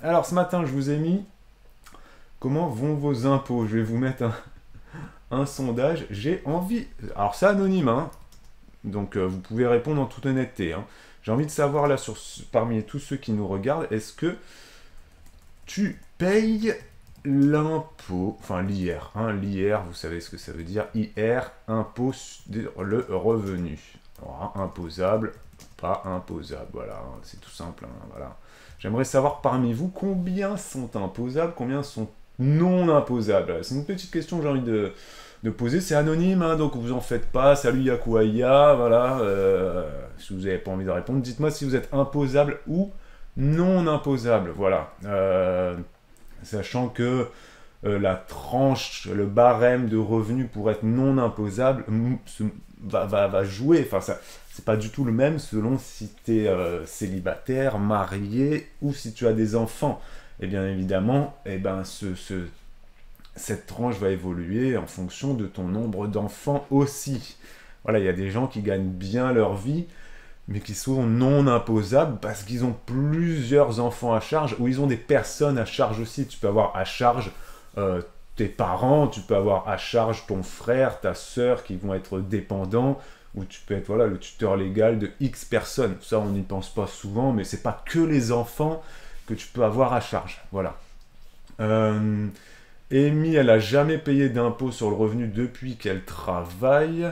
Alors ce matin, je vous ai mis comment vont vos impôts. Je vais vous mettre un sondage. J'ai envie. Alors c'est anonyme, hein. Donc vous pouvez répondre en toute honnêteté, hein. J'ai envie de savoir là, parmi tous ceux qui nous regardent, est-ce que tu payes l'impôt, enfin l'IR, hein, l'IR, vous savez ce que ça veut dire, IR, impôt sur le revenu. Alors, hein, imposable, pas imposable, voilà, hein, c'est tout simple, hein, voilà. J'aimerais savoir parmi vous combien sont imposables, combien sont non imposables. C'est une petite question que j'ai envie de poser, c'est anonyme, hein, donc vous en faites pas, salut Yakuaya, voilà, si vous n'avez pas envie de répondre, dites-moi si vous êtes imposable ou non imposable, voilà. Sachant que la tranche, le barème de revenus pour être non imposable va jouer. Enfin, ça, c'est pas du tout le même selon si tu es célibataire, marié ou si tu as des enfants. Et bien évidemment, eh ben, cette tranche va évoluer en fonction de ton nombre d'enfants aussi. Voilà, il y a des gens qui gagnent bien leur vie, mais qui sont non imposables parce qu'ils ont plusieurs enfants à charge ou ils ont des personnes à charge aussi. Tu peux avoir à charge tes parents, tu peux avoir à charge ton frère, ta sœur qui vont être dépendants, ou tu peux être voilà, le tuteur légal de X personnes. Ça, on n'y pense pas souvent, mais c'est pas que les enfants que tu peux avoir à charge. Voilà. Euh, Amy, elle a jamais payé d'impôt sur le revenu depuis qu'elle travaille.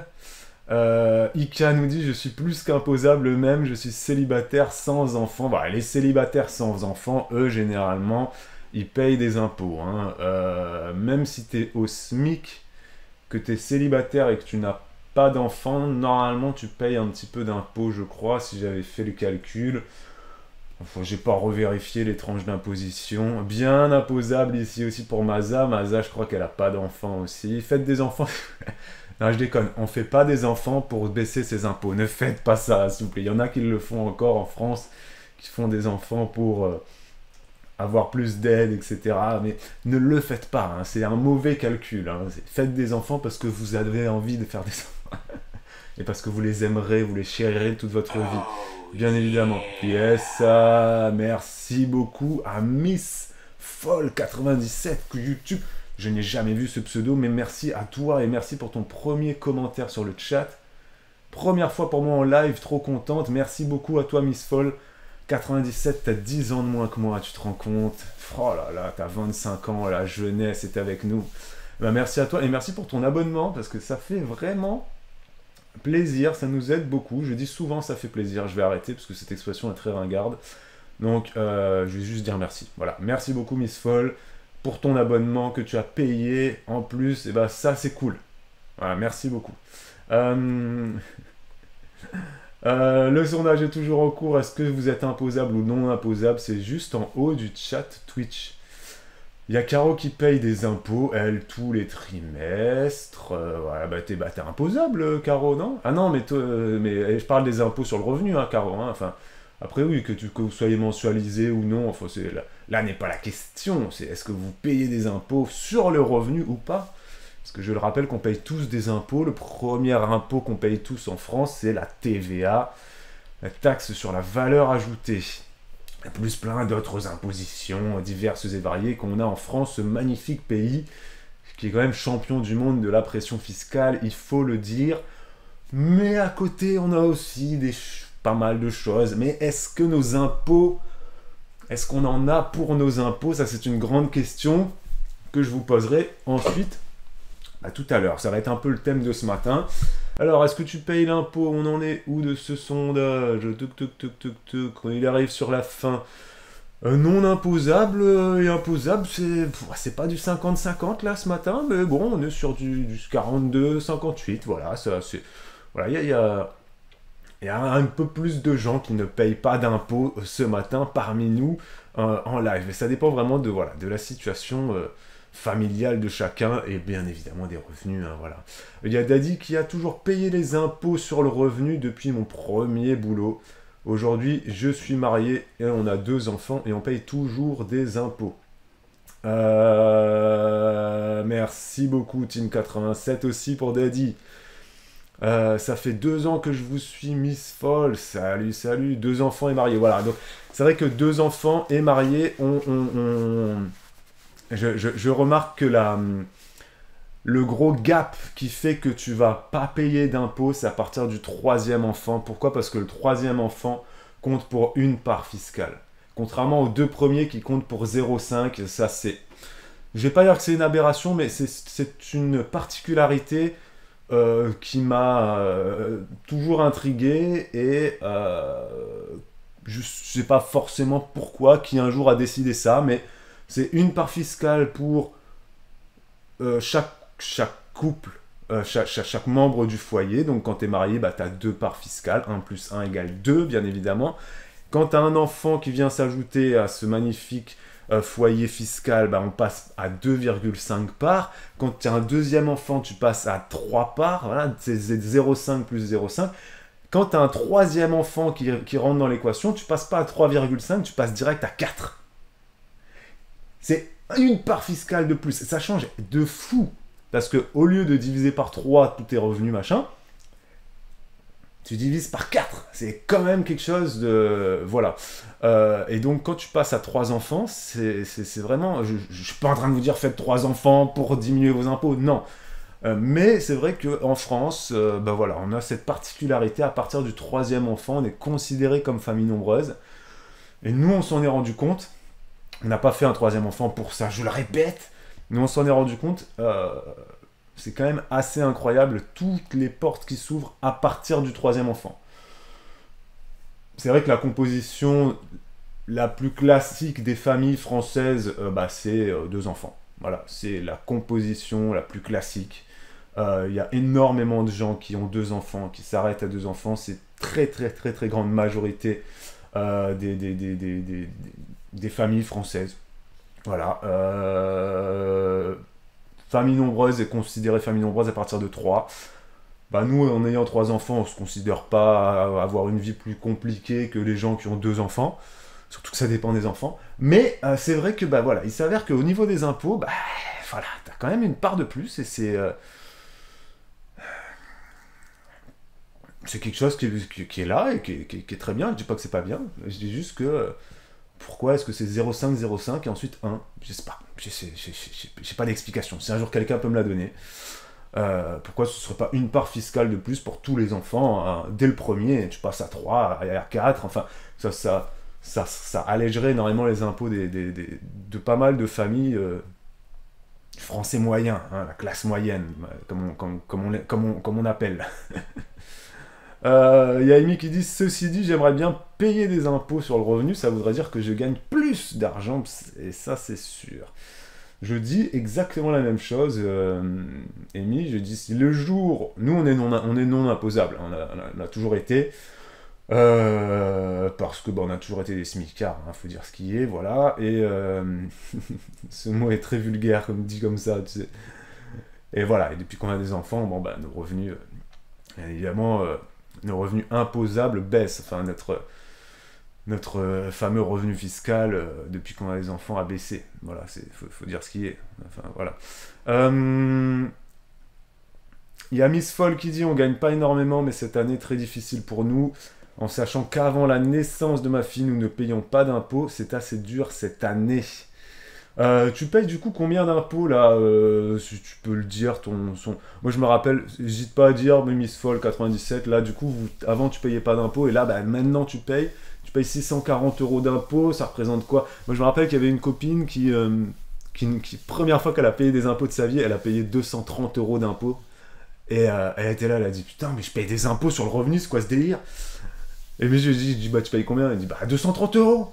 Ika nous dit je suis plus qu'imposable même, je suis célibataire sans enfants. Bah, les célibataires sans enfants, eux généralement, ils payent des impôts, hein. Même si tu es au SMIC, que tu es célibataire et que tu n'as pas d'enfants, normalement tu payes un petit peu d'impôts, je crois, si j'avais fait le calcul. Enfin, j'ai pas revérifié les tranches d'imposition. Bien imposable ici aussi pour Maza. Maza, je crois qu'elle a pas d'enfants aussi. Faites des enfants. Non, je déconne. On fait pas des enfants pour baisser ses impôts. Ne faites pas ça, s'il vous plaît. Il y en a qui le font encore en France, qui font des enfants pour avoir plus d'aide, etc. Mais ne le faites pas, hein. C'est un mauvais calcul, hein. Faites des enfants parce que vous avez envie de faire des enfants. Et parce que vous les aimerez, vous les chérirez toute votre vie. Oh Bien évidemment. yeah. Yes, merci beaucoup à Miss Foll 97 que YouTube. Je n'ai jamais vu ce pseudo, mais merci à toi et merci pour ton premier commentaire sur le chat. Première fois pour moi en live, trop contente. Merci beaucoup à toi Miss Foll 97, t'as 10 ans de moins que moi, tu te rends compte? Oh là là, t'as 25 ans, la jeunesse est avec nous. Ben, merci à toi et merci pour ton abonnement parce que ça fait vraiment plaisir, ça nous aide beaucoup. Je dis souvent ça fait plaisir, je vais arrêter parce que cette expression est très ringarde. Donc je vais juste dire merci. Voilà, merci beaucoup Miss Foll pour ton abonnement que tu as payé en plus. Et ben ça c'est cool. Voilà, merci beaucoup. Euh, le sondage est toujours en cours. Est-ce que vous êtes imposable ou non imposable? C'est juste en haut du chat Twitch. Il y a Caro qui paye des impôts, elle, tous les trimestres. Voilà, bah t'es imposable, Caro, non? Ah non, mais je parle des impôts sur le revenu, hein, Caro. Hein, enfin, après, oui, que vous soyez mensualisé ou non, enfin, là n'est pas la question. C'est est-ce que vous payez des impôts sur le revenu ou pas? Parce que je le rappelle qu'on paye tous des impôts. Le premier impôt qu'on paye tous en France, c'est la TVA, la taxe sur la valeur ajoutée plus plein d'autres impositions diverses et variées qu'on a en France, ce magnifique pays qui est quand même champion du monde de la pression fiscale, il faut le dire. Mais à côté, on a aussi pas mal de choses. Mais est-ce que nos impôts, est-ce qu'on en a pour nos impôts? Ça, c'est une grande question que je vous poserai ensuite tout à l'heure. Ça va être un peu le thème de ce matin. Alors, est-ce que tu payes l'impôt? On en est où de ce sondage? Quand il arrive sur la fin. Non imposable et imposable, c'est pas du 50-50 là ce matin, mais bon, on est sur du 42-58, voilà, ça c'est. Voilà, il y a un peu plus de gens qui ne payent pas d'impôts ce matin parmi nous en live. Mais ça dépend vraiment de, voilà, de la situation familiale de chacun et bien évidemment des revenus. Hein, voilà. Il y a Daddy qui a toujours payé les impôts sur le revenu depuis mon premier boulot. Aujourd'hui, je suis marié et on a 2 enfants et on paye toujours des impôts. Merci beaucoup Team 87 aussi pour Daddy. Ça fait 2 ans que je vous suis, Miss Foll. Salut, salut. 2 enfants et mariés. Voilà. Donc, c'est vrai que 2 enfants et mariés, je remarque que le gros gap qui fait que tu vas pas payer d'impôts, c'est à partir du troisième enfant. Pourquoi? Parce que le troisième enfant compte pour une part fiscale. Contrairement aux 2 premiers qui comptent pour 0,5, ça c'est... Je vais pas dire que c'est une aberration, mais c'est une particularité qui m'a toujours intrigué et je sais pas forcément pourquoi, qui un jour a décidé ça, mais c'est une part fiscale pour chaque couple, chaque membre du foyer. Donc quand tu es marié, bah, tu as 2 parts fiscales, 1 plus 1 égale 2, bien évidemment. Quand tu as un enfant qui vient s'ajouter à ce magnifique foyer fiscal, bah, on passe à 2,5 parts. Quand tu as un deuxième enfant, tu passes à 3 parts. Voilà, c'est 0,5 plus 0,5. Quand tu as un troisième enfant qui rentre dans l'équation, tu passes pas à 3,5, tu passes direct à 4. C'est une part fiscale de plus. Ça change de fou. Parce que au lieu de diviser par 3 tous tes revenus, machin, tu divises par 4. C'est quand même quelque chose de... Voilà. Et donc, quand tu passes à 3 enfants, c'est vraiment... Je ne suis pas en train de vous dire faites 3 enfants pour diminuer vos impôts. Non. Mais c'est vrai qu'en France, bah voilà, on a cette particularité. À partir du troisième enfant, on est considéré comme famille nombreuse. Et nous, on s'en est rendu compte. On n'a pas fait un troisième enfant pour ça, je le répète. Mais on s'en est rendu compte. C'est quand même assez incroyable toutes les portes qui s'ouvrent à partir du troisième enfant. C'est vrai que la composition la plus classique des familles françaises, bah, c'est 2 enfants. Voilà, c'est la composition la plus classique. Il y a énormément de gens qui ont 2 enfants, qui s'arrêtent à 2 enfants. C'est très très très très grande majorité des familles françaises. Voilà. Famille nombreuse est considérée famille nombreuse à partir de 3. Bah nous, en ayant 3 enfants, on ne se considère pas avoir une vie plus compliquée que les gens qui ont 2 enfants. Surtout que ça dépend des enfants. Mais c'est vrai que bah voilà, il s'avère qu'au niveau des impôts, bah voilà, t'as quand même une part de plus et c'est quelque chose qui est là et qui est très bien. Je dis pas que c'est pas bien. Je dis juste que pourquoi est-ce que c'est 0,5, 0,5 et ensuite 1? Je sais pas. J'ai pas d'explication. Si un jour quelqu'un peut me la donner, pourquoi ce ne serait pas une part fiscale de plus pour tous les enfants hein, dès le premier? Tu passes à 3, à 4, enfin, ça allégerait énormément les impôts de pas mal de familles français moyens, hein, la classe moyenne, comme on appelle. Y a Amy qui dit ceci dit, j'aimerais bien payer des impôts sur le revenu, ça voudrait dire que je gagne plus d'argent, et ça c'est sûr. Je dis exactement la même chose, Amy, je dis si le jour, nous on est non imposable, on a toujours été, parce que bah, on a toujours été des smicards, hein, faut dire ce qui est, voilà, et ce mot est très vulgaire, comme dit comme ça, tu sais. Et voilà, et depuis qu'on a des enfants, bon bah nos revenus, évidemment, nos revenus imposables baissent, enfin notre fameux revenu fiscal, depuis qu'on a des enfants, a baissé. Voilà, faut dire ce qui est. Enfin, voilà. Il y a Miss Foll qui dit on gagne pas énormément, mais cette année très difficile pour nous. En sachant qu'avant la naissance de ma fille, nous ne payons pas d'impôts, c'est assez dur cette année. Tu payes du coup combien d'impôts là si tu peux le dire, Moi je me rappelle, n'hésite pas à dire, mais Miss Foll 97, là du coup, avant tu payais pas d'impôts, et là bah, maintenant tu payes 640 euros d'impôts, ça représente quoi? Moi je me rappelle qu'il y avait une copine qui première fois qu'elle a payé des impôts de sa vie, elle a payé 230 euros d'impôts. Et elle était là, elle a dit putain, mais je paye des impôts sur le revenu, c'est quoi ce délire? Et puis je dis bah tu payes combien? Elle dit bah 230 euros.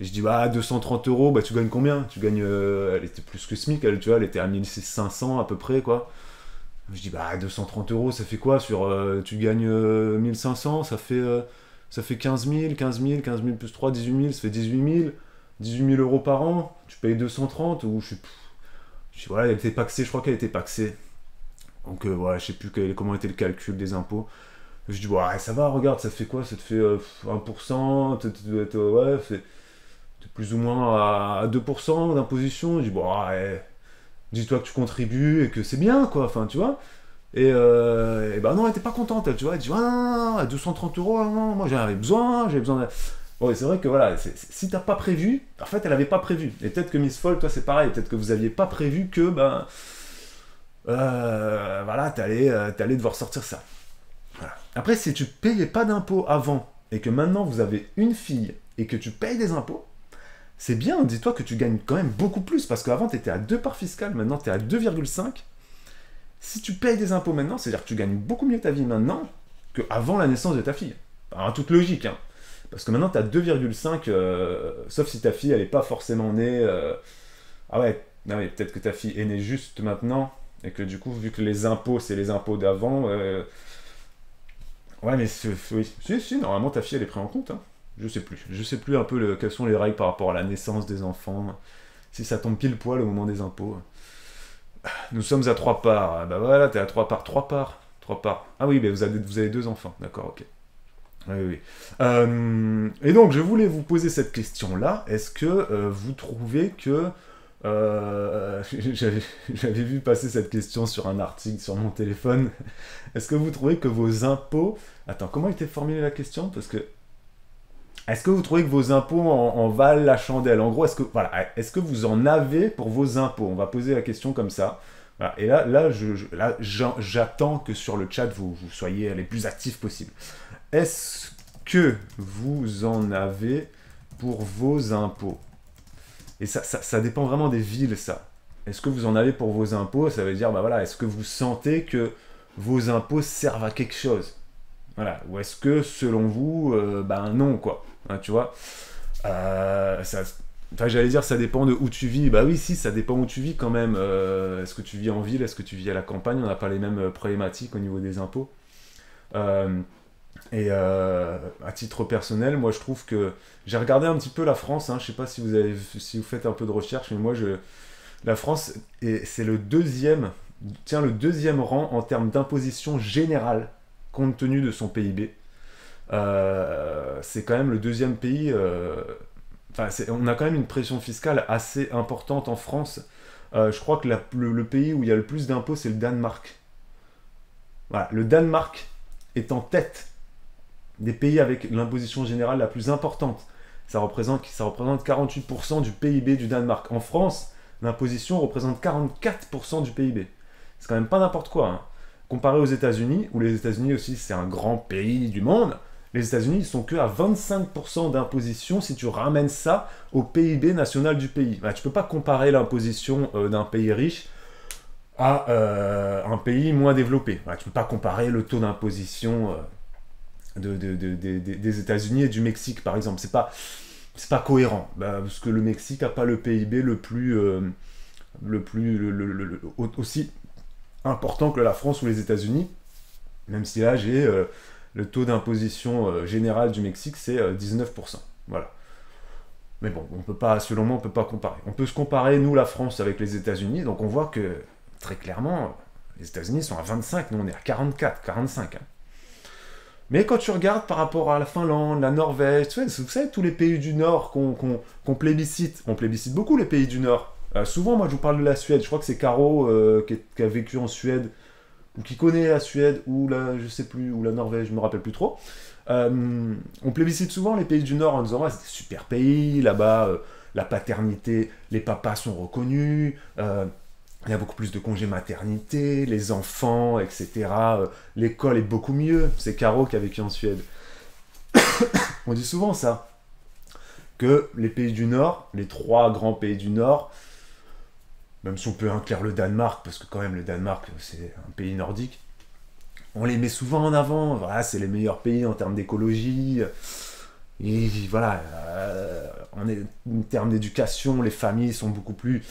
Et je dis bah 230 euros, bah tu gagnes combien? Tu gagnes, elle était plus que SMIC, elle, tu vois, elle était à 1500 à peu près quoi. Je dis bah 230 euros, ça fait quoi sur, tu gagnes 1500, ça fait 15 000 plus 3, 18 000, ça fait 18 000 euros par an, tu payes 230, ou je sais voilà, elle était paxée, je crois qu'elle était paxée. Donc ouais, je sais plus comment était le calcul des impôts. Je dis ouais, ça va, regarde, ça te fait quoi? Ça te fait 1%, ouais, t'es plus ou moins à 2% d'imposition. Je dis bon, ouais, dis-toi que tu contribues et que c'est bien, quoi, enfin, tu vois. Et ben non, elle était pas contente, elle, tu vois. Elle dit, ah non, non, 230 euros, non, moi j'en avais besoin, j'avais besoin de... Bon, et c'est vrai que voilà, si t'as pas prévu, en fait, elle avait pas prévu. Et peut-être que Miss Foll, toi, c'est pareil. Peut-être que vous aviez pas prévu que, ben, voilà, t'allais devoir sortir ça. Voilà. Après, si tu payais pas d'impôts avant et que maintenant vous avez une fille et que tu payes des impôts, c'est bien, dis-toi que tu gagnes quand même beaucoup plus parce qu'avant tu étais à 2 parts fiscales, maintenant tu es à 2,5. Si tu payes des impôts maintenant, c'est-à-dire que tu gagnes beaucoup mieux ta vie maintenant qu'avant la naissance de ta fille. En toute logique, hein. Parce que maintenant tu as 2,5, sauf si ta fille elle n'est pas forcément née. Ah ouais, non, mais peut-être que ta fille est née juste maintenant et que du coup, vu que les impôts c'est les impôts d'avant. Ouais, mais oui. Si, normalement ta fille elle est prise en compte, hein. Je sais plus. Je sais plus un peu quelles sont les règles par rapport à la naissance des enfants. Si ça tombe pile poil au moment des impôts. Nous sommes à 3 parts. Ah bah voilà, t'es à 3 parts. 3 parts. 3 parts. Ah oui, mais vous avez 2 enfants. D'accord, ok. Oui, oui. Et donc, je voulais vous poser cette question-là. Est-ce que vous trouvez que... j'avais vu passer cette question sur un article sur mon téléphone. Est-ce que vous trouvez que vos impôts... Attends, comment était formulée la question? Parce que... Est-ce que vous trouvez que vos impôts en valent la chandelle? En gros, est-ce que vous en avez pour vos impôts? On va poser la question comme ça. Voilà. Et là, j'attends que sur le chat, vous soyez les plus actifs possibles. Est-ce que vous en avez pour vos impôts? Et ça dépend vraiment des villes, ça. Est-ce que vous en avez pour vos impôts? Ça veut dire, bah voilà, est-ce que vous sentez que vos impôts servent à quelque chose? Voilà. Ou est-ce que, selon vous, ben non, quoi. Hein, tu vois, enfin, j'allais dire ça dépend de où tu vis. Bah oui, si, ça dépend où tu vis quand même. Est-ce que tu vis en ville? Est-ce que tu vis à la campagne? On n'a pas les mêmes problématiques au niveau des impôts. À titre personnel, moi je trouve que j'ai regardé un petit peu la France. Hein, je sais pas si vous faites un peu de recherche, mais moi la France c'est le deuxième rang en termes d'imposition générale compte tenu de son PIB. C'est quand même le deuxième pays. Enfin, on a quand même une pression fiscale assez importante en France. Je crois que le pays où il y a le plus d'impôts, c'est le Danemark. Voilà, le Danemark est en tête des pays avec l'imposition générale la plus importante. Ça représente 48% du PIB du Danemark. En France, l'imposition représente 44% du PIB. C'est quand même pas n'importe quoi, hein. Comparé aux États-Unis, où les États-Unis aussi c'est un grand pays du monde, les États-Unis ils sont que à 25% d'imposition si tu ramènes ça au PIB national du pays. Bah, tu peux pas comparer l'imposition d'un pays riche à un pays moins développé. Bah, tu peux pas comparer le taux d'imposition des États-Unis et du Mexique par exemple. C'est pas cohérent, bah, parce que le Mexique n'a pas le PIB aussi important que la France ou les États-Unis, même si là j'ai le taux d'imposition général du Mexique c'est 19%. Voilà. Mais bon, selon moi, on peut pas comparer. On peut se comparer, nous, la France, avec les États-Unis, donc on voit que, très clairement, les États-Unis sont à 25, nous on est à 44, 45. Hein. Mais quand tu regardes par rapport à la Finlande, la Norvège, vous savez, tous les pays du Nord qu'on plébiscite, on plébiscite beaucoup les pays du Nord. Souvent, moi, je vous parle de la Suède. Je crois que c'est Caro qui a vécu en Suède, ou qui connaît la Suède, ou je sais plus, ou la Norvège, je me rappelle plus trop. On plébiscite souvent les pays du Nord en disant, ouais, c'est des super pays, là-bas, la paternité, les papas sont reconnus, il y a beaucoup plus de congés maternité, les enfants, etc. L'école est beaucoup mieux. C'est Caro qui a vécu en Suède. On dit souvent ça, que les pays du Nord, les 3 grands pays du Nord, même si on peut inclure le Danemark, parce que quand même le Danemark c'est un pays nordique, on les met souvent en avant. Voilà, c'est les meilleurs pays en termes d'écologie. Et voilà, en termes d'éducation, les familles sont beaucoup plus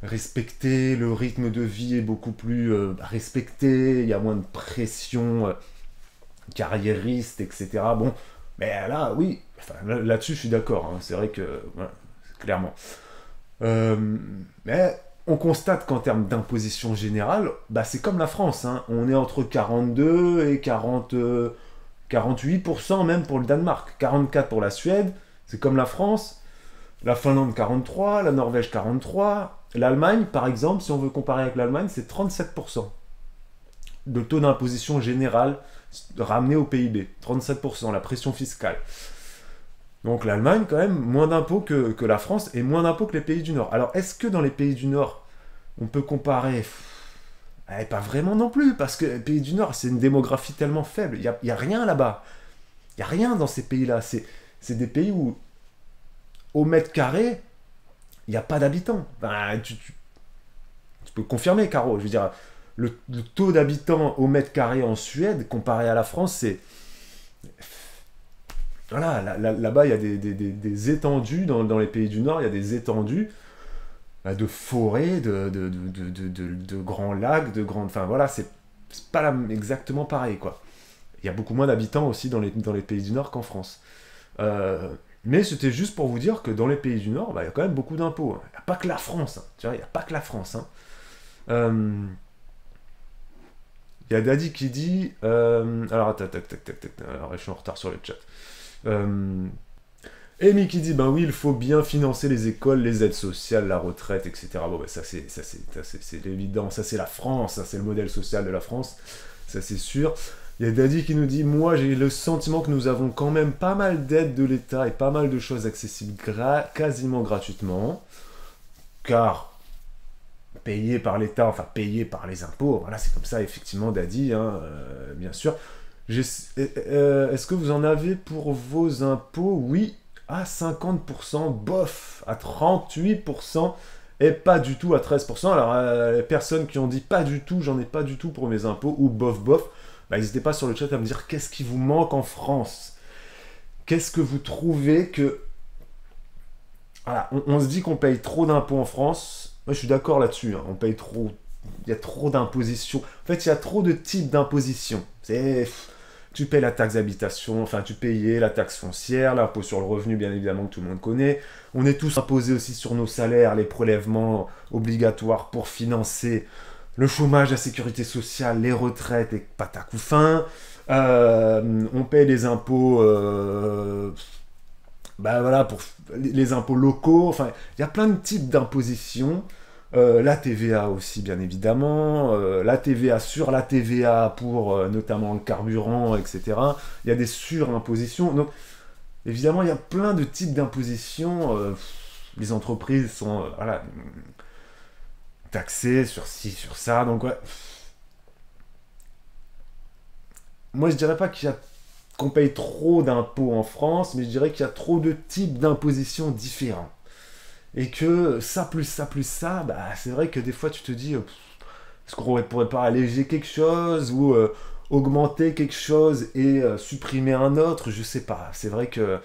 respectées, le rythme de vie est beaucoup plus respecté, il y a moins de pression carriériste, etc. Bon, mais là, oui, enfin, là-dessus, je suis d'accord. Hein, c'est vrai que, voilà, clairement. Mais on constate qu'en termes d'imposition générale, bah, c'est comme la France. Hein, on est entre 42 et 48% même pour le Danemark. 44 pour la Suède, c'est comme la France. La Finlande 43, la Norvège 43. L'Allemagne, par exemple, si on veut comparer avec l'Allemagne, c'est 37%. le taux d'imposition général ramené au PIB, 37%, la pression fiscale. Donc l'Allemagne, quand même, moins d'impôts que la France et moins d'impôts que les pays du Nord. Alors, est-ce que dans les pays du Nord, on peut comparer? Pas vraiment non plus, parce que les pays du Nord, c'est une démographie tellement faible. Il n'y a rien là-bas. Il n'y a rien dans ces pays-là. C'est des pays où, au mètre carré, il n'y a pas d'habitants. Ben, tu peux confirmer, Caro. Je veux dire, le taux d'habitants au mètre carré en Suède, comparé à la France, c'est... Voilà, là-bas, il y a des étendues, dans les pays du Nord, il y a des étendues de forêts, de grands lacs, de grandes... Enfin, voilà, c'est pas exactement pareil, quoi. Il y a beaucoup moins d'habitants aussi dans les pays du Nord qu'en France. Mais c'était juste pour vous dire que dans les pays du Nord, bah, il y a quand même beaucoup d'impôts. Hein. Il n'y a pas que la France. Hein. Tu vois, il n'y a pas que la France. Hein. Il y a Daddy qui dit... alors, tac. Alors, je suis en retard sur le chat. Amy qui dit, ben oui, il faut bien financer les écoles, les aides sociales, la retraite, etc. Bon, ben ça c'est évident. Ça, c'est la France. Ça, c'est le modèle social de la France. Ça, c'est sûr. Il y a Daddy qui nous dit, moi j'ai le sentiment que nous avons quand même pas mal d'aides de l'État et pas mal de choses accessibles quasiment gratuitement, car payé par l'État, enfin payé par les impôts, voilà, c'est comme ça effectivement Daddy, hein, bien sûr. Est-ce que vous en avez pour vos impôts? Oui, à 50%, bof, à 38%, et pas du tout à 13%. Alors, les personnes qui ont dit pas du tout, j'en ai pas du tout pour mes impôts, ou bof, bah, n'hésitez pas sur le chat à me dire qu'est-ce qui vous manque en France. Qu'est-ce que vous trouvez que... Voilà, on se dit qu'on paye trop d'impôts en France. Moi, je suis d'accord là-dessus. Hein. On paye trop... Il y a trop d'impositions. En fait, il y a trop de types d'impositions. Tu payes la taxe d'habitation, enfin, tu payais la taxe foncière, l'impôt sur le revenu, bien évidemment, que tout le monde connaît. On est tous imposés aussi sur nos salaires, les prélèvements obligatoires pour financer le chômage, la sécurité sociale, les retraites et patac ou fin. On paye les impôts, bah voilà, pour les impôts locaux. Enfin, il y a plein de types d'impositions. La TVA aussi, bien évidemment. La TVA sur la TVA pour notamment le carburant, etc. Il y a des surimpositions. Donc, évidemment, il y a plein de types d'impositions. Les entreprises sont voilà, taxées sur ci, sur ça. Donc, ouais. Moi, je dirais pas qu'on paye trop d'impôts en France, mais je dirais qu'il y a trop de types d'impositions différents. Et que ça plus ça, bah, c'est vrai que des fois tu te dis, est-ce qu'on pourrait pas alléger quelque chose ou augmenter quelque chose et supprimer un autre, je sais pas. C'est vrai que...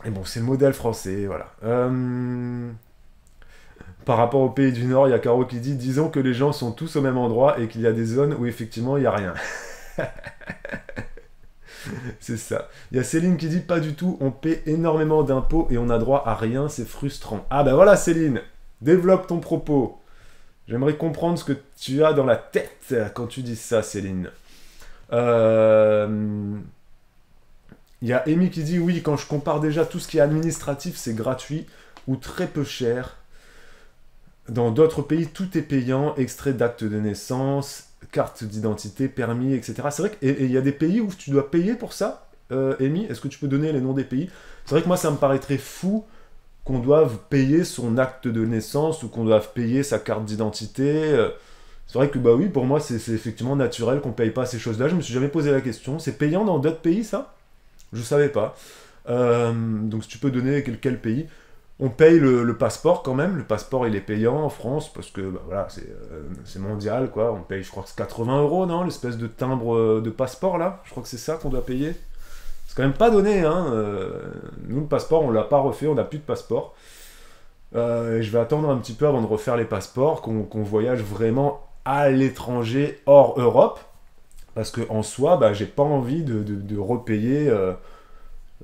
Et bon, c'est le modèle français, voilà. Par rapport au pays du Nord, il y a Caro qui dit, disons que les gens sont tous au même endroit et qu'il y a des zones où effectivement il n'y a rien. C'est ça. Il y a Céline qui dit pas du tout, on paie énormément d'impôts et on a droit à rien, c'est frustrant. Ah ben voilà Céline, développe ton propos. J'aimerais comprendre ce que tu as dans la tête quand tu dis ça Céline. Il y a Amy qui dit oui, quand je compare déjà tout ce qui est administratif, c'est gratuit ou très peu cher. Dans d'autres pays, tout est payant, extrait d'acte de naissance, carte d'identité, permis, etc. C'est vrai qu'il y a des pays où tu dois payer pour ça, Amy. Est-ce que tu peux donner les noms des pays? C'est vrai que moi, ça me paraîtrait fou qu'on doive payer son acte de naissance ou qu'on doive payer sa carte d'identité. C'est vrai que, bah oui, pour moi, c'est effectivement naturel qu'on paye pas ces choses-là. Je me suis jamais posé la question. C'est payant dans d'autres pays, ça? Je savais pas. Donc, si tu peux donner quel pays? On paye le passeport quand même. Le passeport, il est payant en France parce que bah, voilà, c'est mondial, quoi. On paye, je crois que c'est 80 €, non? L'espèce de timbre de passeport, là. Je crois que c'est ça qu'on doit payer. C'est quand même pas donné, hein. Nous, le passeport, on l'a pas refait. On n'a plus de passeport. Je vais attendre un petit peu avant de refaire les passeports, qu'on voyage vraiment à l'étranger, hors Europe. Parce qu'en soi, bah, j'ai pas envie de repayer...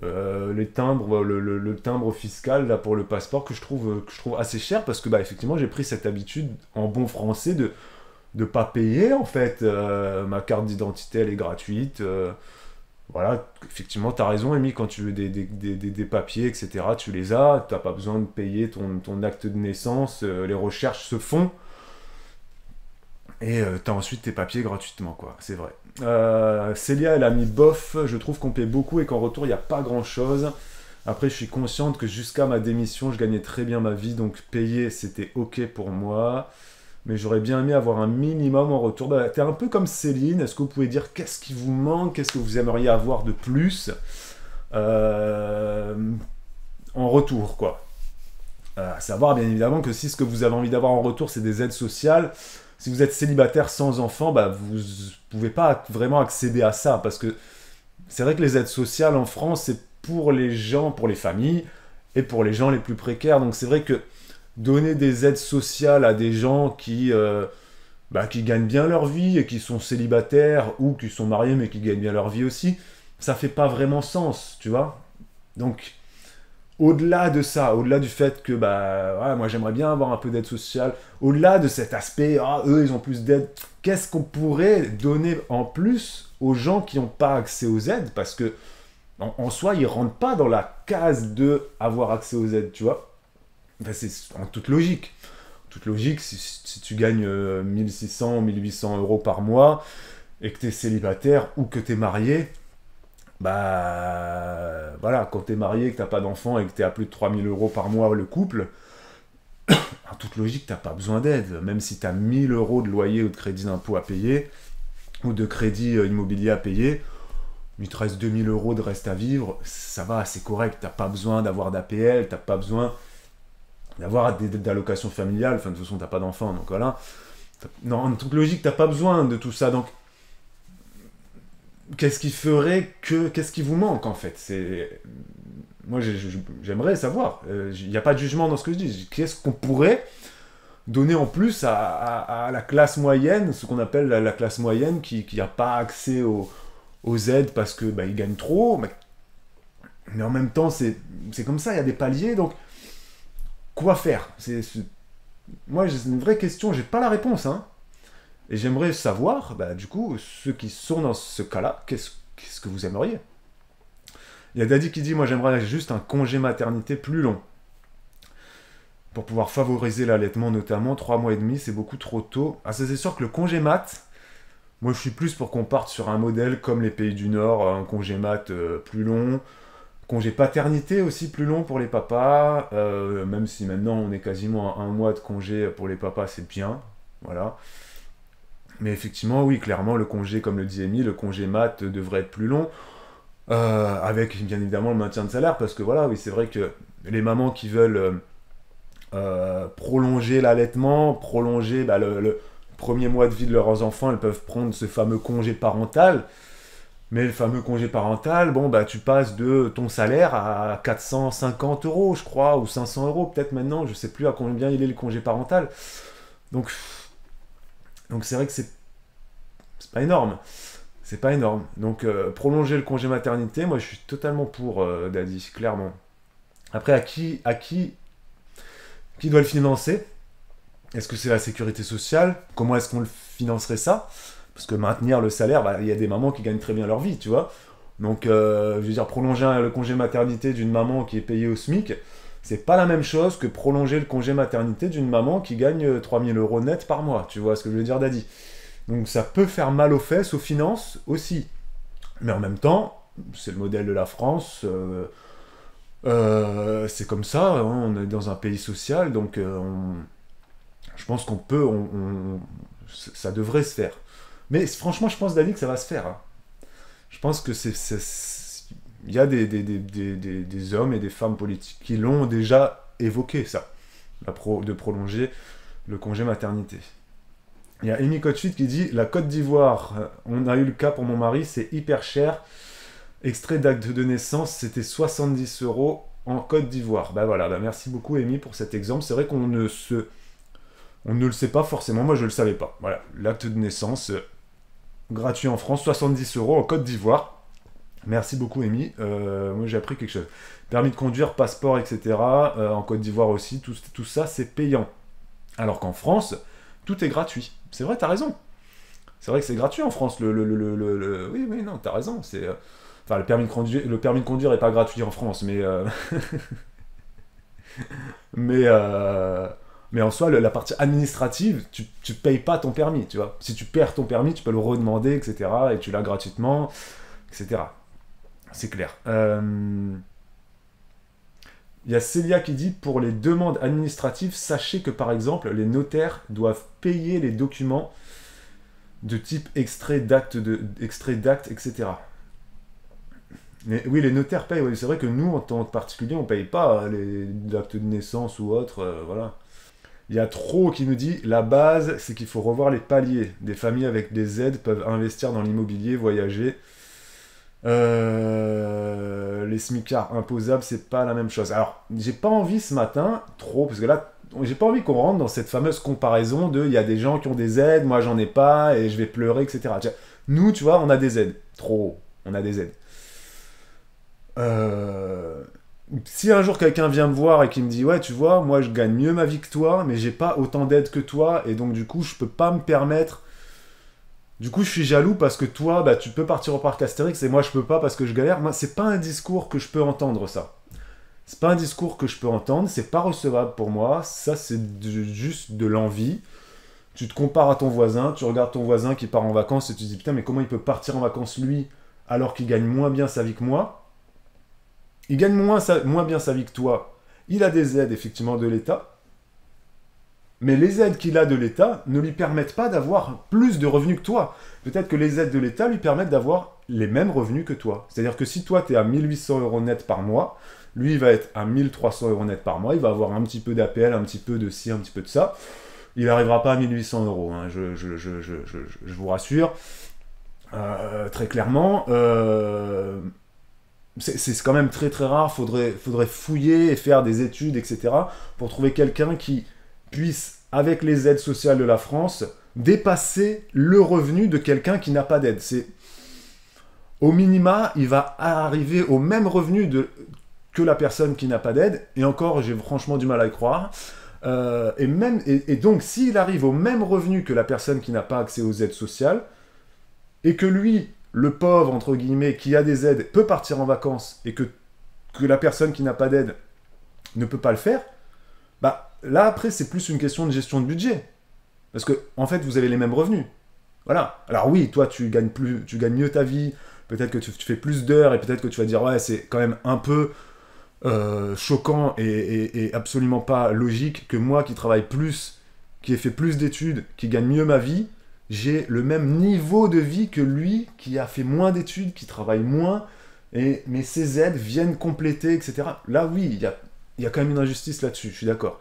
les timbres, le timbre fiscal là, pour le passeport que je trouve assez cher parce que bah, effectivement j'ai pris cette habitude en bon français de pas payer en fait. Ma carte d'identité elle est gratuite. Voilà, effectivement t'as raison Amy, quand tu veux des papiers etc, tu les as, t'as pas besoin de payer ton acte de naissance, les recherches se font. Et t'as ensuite tes papiers gratuitement, quoi, c'est vrai. Célia, elle a mis bof, je trouve qu'on paie beaucoup et qu'en retour, il n'y a pas grand-chose. Après, je suis consciente que jusqu'à ma démission, je gagnais très bien ma vie, donc payer, c'était ok pour moi. Mais j'aurais bien aimé avoir un minimum en retour. Bah, t'es un peu comme Céline, est-ce que vous pouvez dire qu'est-ce qui vous manque, qu'est-ce que vous aimeriez avoir de plus euh, en retour, quoi. À savoir, bien évidemment, que si ce que vous avez envie d'avoir en retour, c'est des aides sociales, si vous êtes célibataire sans enfant, bah, vous pouvez pas vraiment accéder à ça, parce que c'est vrai que les aides sociales en France, c'est pour les gens, pour les familles, et pour les gens les plus précaires. Donc c'est vrai que donner des aides sociales à des gens qui gagnent bien leur vie et qui sont célibataires ou qui sont mariés mais qui gagnent bien leur vie aussi, ça fait pas vraiment sens, tu vois. Donc, au-delà de ça, au-delà du fait que bah, ouais, moi j'aimerais bien avoir un peu d'aide sociale, au-delà de cet aspect, ah, eux ils ont plus d'aide, qu'est-ce qu'on pourrait donner en plus aux gens qui n'ont pas accès aux aides? Parce que en soi, ils rentrent pas dans la case de avoir accès aux aides, tu vois. Enfin, c'est en toute logique. Toute logique, si tu gagnes 1600, 1800 euros par mois et que tu es célibataire ou que tu es marié, bah voilà, quand tu es marié, que tu n'as pas d'enfant et que tu es à plus de 3000 euros par mois le couple, en toute logique, tu n'as pas besoin d'aide. Même si tu as 1000 euros de loyer ou de crédit d'impôt à payer, ou de crédit immobilier à payer, il te reste 2000 euros de reste à vivre, ça va, c'est correct. T'as pas besoin d'avoir d'APL, t'as pas besoin d'avoir d'allocations familiales, enfin de toute façon t'as pas d'enfant, donc voilà. Non, en toute logique, t'as pas besoin de tout ça, donc qu'est-ce qui vous manque en fait? Moi j'aimerais savoir, il n'y a pas de jugement dans ce que je dis, qu'est-ce qu'on pourrait donner en plus à la classe moyenne, ce qu'on appelle la classe moyenne qui n'a pas accès aux aides parce que bah, ils gagnent trop, mais en même temps c'est comme ça, il y a des paliers, donc quoi faire? Moi c'est une vraie question, j'ai pas la réponse, hein. Et j'aimerais savoir, bah, du coup, ceux qui sont dans ce cas-là, qu'est-ce que vous aimeriez? Il y a Daddy qui dit, moi j'aimerais juste un congé maternité plus long. Pour pouvoir favoriser l'allaitement notamment, 3 mois et demi, c'est beaucoup trop tôt. Ah ça c'est sûr que le congé mat, moi je suis plus pour qu'on parte sur un modèle comme les pays du Nord, un congé mat plus long, congé paternité aussi plus long pour les papas, même si maintenant on est quasiment à un mois de congé pour les papas, c'est bien, voilà. Mais effectivement, oui, clairement, le congé, comme le dit Amy, le congé mat devrait être plus long, avec bien évidemment le maintien de salaire, parce que voilà, oui, c'est vrai que les mamans qui veulent prolonger l'allaitement, prolonger bah, le premier mois de vie de leurs enfants, elles peuvent prendre ce fameux congé parental. Mais le fameux congé parental, bon, bah, tu passes de ton salaire à 450 euros, je crois, ou 500 euros, peut-être maintenant, je sais plus à combien il est le congé parental. Donc, donc c'est vrai que c'est pas énorme. C'est pas énorme. Donc, prolonger le congé maternité, moi, je suis totalement pour, Daddy, clairement. Après, qui doit le financer? Est-ce que c'est la sécurité sociale? Comment est-ce qu'on le financerait ça? Parce que maintenir le salaire, bah, il y a des mamans qui gagnent très bien leur vie, tu vois. Donc, je veux dire, prolonger le congé maternité d'une maman qui est payée au SMIC, c'est pas la même chose que prolonger le congé maternité d'une maman qui gagne 3000 euros net par mois. Tu vois ce que je veux dire, Daddy? Donc, ça peut faire mal aux fesses, aux finances aussi. Mais en même temps, c'est le modèle de la France. C'est comme ça, hein, on est dans un pays social, donc je pense qu'on peut, ça devrait se faire. Mais franchement, je pense, Dani, que ça va se faire, hein. Je pense que il y a des hommes et des femmes politiques qui l'ont déjà évoqué, ça, de prolonger le congé maternité. Il y a Amy Coachfit qui dit, la Côte d'Ivoire, on a eu le cas pour mon mari, c'est hyper cher. Extrait d'acte de naissance, c'était 70 euros en Côte d'Ivoire. Bah voilà, bah merci beaucoup Amy pour cet exemple. C'est vrai qu'on on ne le sait pas forcément, moi je ne le savais pas. Voilà, l'acte de naissance, gratuit en France, 70 euros en Côte d'Ivoire. Merci beaucoup Amy, moi j'ai appris quelque chose. Permis de conduire, passeport, etc. En Côte d'Ivoire aussi, tout ça c'est payant. Alors qu'en France, tout est gratuit. C'est vrai, t'as raison. C'est vrai que c'est gratuit en France. Oui, oui, non, t'as raison. Enfin, le permis de conduire est pas gratuit en France, mais Mais en soi, la partie administrative, tu payes pas ton permis, tu vois. Si tu perds ton permis, tu peux le redemander, etc. Et tu l'as gratuitement, etc. C'est clair. Il y a Célia qui dit, pour les demandes administratives, sachez que par exemple, les notaires doivent payer les documents de type extrait d'acte, etc. Mais oui, les notaires payent. Oui. C'est vrai que nous, en tant que particulier, on paye pas les actes de naissance ou autre. Voilà. Il y a trop qui nous dit, la base, c'est qu'il faut revoir les paliers. Des familles avec des aides peuvent investir dans l'immobilier, voyager. Les smicards imposables, c'est pas la même chose. Alors, j'ai pas envie ce matin, trop, parce que là, j'ai pas envie qu'on rentre dans cette fameuse comparaison de il y a des gens qui ont des aides, moi j'en ai pas, et je vais pleurer, etc. Nous, tu vois, on a des aides. Trop, on a des aides. Si un jour quelqu'un vient me voir et qui me dit ouais, tu vois, moi je gagne mieux ma vie que toi, mais j'ai pas autant d'aide que toi, et donc du coup, je peux pas me permettre. Du coup, je suis jaloux parce que toi, bah, tu peux partir au parc Astérix et moi, je peux pas parce que je galère. Moi, c'est pas un discours que je peux entendre, ça. C'est pas un discours que je peux entendre, c'est pas recevable pour moi. Ça, c'est juste de l'envie. Tu te compares à ton voisin, tu regardes ton voisin qui part en vacances et tu te dis putain, mais comment il peut partir en vacances lui alors qu'il gagne moins bien sa vie que moi? Il gagne moins bien sa vie que toi. Il a des aides, effectivement, de l'État. Mais les aides qu'il a de l'État ne lui permettent pas d'avoir plus de revenus que toi. Peut-être que les aides de l'État lui permettent d'avoir les mêmes revenus que toi. C'est-à-dire que si toi, tu es à 1800 euros net par mois, lui, il va être à 1300 euros net par mois, il va avoir un petit peu d'APL, un petit peu de ci, un petit peu de ça. Il n'arrivera pas à 1800 euros, hein, je vous rassure. Très clairement, c'est quand même très très rare, faudrait fouiller et faire des études, etc. pour trouver quelqu'un qui puisse, avec les aides sociales de la France, dépasser le revenu de quelqu'un qui n'a pas d'aide. Au minima, il va arriver au même revenu que la personne qui n'a pas d'aide, et encore, j'ai franchement du mal à y croire. Et donc, s'il arrive au même revenu que la personne qui n'a pas accès aux aides sociales, et que lui, le pauvre, entre guillemets, qui a des aides, peut partir en vacances, et que la personne qui n'a pas d'aide ne peut pas le faire, bah là, après, c'est plus une question de gestion de budget. Parce que, en fait, vous avez les mêmes revenus. Voilà. Alors oui, toi, tu gagnes mieux ta vie, peut-être que tu fais plus d'heures, et peut-être que tu vas dire, ouais, c'est quand même un peu choquant et absolument pas logique que moi, qui travaille plus, qui ai fait plus d'études, qui gagne mieux ma vie, j'ai le même niveau de vie que lui, qui a fait moins d'études, qui travaille moins, mais ses aides viennent compléter, etc. Là, oui, il y a quand même une injustice là-dessus, je suis d'accord.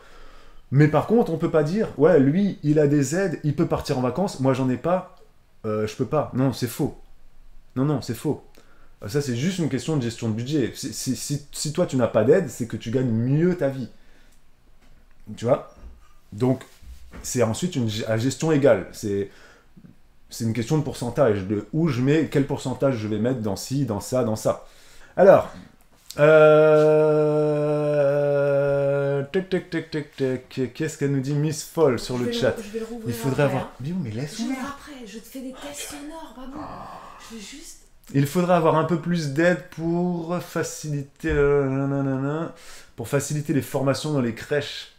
Mais par contre, on peut pas dire, ouais, lui, il a des aides, il peut partir en vacances, moi j'en ai pas, je peux pas. Non, c'est faux. Non, c'est faux. Ça, c'est juste une question de gestion de budget. Si toi, tu n'as pas d'aide, c'est que tu gagnes mieux ta vie. Tu vois? Donc, c'est ensuite une gestion égale. C'est une question de pourcentage, de où je mets, quel pourcentage je vais mettre dans ci, dans ça, dans ça. Alors, qu'est-ce qu'elle nous dit, Miss Foll, sur le chat? Je vais le rouvrir. Il faudrait après, avoir... Mais laisse-moi. Je vais après, je te fais des tests sonores, pas bon. Je veux juste... Il faudrait avoir un peu plus d'aide pour faciliter... pour faciliter les formations dans les crèches.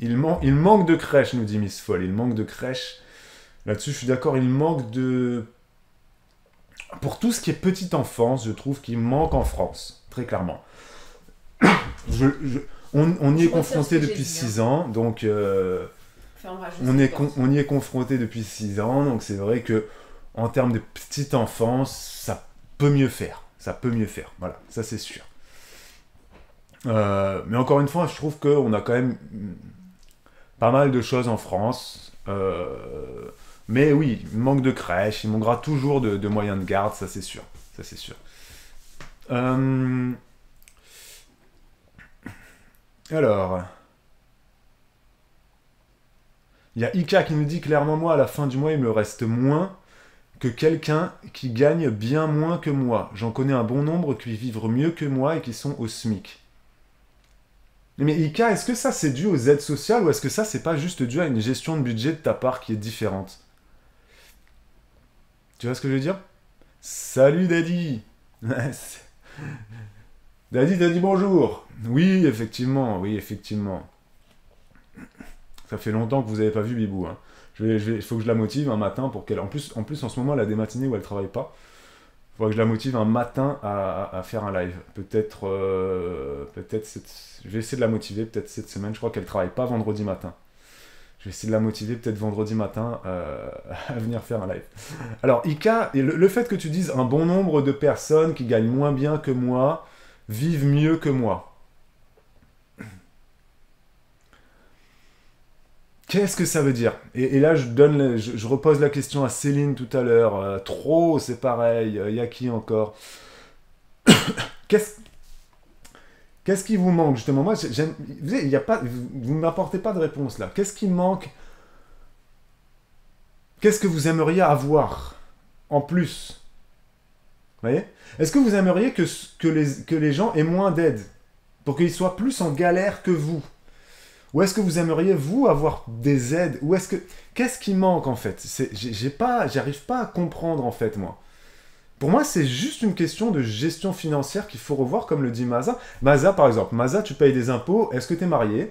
Il manque de crèches, nous dit Miss Foll. Il manque de crèches. Là-dessus, je suis d'accord, il manque de... Pour tout ce qui est petite enfance, je trouve qu'il manque en France, très clairement. On y est confronté depuis 6 ans, donc... on y est confronté depuis 6 ans, donc c'est vrai que en termes de petite enfance, ça peut mieux faire. Ça peut mieux faire, voilà, ça c'est sûr. Mais encore une fois, je trouve qu'on a quand même pas mal de choses en France. Mais oui, il manque de crèches, il manquera toujours de moyens de garde, ça c'est sûr. Ça c'est sûr. Alors... Il y a Ika qui nous dit clairement, moi, à la fin du mois, il me reste moins que quelqu'un qui gagne bien moins que moi. J'en connais un bon nombre qui vivent mieux que moi et qui sont au SMIC. Mais Ika, est-ce que ça c'est dû aux aides sociales ou est-ce que ça c'est pas juste dû à une gestion de budget de ta part qui est différente? Tu vois ce que je veux dire? Salut Daddy. Daddy bonjour. Oui, effectivement, oui, effectivement. Ça fait longtemps que vous n'avez pas vu Bibou. Hein. Il faut que je la motive un matin pour qu'elle... En plus, en ce moment, elle a des matinées où elle travaille pas. Il faudrait que je la motive un matin à faire un live. Peut-être... Je vais essayer de la motiver peut-être cette semaine. Je crois qu'elle travaille pas vendredi matin. Je vais essayer de la motiver peut-être vendredi matin à venir faire un live. Alors, Ika, le fait que tu dises un bon nombre de personnes qui gagnent moins bien que moi vivent mieux que moi. Qu'est-ce que ça veut dire? Et là, je repose la question à Céline tout à l'heure. Trop, c'est pareil. Y a qui encore? Qu'est-ce qui vous manque, justement? Moi, vous ne m'apportez pas de réponse, là. Qu'est-ce qui manque? Qu'est-ce que vous aimeriez avoir en plus? Vous voyez? Est-ce que vous aimeriez que les gens aient moins d'aide? Pour qu'ils soient plus en galère que vous? Ou est-ce que vous aimeriez, vous, avoir des aides? Ou est-ce que... Qu'est-ce qui manque, en fait? J'arrive pas à comprendre, en fait, moi. Pour moi, c'est juste une question de gestion financière qu'il faut revoir, comme le dit Maza. Maza, par exemple. Maza, tu payes des impôts. Est-ce que tu es marié?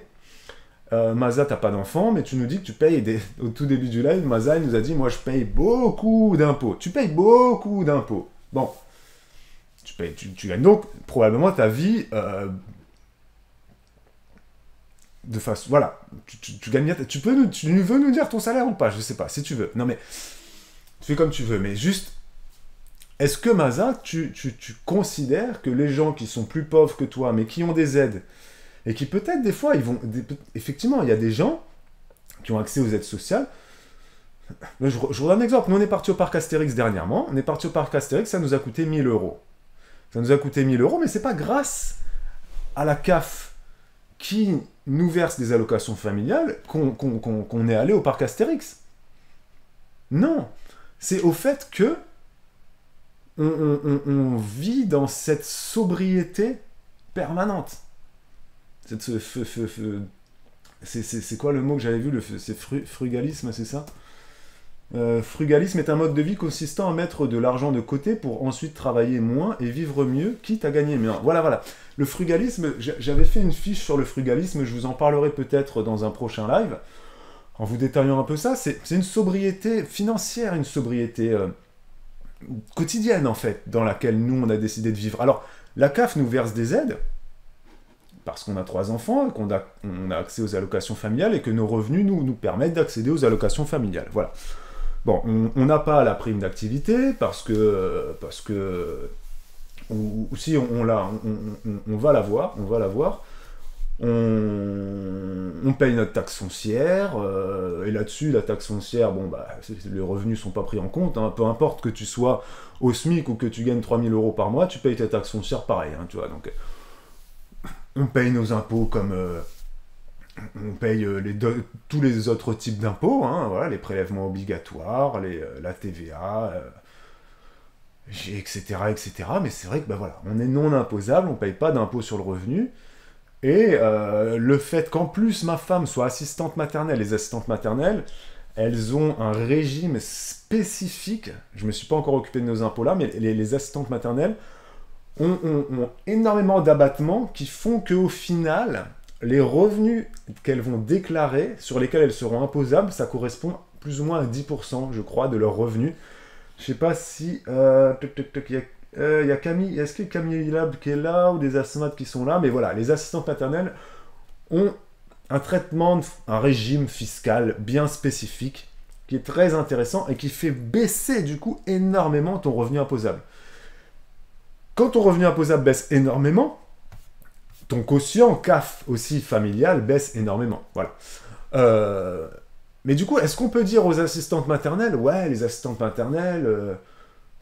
Maza, t'as pas d'enfant, mais tu nous dis que tu payes au tout début du live, Maza, il nous a dit, moi, je paye beaucoup d'impôts. Tu payes beaucoup d'impôts. Bon. Tu gagnes donc probablement ta vie... de façon, voilà, tu gagnes bien, tu veux nous dire ton salaire ou pas, je sais pas, si tu veux. Non mais, tu fais comme tu veux, mais juste, est-ce que Maza, tu considères que les gens qui sont plus pauvres que toi, mais qui ont des aides, et qui peut-être des fois, effectivement, il y a des gens qui ont accès aux aides sociales. Je vous donne un exemple. Nous, on est parti au parc Astérix dernièrement. On est parti au parc Astérix, ça nous a coûté 1 000 €. Ça nous a coûté 1 000 €, mais c'est pas grâce à la CAF qui nous verse des allocations familiales qu'on est allé au parc Astérix. Non. C'est au fait que on vit dans cette sobriété permanente. C'est quoi le mot que j'avais vu? C'est frugalisme, c'est ça? Frugalisme est un mode de vie consistant à mettre de l'argent de côté pour ensuite travailler moins et vivre mieux, quitte à gagner moins. Voilà. Le frugalisme, j'avais fait une fiche sur le frugalisme, je vous en parlerai peut-être dans un prochain live, en vous détaillant un peu ça. C'est une sobriété financière, une sobriété quotidienne, en fait, dans laquelle nous, on a décidé de vivre. Alors, la CAF nous verse des aides, parce qu'on a 3 enfants, qu'on a accès aux allocations familiales, et que nos revenus nous permettent d'accéder aux allocations familiales. Voilà. Bon, on n'a pas la prime d'activité, parce que si on va l'avoir, on paye notre taxe foncière, et là-dessus, la taxe foncière, bon, bah, les revenus sont pas pris en compte, hein, peu importe que tu sois au SMIC ou que tu gagnes 3 000 € par mois, tu payes ta taxe foncière pareil, hein, tu vois, donc on paye nos impôts comme... on paye tous les autres types d'impôts, hein, voilà, les prélèvements obligatoires, la TVA, etc., etc. Mais c'est vrai que voilà, on est non imposable, on ne paye pas d'impôt sur le revenu. Et le fait qu'en plus ma femme soit assistante maternelle, les assistantes maternelles, elles ont un régime spécifique. Je ne me suis pas encore occupé de nos impôts là, mais les assistantes maternelles ont énormément d'abattements qui font qu'au final... les revenus qu'elles vont déclarer, sur lesquels elles seront imposables, ça correspond plus ou moins à 10%, je crois, de leurs revenus. Je sais pas si... il y a Camille... Est-ce que Camille Lab qui est là, ou des assistantes qui sont là? Mais voilà, les assistantes maternelles ont un traitement, un régime fiscal bien spécifique, qui est très intéressant, et qui fait baisser, du coup, énormément ton revenu imposable. Quand ton revenu imposable baisse énormément, ton quotient CAF aussi familial baisse énormément. Voilà. Mais du coup, est-ce qu'on peut dire aux assistantes maternelles, ouais, les assistantes maternelles,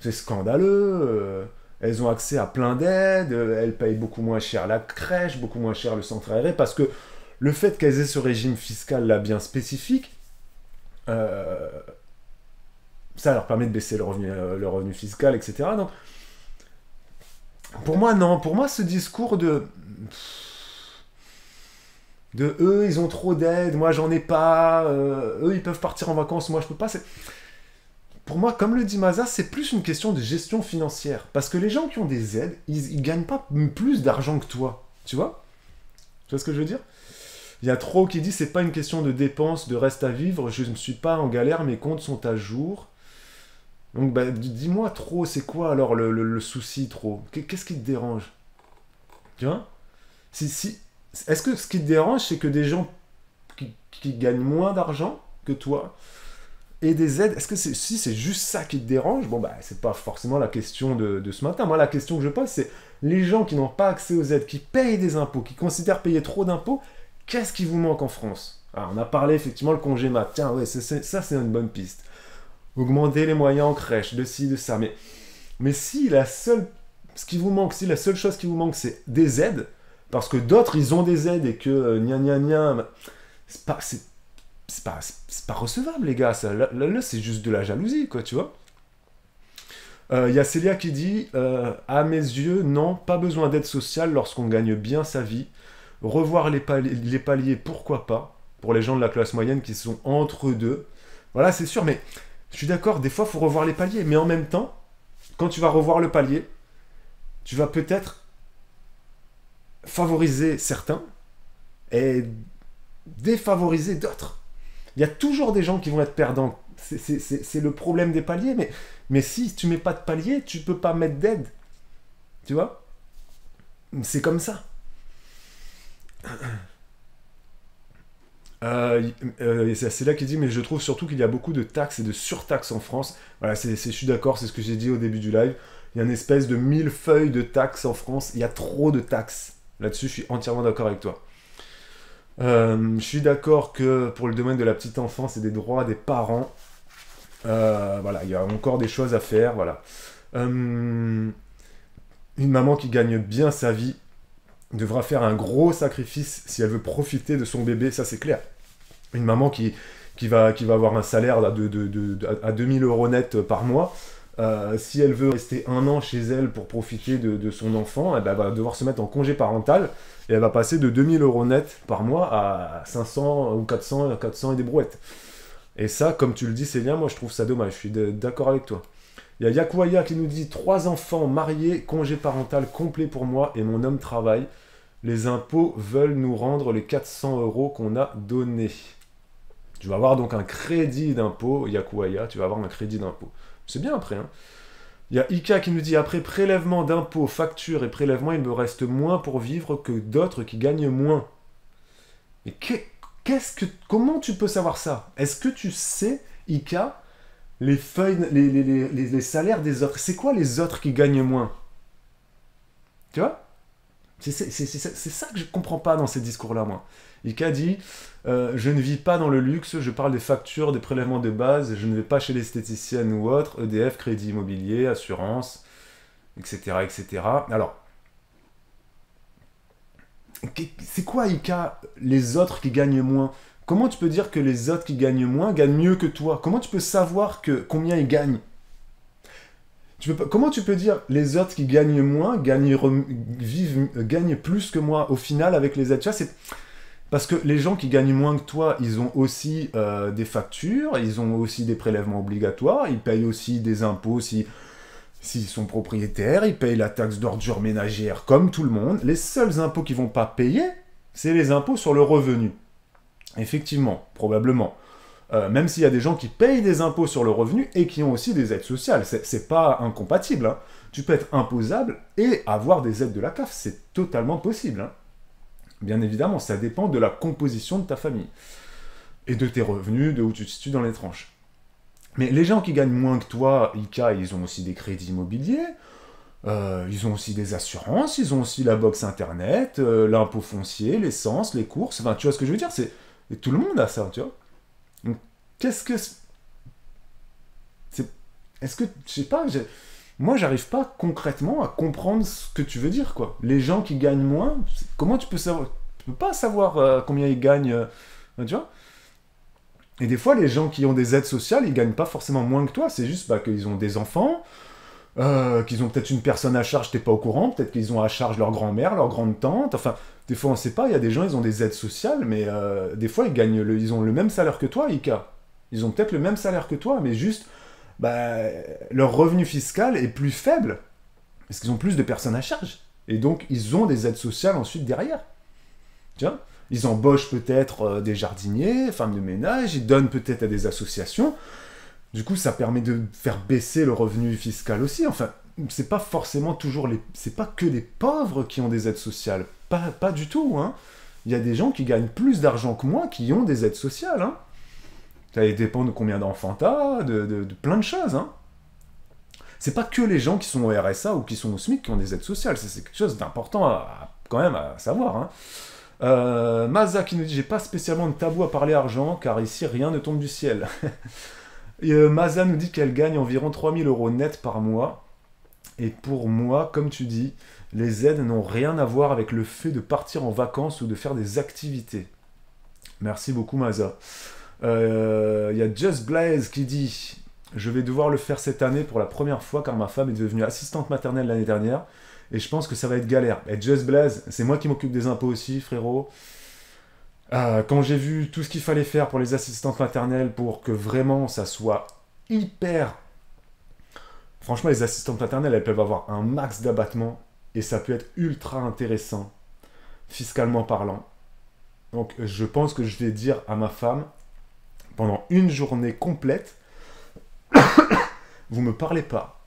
c'est scandaleux, elles ont accès à plein d'aides, elles payent beaucoup moins cher la crèche, beaucoup moins cher le centre aéré, parce que le fait qu'elles aient ce régime fiscal là bien spécifique, ça leur permet de baisser le revenu fiscal, etc. Donc, pour moi, non. Pour moi, ce discours de eux, ils ont trop d'aide, moi j'en ai pas, eux ils peuvent partir en vacances, moi je peux pas. Pour moi, comme le dit Maza, c'est plus une question de gestion financière. Parce que les gens qui ont des aides, ils gagnent pas plus d'argent que toi. Tu vois ce que je veux dire? Il y a trop qui dit c'est pas une question de dépenses, de reste à vivre, je ne suis pas en galère, mes comptes sont à jour. Donc bah, dis-moi trop, c'est quoi alors le souci trop? Qu'est-ce qui te dérange? Tu vois? Si, est-ce que ce qui te dérange, c'est que des gens qui gagnent moins d'argent que toi et des aides, est-ce que si c'est juste ça qui te dérange, bon bah c'est pas forcément la question de ce matin. Moi la question que je pose c'est les gens qui n'ont pas accès aux aides, qui payent des impôts, qui considèrent payer trop d'impôts, qu'est-ce qui vous manque en France? Alors, on a parlé effectivement le congé mat, tiens ouais ça c'est une bonne piste. Augmenter les moyens en crèche, de ci, de ça, mais si ce qui vous manque, si la seule chose qui vous manque c'est des aides, parce que d'autres ils ont des aides et que gna gna gna, c'est pas recevable, les gars. Ça. Là, c'est juste de la jalousie, quoi, tu vois. Y a Célia qui dit à mes yeux, non, pas besoin d'aide sociale lorsqu'on gagne bien sa vie. Revoir les paliers, pourquoi pas, pour les gens de la classe moyenne qui sont entre deux. Voilà, c'est sûr, mais je suis d'accord, des fois, il faut revoir les paliers. Mais en même temps, quand tu vas revoir le palier, tu vas peut-être favoriser certains et défavoriser d'autres. Il y a toujours des gens qui vont être perdants. C'est le problème des paliers, mais si tu mets pas de palier, tu peux pas mettre d'aide. Tu vois? C'est comme ça. C'est là qu'il dit, mais je trouve surtout qu'il y a beaucoup de taxes et de surtaxes en France. Voilà, je suis d'accord, c'est ce que j'ai dit au début du live. Il y a une espèce de millefeuille de taxes en France. Il y a trop de taxes. Là-dessus, je suis entièrement d'accord avec toi. Je suis d'accord que pour le domaine de la petite enfance et des droits des parents, voilà, il y a encore des choses à faire. Voilà. Une maman qui gagne bien sa vie devra faire un gros sacrifice si elle veut profiter de son bébé, ça c'est clair. Une maman qui va avoir un salaire à 2000 € net par mois, si elle veut rester un an chez elle pour profiter de son enfant, elle va devoir se mettre en congé parental et elle va passer de 2000 € net par mois à 500 ou 400 et des brouettes. Et ça, comme tu le dis, Célia, moi je trouve ça dommage, je suis d'accord avec toi. Il y a Yakuaya qui nous dit 3 enfants mariés, congé parental complet pour moi et mon homme travaille. Les impôts veulent nous rendre les 400 € qu'on a donnés. Tu vas avoir donc un crédit d'impôt, Yakuaya, tu vas avoir un crédit d'impôt. C'est bien après, hein. Il y a Ika qui nous dit après prélèvement d'impôts, factures et prélèvements, il me reste moins pour vivre que d'autres qui gagnent moins. Mais comment tu peux savoir ça? Est-ce que tu sais, Ika, les feuilles, les salaires des autres? C'est quoi les autres qui gagnent moins? Tu vois? C'est ça que je comprends pas dans ces discours-là, moi. Ika dit je ne vis pas dans le luxe, je parle des factures, des prélèvements de base, je ne vais pas chez l'esthéticienne ou autre, EDF, crédit immobilier, assurance, etc. etc. Alors, c'est quoi, Ika, les autres qui gagnent moins? Comment tu peux dire que les autres qui gagnent moins gagnent mieux que toi? Comment tu peux savoir combien ils gagnent? Comment tu peux dire les autres qui gagnent moins gagnent plus que moi au final avec les aides? Tu vois, c'est parce que les gens qui gagnent moins que toi, ils ont aussi des factures, ils ont aussi des prélèvements obligatoires, ils payent aussi des impôts s'ils sont propriétaires, ils payent la taxe d'ordure ménagère comme tout le monde. Les seuls impôts qu'ils vont pas payer, c'est les impôts sur le revenu. Effectivement, probablement. Même s'il y a des gens qui payent des impôts sur le revenu et qui ont aussi des aides sociales. C'est pas incompatible. Hein. Tu peux être imposable et avoir des aides de la CAF. C'est totalement possible. Hein. Bien évidemment, ça dépend de la composition de ta famille. Et de tes revenus, de où tu te situes dans les tranches. Mais les gens qui gagnent moins que toi, Ika, ils ont aussi des crédits immobiliers, ils ont aussi des assurances, ils ont aussi la box internet, l'impôt foncier, l'essence, les courses. Enfin, tu vois ce que je veux dire? Et tout le monde a ça, tu vois. Donc, qu'est-ce que... Est-ce que... Je sais pas, moi, j'arrive pas concrètement à comprendre ce que tu veux dire, quoi. Les gens qui gagnent moins, comment tu peux savoir... Tu peux pas savoir combien ils gagnent, tu vois. Et des fois, les gens qui ont des aides sociales, ils gagnent pas forcément moins que toi, c'est juste qu'ils ont des enfants, qu'ils ont peut-être une personne à charge, t'es pas au courant, peut-être qu'ils ont à charge leur grand-mère, leur grande-tante, enfin... Des fois, on sait pas, il y a des gens, ils ont des aides sociales, mais des fois, ils ont le même salaire que toi, Ika. Ils ont peut-être le même salaire que toi, mais juste, leur revenu fiscal est plus faible, parce qu'ils ont plus de personnes à charge. Et donc, ils ont des aides sociales ensuite derrière. Tu vois? Ils embauchent peut-être des jardiniers, femmes de ménage, ils donnent peut-être à des associations. Du coup, ça permet de faire baisser le revenu fiscal aussi. Enfin, c'est pas forcément toujours c'est pas que les pauvres qui ont des aides sociales. Pas du tout, hein. Il y a des gens qui gagnent plus d'argent que moi qui ont des aides sociales, hein. Ça dépend de combien d'enfants t'as, de plein de choses, hein. C'est pas que les gens qui sont au RSA ou qui sont au SMIC qui ont des aides sociales. C'est quelque chose d'important quand même à savoir, hein. Maza qui nous dit « J'ai pas spécialement de tabou à parler argent, car ici rien ne tombe du ciel. » Et Maza nous dit qu'elle gagne environ 3000 € net par mois. Et pour moi, comme tu dis, les aides n'ont rien à voir avec le fait de partir en vacances ou de faire des activités. Merci beaucoup, Maza. Il y a Just Blaze qui dit « Je vais devoir le faire cette année pour la première fois, car ma femme est devenue assistante maternelle l'année dernière. Et je pense que ça va être galère. » Et Just Blaze, c'est moi qui m'occupe des impôts aussi, frérot. Quand j'ai vu tout ce qu'il fallait faire pour les assistantes maternelles pour que vraiment ça soit hyper... Franchement, les assistantes maternelles, elles peuvent avoir un max d'abattement et ça peut être ultra intéressant, fiscalement parlant. Donc, je pense que je vais dire à ma femme, pendant une journée complète, vous me parlez pas.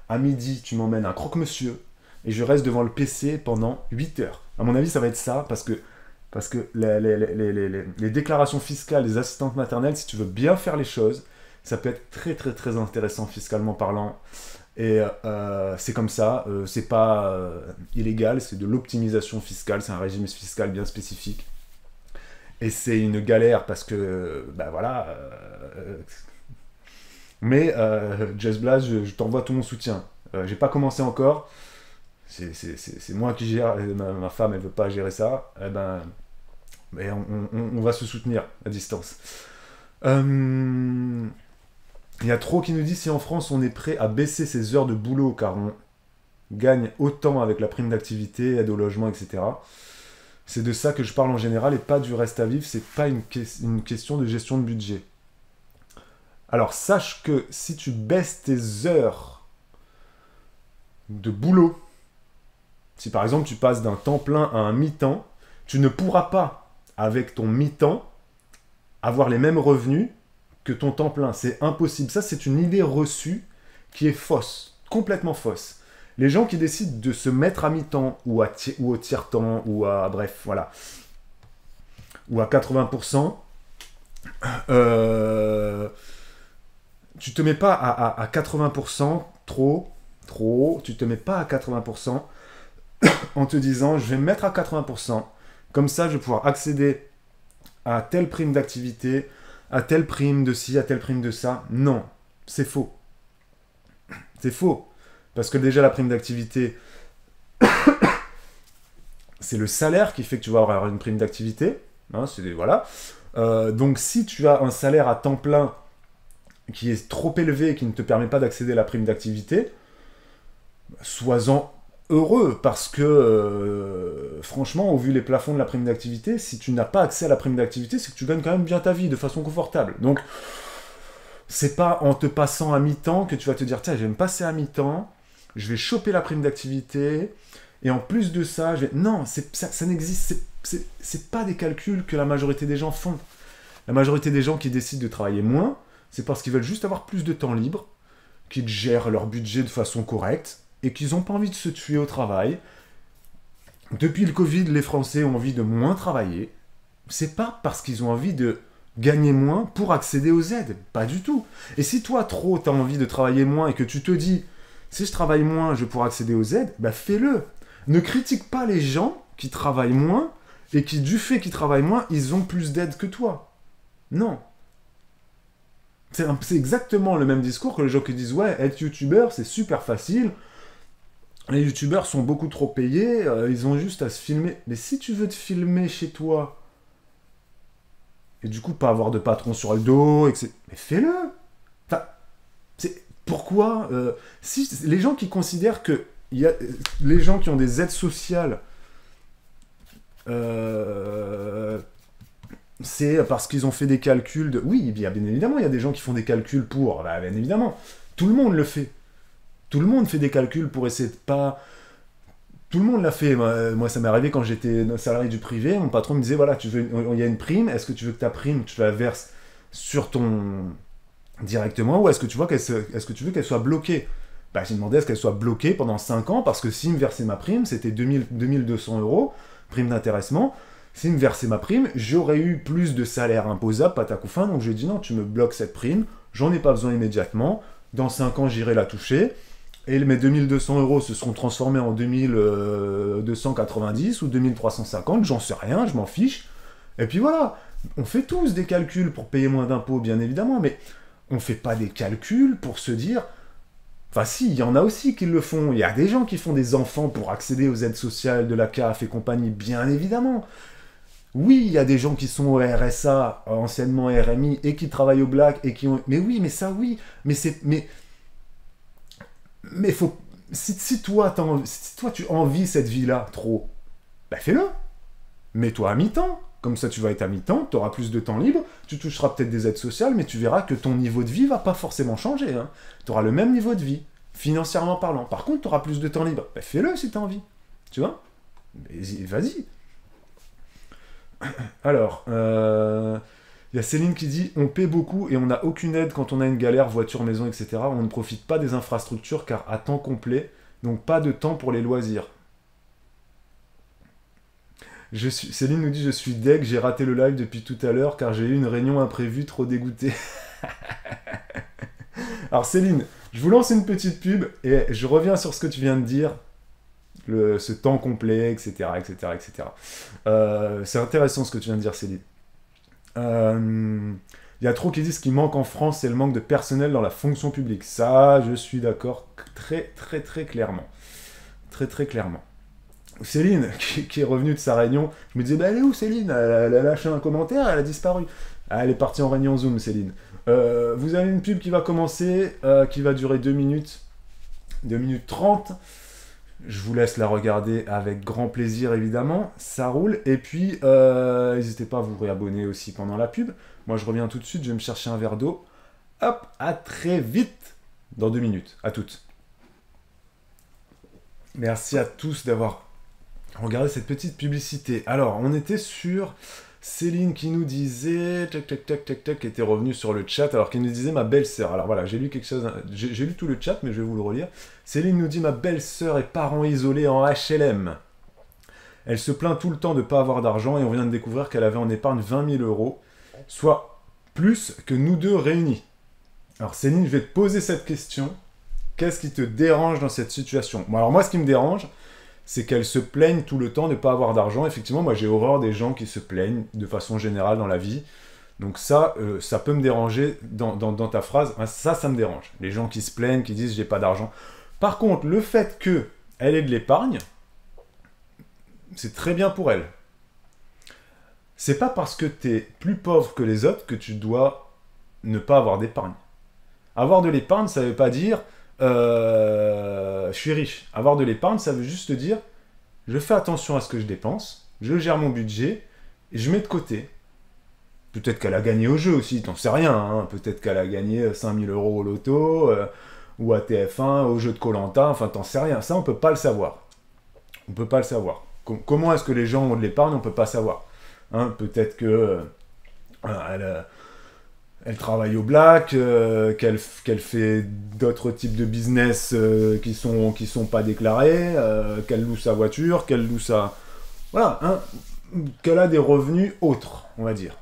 À midi, tu m'emmènes un croque-monsieur et je reste devant le PC pendant 8 heures. À mon avis, ça va être ça parce que les déclarations fiscales des assistantes maternelles, si tu veux bien faire les choses, ça peut être très très très intéressant fiscalement parlant. Et c'est comme ça, c'est pas illégal, c'est de l'optimisation fiscale, c'est un régime fiscal bien spécifique. Et c'est une galère parce que, ben voilà... mais Jazz Blast, je t'envoie tout mon soutien. J'ai pas commencé encore, c'est moi qui gère, ma femme elle veut pas gérer ça, eh ben... Mais on va se soutenir à distance. Il y a trop qui nous dit si en France on est prêt à baisser ses heures de boulot car on gagne autant avec la prime d'activité, aide au logement, etc. C'est de ça que je parle en général et pas du reste à vivre, c'est pas une question de gestion de budget. Alors sache que si tu baisses tes heures de boulot, si par exemple tu passes d'un temps plein à un mi-temps, tu ne pourras pas avec ton mi-temps, avoir les mêmes revenus que ton temps plein. C'est impossible. Ça, c'est une idée reçue qui est fausse, complètement fausse. Les gens qui décident de se mettre à mi-temps ou au tiers-temps ou à... Bref, voilà. Ou à 80%, tu te mets pas à 80% trop, tu te mets pas à 80% en te disant, je vais me mettre à 80%, comme ça, je vais pouvoir accéder à telle prime d'activité, à telle prime de ci, à telle prime de ça. Non, c'est faux. C'est faux. Parce que déjà, la prime d'activité, c'est le salaire qui fait que tu vas avoir une prime d'activité. Hein, voilà. Donc, si tu as un salaire à temps plein qui est trop élevé et qui ne te permet pas d'accéder à la prime d'activité, sois-en heureux, parce que franchement, au vu les plafonds de la prime d'activité, si tu n'as pas accès à la prime d'activité, c'est que tu gagnes quand même bien ta vie de façon confortable. Donc, c'est pas en te passant à mi-temps que tu vas te dire, tiens, je vais me passer à mi-temps, je vais choper la prime d'activité, et en plus de ça, non, ça n'existe, c'est pas des calculs que la majorité des gens font. La majorité des gens qui décident de travailler moins, c'est parce qu'ils veulent juste avoir plus de temps libre, qu'ils gèrent leur budget de façon correcte, et qu'ils n'ont pas envie de se tuer au travail. Depuis le Covid, les Français ont envie de moins travailler. C'est pas parce qu'ils ont envie de gagner moins pour accéder aux aides. Pas du tout. Et si toi, trop, tu as envie de travailler moins et que tu te dis, si je travaille moins, je pourrai accéder aux aides, bah fais-le. Ne critique pas les gens qui travaillent moins et qui, du fait qu'ils travaillent moins, ils ont plus d'aides que toi. Non. C'est exactement le même discours que les gens qui disent, ouais, être youtubeur, c'est super facile. Les youtubeurs sont beaucoup trop payés, ils ont juste à se filmer. Mais si tu veux te filmer chez toi, et du coup pas avoir de patron sur le dos, etc., mais fais-le. Enfin, pourquoi si les gens qui considèrent que les gens qui ont des aides sociales, c'est parce qu'ils ont fait des calculs de... Oui, bien évidemment, il y a des gens qui font des calculs pour... Bah, bien évidemment, tout le monde le fait. Tout le monde fait des calculs pour essayer de pas... Tout le monde l'a fait. Moi, ça m'est arrivé quand j'étais salarié du privé. Mon patron me disait, voilà, il y a une prime. Est-ce que tu veux que ta prime, tu la verses sur ton... directement, ou est-ce que tu veux qu'elle soit bloquée? Bah, j'ai demandé à ce qu'elle soit bloquée pendant 5 ans, parce que s'il me versait ma prime, c'était 2200 euros, prime d'intéressement. S'il me versait ma prime, j'aurais eu plus de salaire imposable, patacoufin. Donc je lui ai dit, non, tu me bloques cette prime, j'en ai pas besoin immédiatement. Dans 5 ans, j'irai la toucher. Et mes 2200 euros se seront transformés en 2290 ou 2350, j'en sais rien, je m'en fiche. Et puis voilà, on fait tous des calculs pour payer moins d'impôts, bien évidemment, mais on fait pas des calculs pour se dire... Enfin si, il y en a aussi qui le font. Il y a des gens qui font des enfants pour accéder aux aides sociales de la CAF et compagnie, bien évidemment. Oui, il y a des gens qui sont au RSA, anciennement RMI, et qui travaillent au black, et qui ont... Mais oui, mais ça oui, mais c'est... Mais faut... Si toi, tu envies cette vie-là trop, bah fais-le. Mets-toi à mi-temps. Comme ça, tu vas être à mi-temps, tu auras plus de temps libre, tu toucheras peut-être des aides sociales, mais tu verras que ton niveau de vie va pas forcément changer. Hein. Tu auras le même niveau de vie, financièrement parlant. Par contre, tu auras plus de temps libre. Bah, fais-le si tu as envie. Tu vois? Vas-y. Alors, y a Céline qui dit « On paie beaucoup et on n'a aucune aide quand on a une galère, voiture, maison, etc. On ne profite pas des infrastructures car à temps complet, donc pas de temps pour les loisirs. » Céline nous dit « Je suis deg, j'ai raté le live depuis tout à l'heure car j'ai eu une réunion imprévue, trop dégoûté. » Alors Céline, je vous lance une petite pub et je reviens sur ce que tu viens de dire, ce temps complet, etc. C'est intéressant ce que tu viens de dire, Céline. Il y a trop qui disent qu'il manque en France, c'est le manque de personnel dans la fonction publique. Ça, je suis d'accord très clairement. Très clairement. Céline, qui est revenue de sa réunion, je me disais, bah elle est où Céline? Elle a lâché un commentaire, elle a disparu. Ah, elle est partie en réunion Zoom, Céline. Vous avez une pub qui va commencer, qui va durer 2 minutes. 2 minutes 30. Je vous laisse la regarder avec grand plaisir, évidemment. Ça roule. Et puis, n'hésitez pas à vous réabonner aussi pendant la pub. Moi, je reviens tout de suite, je vais me chercher un verre d'eau. Hop, à très vite dans 2 minutes. À toutes. Merci à tous d'avoir regardé cette petite publicité. Alors, on était sur Céline qui nous disait... qui était revenue sur le chat, alors qui nous disait ma belle-sœur. Alors voilà, j'ai lu quelque chose... J'ai lu tout le chat, mais je vais vous le relire. Céline nous dit ma belle-sœur est parent isolé en HLM. Elle se plaint tout le temps de ne pas avoir d'argent et on vient de découvrir qu'elle avait en épargne 20 000 euros, soit plus que nous deux réunis. Alors Céline, je vais te poser cette question. Qu'est-ce qui te dérange dans cette situation? Bon, alors moi, ce qui me dérange, c'est qu'elle se plaigne tout le temps de ne pas avoir d'argent. Effectivement, moi, j'ai horreur des gens qui se plaignent de façon générale dans la vie. Donc ça peut me déranger dans ta phrase. Ça me dérange. Les gens qui se plaignent, qui disent « j'ai pas d'argent ». Par contre, le fait qu'elle ait de l'épargne, c'est très bien pour elle. C'est pas parce que tu es plus pauvre que les autres que tu dois ne pas avoir d'épargne. Avoir de l'épargne, ça veut pas dire je suis riche. Avoir de l'épargne, ça veut juste dire je fais attention à ce que je dépense, je gère mon budget et je mets de côté. Peut-être qu'elle a gagné au jeu aussi, t'en sais rien. Hein. Peut-être qu'elle a gagné 5000 euros au loto ou à TF1, au jeu de koh-Lanta, enfin t'en sais rien. Ça, on peut pas le savoir. On peut pas le savoir. Comment est-ce que les gens ont de l'épargne, on peut pas savoir. Hein, peut-être que elle travaille au black, qu'elle fait d'autres types de business qui sont pas déclarés, qu'elle loue sa voiture, qu'elle loue sa... Voilà, hein, qu'elle a des revenus autres, on va dire.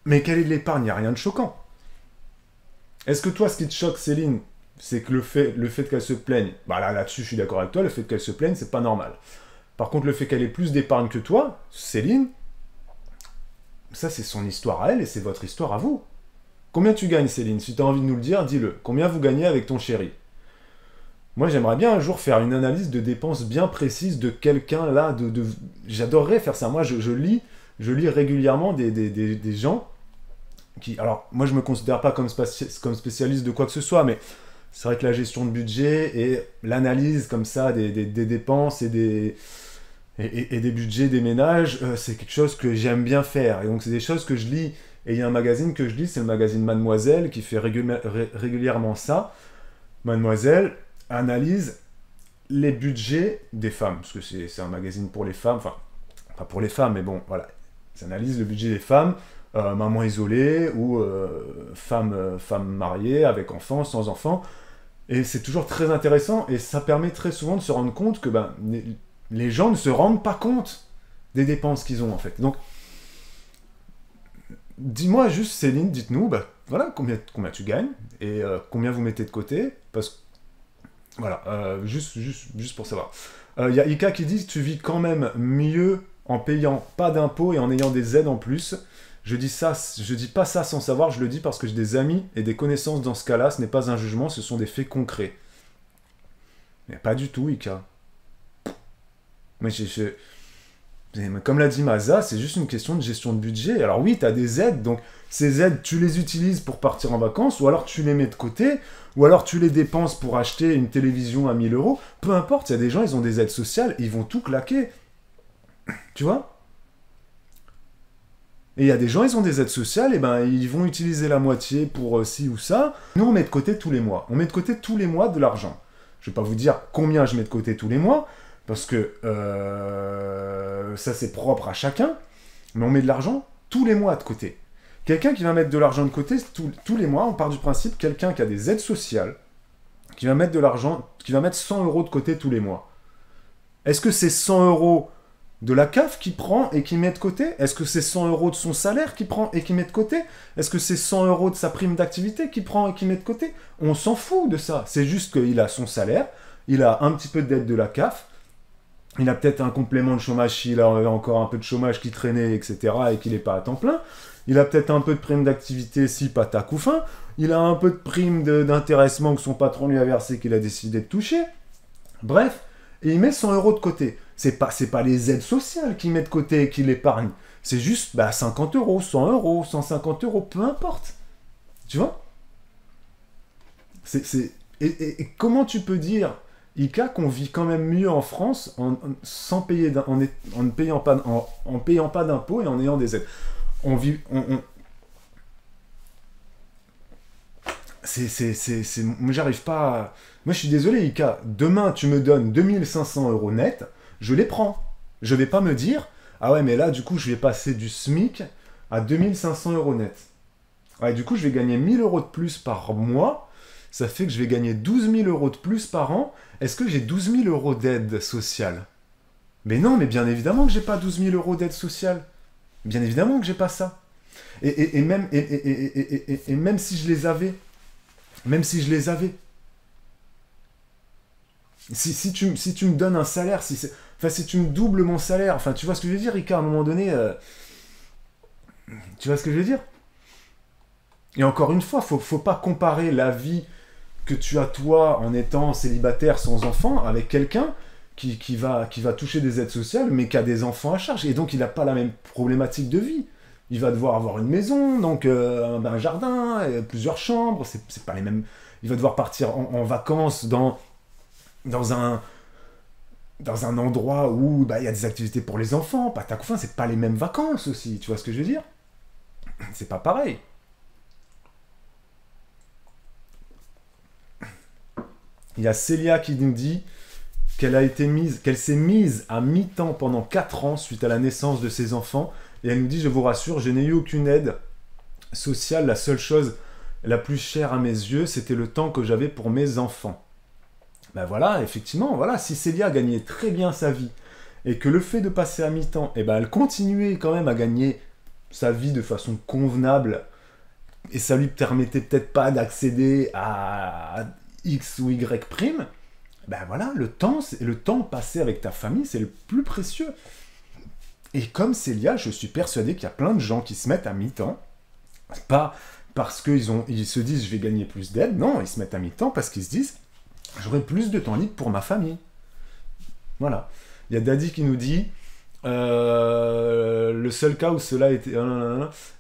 Mais qu'elle ait de l'épargne, il n'y a rien de choquant. Est-ce que toi, ce qui te choque, Céline, c'est que le fait qu'elle se plaigne, bah là-dessus, je suis d'accord avec toi, le fait qu'elle se plaigne, c'est pas normal. Par contre, le fait qu'elle ait plus d'épargne que toi, Céline, ça, c'est son histoire à elle et c'est votre histoire à vous. Combien tu gagnes, Céline? Si tu as envie de nous le dire, dis-le. Combien vous gagnez avec ton chéri? Moi, j'aimerais bien un jour faire une analyse de dépenses bien précise de quelqu'un là. J'adorerais faire ça. Moi, je lis régulièrement des gens qui... Alors, moi, je ne me considère pas comme spécialiste de quoi que ce soit, mais c'est vrai que la gestion de budget et l'analyse comme ça des dépenses et des budgets des ménages, c'est quelque chose que j'aime bien faire. Et donc, c'est des choses que je lis. Et il y a un magazine que je lis, c'est le magazine Mademoiselle, qui fait régulièrement ça. Mademoiselle analyse les budgets des femmes, parce que c'est un magazine pour les femmes, enfin, pas pour les femmes, mais bon, voilà, ils analysent le budget des femmes, maman isolée ou femme mariée, avec enfants, sans enfants, et c'est toujours très intéressant, et ça permet très souvent de se rendre compte que ben, les gens ne se rendent pas compte des dépenses qu'ils ont, en fait. Donc, dis-moi juste, Céline, dites-nous, bah, voilà, combien tu gagnes, et combien vous mettez de côté, parce que, voilà, juste pour savoir. Il y a Ika qui dit, tu vis quand même mieux en payant pas d'impôts et en ayant des aides en plus. Je dis pas ça sans savoir, je le dis parce que j'ai des amis et des connaissances dans ce cas-là, ce n'est pas un jugement, ce sont des faits concrets. Mais pas du tout, Ika. Mais comme l'a dit Maza, c'est juste une question de gestion de budget. Alors oui, tu as des aides, donc ces aides, tu les utilises pour partir en vacances, ou alors tu les mets de côté, ou alors tu les dépenses pour acheter une télévision à 1000 euros. Peu importe, il y a des gens, ils ont des aides sociales, ils vont tout claquer. Tu vois ? Et il y a des gens, ils ont des aides sociales, et ben ils vont utiliser la moitié pour ci ou ça. Nous, on met de côté tous les mois. On met de côté tous les mois de l'argent. Je ne vais pas vous dire combien je mets de côté tous les mois, parce que ça, c'est propre à chacun. Mais on met de l'argent tous les mois de côté. Quelqu'un qui va mettre de l'argent de côté tous les mois, on part du principe, quelqu'un qui a des aides sociales, qui va mettre de l'argent, qui va mettre 100 euros de côté tous les mois. Est-ce que c'est 100 euros de la CAF qui prend et qui met de côté? Est-ce que c'est 100 euros de son salaire qui prend et qui met de côté? Est-ce que c'est 100 euros de sa prime d'activité qui prend et qui met de côté? On s'en fout de ça. C'est juste qu'il a son salaire, il a un petit peu d'aide de la CAF, il a peut-être un complément de chômage s'il a encore un peu de chômage qui traînait, etc., et qu'il n'est pas à temps plein. Il a peut-être un peu de prime d'activité si patac ou fin. Il a un peu de prime d'intéressement que son patron lui a versé qu'il a décidé de toucher. Bref, et il met 100 euros de côté. C'est pas les aides sociales qu'il met de côté et qu'il épargne. C'est juste 50 euros, 100 euros, 150 euros, peu importe. Tu vois? Et comment tu peux dire, Ika, qu'on vit quand même mieux en France sans payer en ne payant pas d'impôts et en ayant des aides? Moi, j'arrive pas à... Moi, je suis désolé, Ika. Demain, tu me donnes 2500 euros net, je les prends. Je vais pas me dire, ah ouais, mais là, du coup, je vais passer du SMIC à 2500 euros net. Ouais, du coup, je vais gagner 1000 euros de plus par mois. Ça fait que je vais gagner 12 000 euros de plus par an. Est-ce que j'ai 12 000 euros d'aide sociale? Mais non, mais bien évidemment que j'ai pas 12 000 euros d'aide sociale. Bien évidemment que j'ai pas ça. Et même si je les avais, si tu me donnes un salaire, si tu me doubles mon salaire, enfin, tu vois ce que je veux dire, Ricard, à un moment donné, tu vois ce que je veux dire? Et encore une fois, faut pas comparer la vie que tu as toi en étant célibataire sans enfant avec quelqu'un qui va toucher des aides sociales mais qui a des enfants à charge. Et donc il n'a pas la même problématique de vie. Il va devoir avoir une maison, donc un jardin, plusieurs chambres, c'est pas les mêmes. Il va devoir partir en vacances dans un endroit où il y a des activités pour les enfants, patac ou fin, c'est pas les mêmes vacances aussi, tu vois ce que je veux dire? C'est pas pareil. Il y a Célia qui nous dit qu'elle s'est mise à mi-temps pendant 4 ans suite à la naissance de ses enfants. Et elle nous dit, je vous rassure, je n'ai eu aucune aide sociale. La seule chose la plus chère à mes yeux, c'était le temps que j'avais pour mes enfants. Ben voilà, effectivement, voilà, si Célia gagnait très bien sa vie et que le fait de passer à mi-temps, elle continuait quand même à gagner sa vie de façon convenable et ça lui permettait peut-être pas d'accéder à X ou Y prime, ben voilà, le temps passé avec ta famille, c'est le plus précieux. Et comme Célia, je suis persuadé qu'il y a plein de gens qui se mettent à mi-temps, pas parce qu'ils se disent je vais gagner plus d'aide, non, ils se mettent à mi-temps parce qu'ils se disent j'aurai plus de temps libre pour ma famille. Voilà. Il y a Daddy qui nous dit le seul cas où cela était...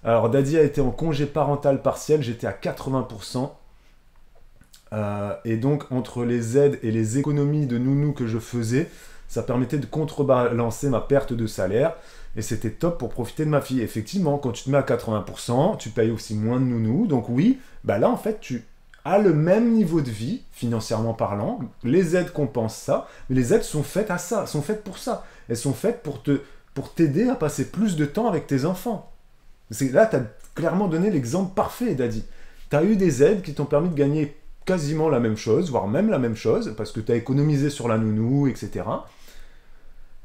Alors Daddy a été en congé parental partiel, j'étais à 80%. Et donc, entre les aides et les économies de nounou que je faisais, ça permettait de contrebalancer ma perte de salaire. Et c'était top pour profiter de ma fille. Effectivement, quand tu te mets à 80%, tu payes aussi moins de nounou. Donc oui, là, en fait, a le même niveau de vie, financièrement parlant. Les aides compensent ça, mais les aides sont faites à ça, sont faites pour ça. Elles sont faites pour t'aider à passer plus de temps avec tes enfants. Là, tu as clairement donné l'exemple parfait, Daddy. Tu as eu des aides qui t'ont permis de gagner quasiment la même chose, voire même la même chose, parce que tu as économisé sur la nounou, etc.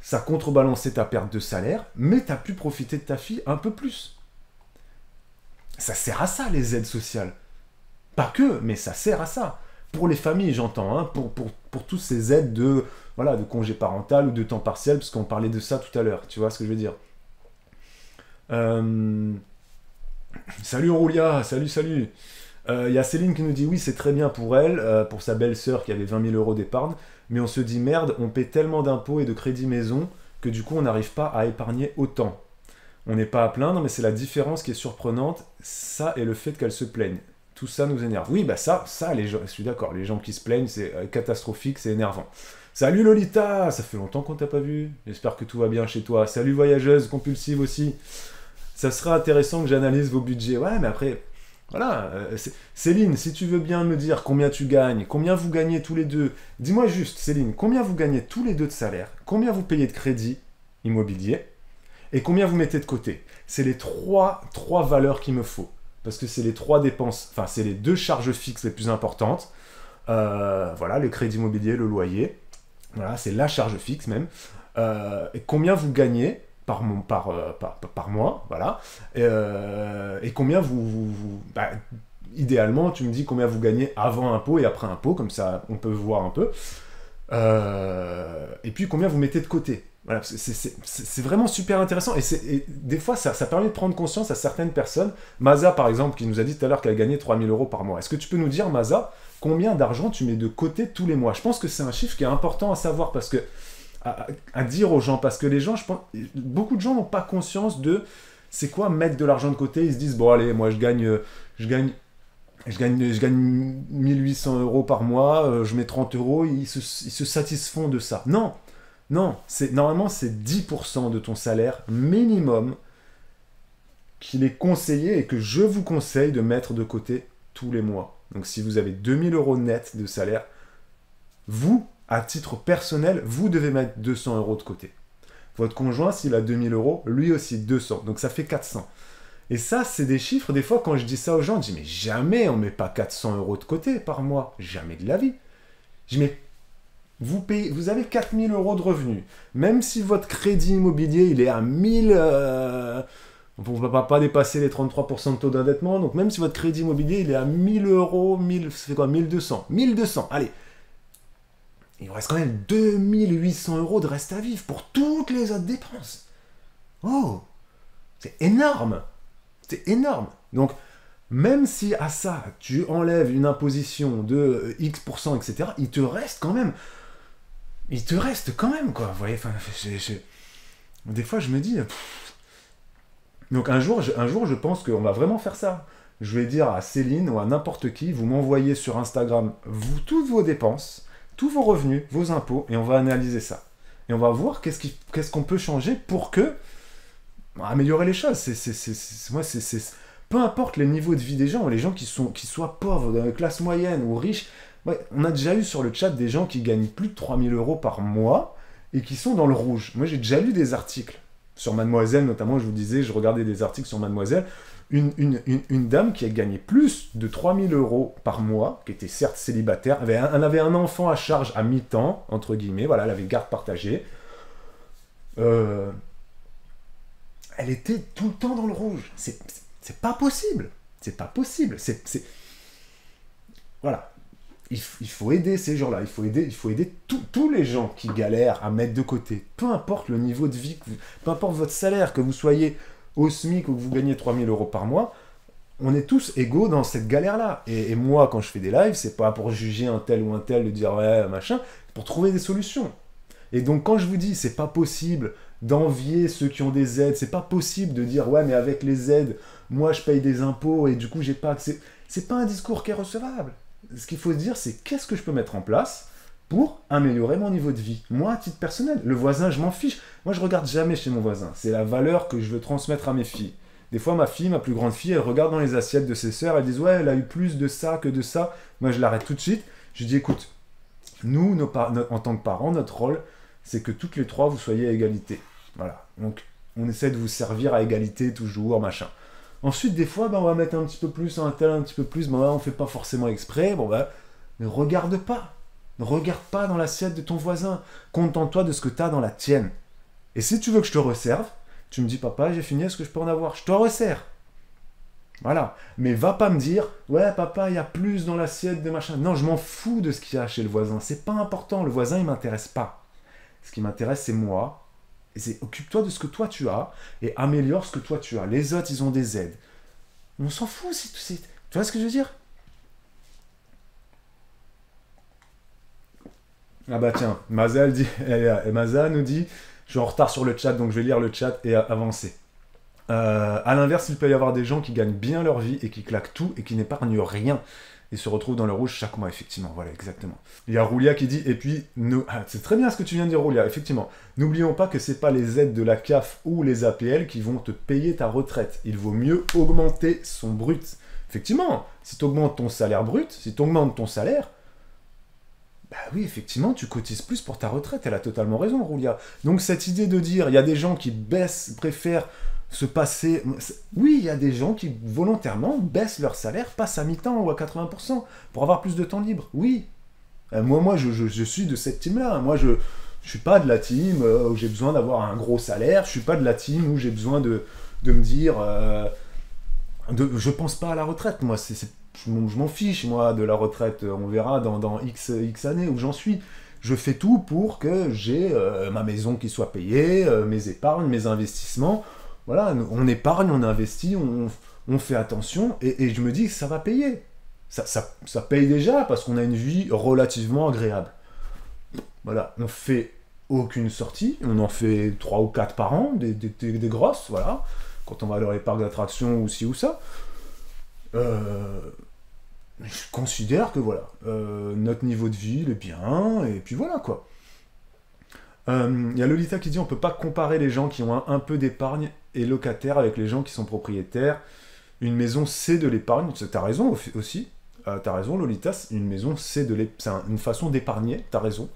Ça contrebalancé ta perte de salaire, mais tu as pu profiter de ta fille un peu plus. Ça sert à ça, les aides sociales. Pas que, mais ça sert à ça. Pour les familles, j'entends, hein, pour toutes ces aides de congé parental ou de temps partiel, parce qu'on parlait de ça tout à l'heure, tu vois ce que je veux dire. Salut Aurélia, salut. Y a Céline qui nous dit oui, c'est très bien pour elle, pour sa belle-sœur qui avait 20 000 euros d'épargne, mais on se dit merde, on paie tellement d'impôts et de crédits maison que du coup on n'arrive pas à épargner autant. On n'est pas à plaindre, mais c'est la différence qui est surprenante, ça et le fait qu'elle se plaigne. Tout ça nous énerve. Oui, bah ça, les gens, je suis d'accord, les gens qui se plaignent, c'est catastrophique, c'est énervant. Salut Lolita, ça fait longtemps qu'on t'a pas vu, j'espère que tout va bien chez toi. Salut voyageuse compulsive aussi. Ça sera intéressant que j'analyse vos budgets. Ouais, mais après, voilà. Céline, si tu veux bien me dire combien tu gagnes, combien vous gagnez tous les deux, dis-moi juste, Céline, combien vous gagnez tous les deux de salaire, combien vous payez de crédit immobilier, et combien vous mettez de côté. C'est les trois valeurs qu'il me faut. Parce que c'est les trois dépenses, enfin, c'est les deux charges fixes les plus importantes. Voilà, le crédit immobilier, le loyer. Voilà, c'est la charge fixe même. Et combien vous gagnez par mois, voilà. Et combien bah, idéalement, tu me dis combien vous gagnez avant impôt et après impôt, comme ça on peut voir un peu. Et puis combien vous mettez de côté. Voilà, c'est vraiment super intéressant et des fois ça permet de prendre conscience à certaines personnes. Maza par exemple qui nous a dit tout à l'heure qu'elle gagnait 3 000 euros par mois. Est-ce que tu peux nous dire, Maza, combien d'argent tu mets de côté tous les mois? Je pense que c'est un chiffre qui est important à savoir parce que à dire aux gens, parce que les gens, je pense, beaucoup de gens n'ont pas conscience de c'est quoi mettre de l'argent de côté. Ils se disent bon allez, moi je gagne 1800 euros par mois, je mets 30 euros, ils se satisfont de ça. Non, normalement c'est 10% de ton salaire minimum qu'il est conseillé et que je vous conseille de mettre de côté tous les mois. Donc si vous avez 2000 euros net de salaire, vous, à titre personnel, vous devez mettre 200 euros de côté. Votre conjoint, s'il a 2000 euros, lui aussi 200. Donc ça fait 400. Et ça, c'est des chiffres, des fois, quand je dis ça aux gens, je dis, mais jamais on met pas 400 euros de côté par mois. Jamais de la vie. Je dis, mais vous avez 4000 euros de revenus. Même si votre crédit immobilier, il est à 1000... on ne va pas dépasser les 33% de taux d'endettement. Donc même si votre crédit immobilier, il est à 1000 euros, c'est quoi, 1200. 1200, allez. Il vous reste quand même 2800 euros de reste à vivre pour toutes les autres dépenses. Oh, c'est énorme. C'est énorme. Donc, même si à ça, tu enlèves une imposition de X%, etc., il te reste quand même, quoi. Vous voyez, enfin, des fois, je me dis... Donc, un jour, je pense qu'on va vraiment faire ça. Je vais dire à Céline ou à n'importe qui, vous m'envoyez sur Instagram toutes vos dépenses, tous vos revenus, vos impôts, et on va analyser ça. Et on va voir qu'est-ce qu'on peut changer pour améliorer les choses. Peu importe les niveaux de vie des gens, les gens qui soient pauvres, de la classe moyenne ou riches, ouais, on a déjà eu sur le chat des gens qui gagnent plus de 3000 euros par mois et qui sont dans le rouge. Moi, j'ai déjà lu des articles sur Mademoiselle, notamment, je vous disais, je regardais des articles sur Mademoiselle, une dame qui a gagné plus de 3000 euros par mois, qui était certes célibataire, elle avait un enfant à charge à mi-temps, entre guillemets, voilà, elle avait garde partagée. Elle était tout le temps dans le rouge. C'est pas possible. C'est pas possible. Voilà. Il faut aider ces gens-là. Il faut aider tous les gens qui galèrent à mettre de côté. Peu importe le niveau de vie, peu importe votre salaire, que vous soyez au SMIC ou que vous gagnez 3000 euros par mois, on est tous égaux dans cette galère-là. Et moi, quand je fais des lives, c'est pas pour juger un tel ou un tel, de dire ouais, machin, c'est pour trouver des solutions. Et donc, quand je vous dis, c'est pas possible d'envier ceux qui ont des aides, c'est pas possible de dire ouais, mais avec les aides, moi je paye des impôts et du coup j'ai pas accès. C'est pas un discours qui est recevable. Ce qu'il faut se dire, c'est qu'est-ce que je peux mettre en place pour améliorer mon niveau de vie. Moi, à titre personnel, le voisin, je m'en fiche. Moi, je regarde jamais chez mon voisin. C'est la valeur que je veux transmettre à mes filles. Des fois, ma fille, ma plus grande fille, elle regarde dans les assiettes de ses sœurs, elle dit ouais, elle a eu plus de ça que de ça. Moi, je l'arrête tout de suite. Je lui dis écoute, nous, en tant que parents, notre rôle, c'est que toutes les trois, vous soyez à égalité. Voilà. Donc, on essaie de vous servir à égalité toujours, machin. Ensuite, des fois, on va mettre un petit peu plus, un tel, un petit peu plus. On fait pas forcément exprès. Mais regarde pas. Ne regarde pas dans l'assiette de ton voisin. Contente-toi de ce que tu as dans la tienne. Et si tu veux que je te resserve, tu me dis papa, j'ai fini, est-ce que je peux en avoir? Je te resserre. Voilà. Mais va pas me dire, ouais papa, il y a plus dans l'assiette de machin. Non, je m'en fous de ce qu'il y a chez le voisin. C'est pas important. Le voisin, il m'intéresse pas. Ce qui m'intéresse, c'est moi. Et c'est occupe-toi de ce que toi tu as et améliore ce que toi tu as. Les autres, ils ont des aides. On s'en fout si tu sais. Tu vois ce que je veux dire? Ah bah tiens, Maza nous dit, je suis en retard sur le chat, donc je vais lire le chat et avancer. À l'inverse, il peut y avoir des gens qui gagnent bien leur vie et qui claquent tout et qui n'épargnent rien et se retrouvent dans le rouge chaque mois, effectivement. Voilà, exactement. Il y a Roulia qui dit, et puis, c'est très bien ce que tu viens de dire, Roulia, effectivement. N'oublions pas que c'est pas les aides de la CAF ou les APL qui vont te payer ta retraite. Il vaut mieux augmenter son brut. Effectivement, si tu augmentes ton salaire brut, si tu augmentes ton salaire, bah oui, effectivement, tu cotises plus pour ta retraite. Elle a totalement raison, Roulia. Donc cette idée de dire, il y a des gens qui préfèrent se passer... Oui, il y a des gens qui volontairement baissent leur salaire, passent à mi-temps ou à 80% pour avoir plus de temps libre. Oui. Moi je suis de cette team-là. Moi, je suis pas de la team où j'ai besoin d'avoir un gros salaire. Je suis pas de la team où j'ai besoin de me dire... je pense pas à la retraite. Moi, je m'en fiche, moi, de la retraite. On verra dans X années où j'en suis. Je fais tout pour que j'ai ma maison qui soit payée, mes épargnes, mes investissements. Voilà, on épargne, on investit, on fait attention, et je me dis que ça va payer. Ça paye déjà, parce qu'on a une vie relativement agréable. Voilà, on fait aucune sortie, on en fait 3 ou 4 par an, des grosses, voilà, quand on va dans les parcs d'attractions ou ci ou ça. Je considère que voilà, notre niveau de vie, il est bien, et puis voilà, quoi. Il y a Lolita qui dit on peut pas comparer les gens qui ont un peu d'épargne et locataires avec les gens qui sont propriétaires. Une maison, c'est de l'épargne. T'as raison aussi. T'as raison, Lolita. Une maison, c'est une façon d'épargner. T'as raison.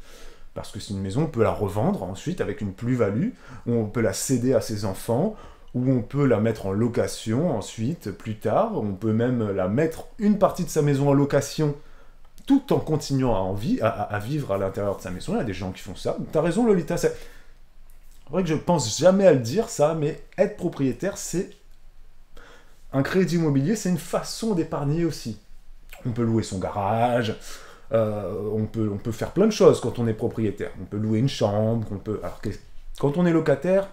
Parce que c'est une maison, on peut la revendre ensuite avec une plus-value, ou on peut la céder à ses enfants, ou on peut la mettre en location ensuite, plus tard. On peut même la mettre une partie de sa maison en location tout en continuant à vivre à l'intérieur de sa maison. Il y a des gens qui font ça. T'as raison, Lolita. C'est vrai que je pense jamais à le dire, ça, mais être propriétaire, c'est un crédit immobilier, c'est une façon d'épargner aussi. On peut louer son garage, on peut faire plein de choses quand on est propriétaire. On peut louer une chambre, alors quand on est locataire,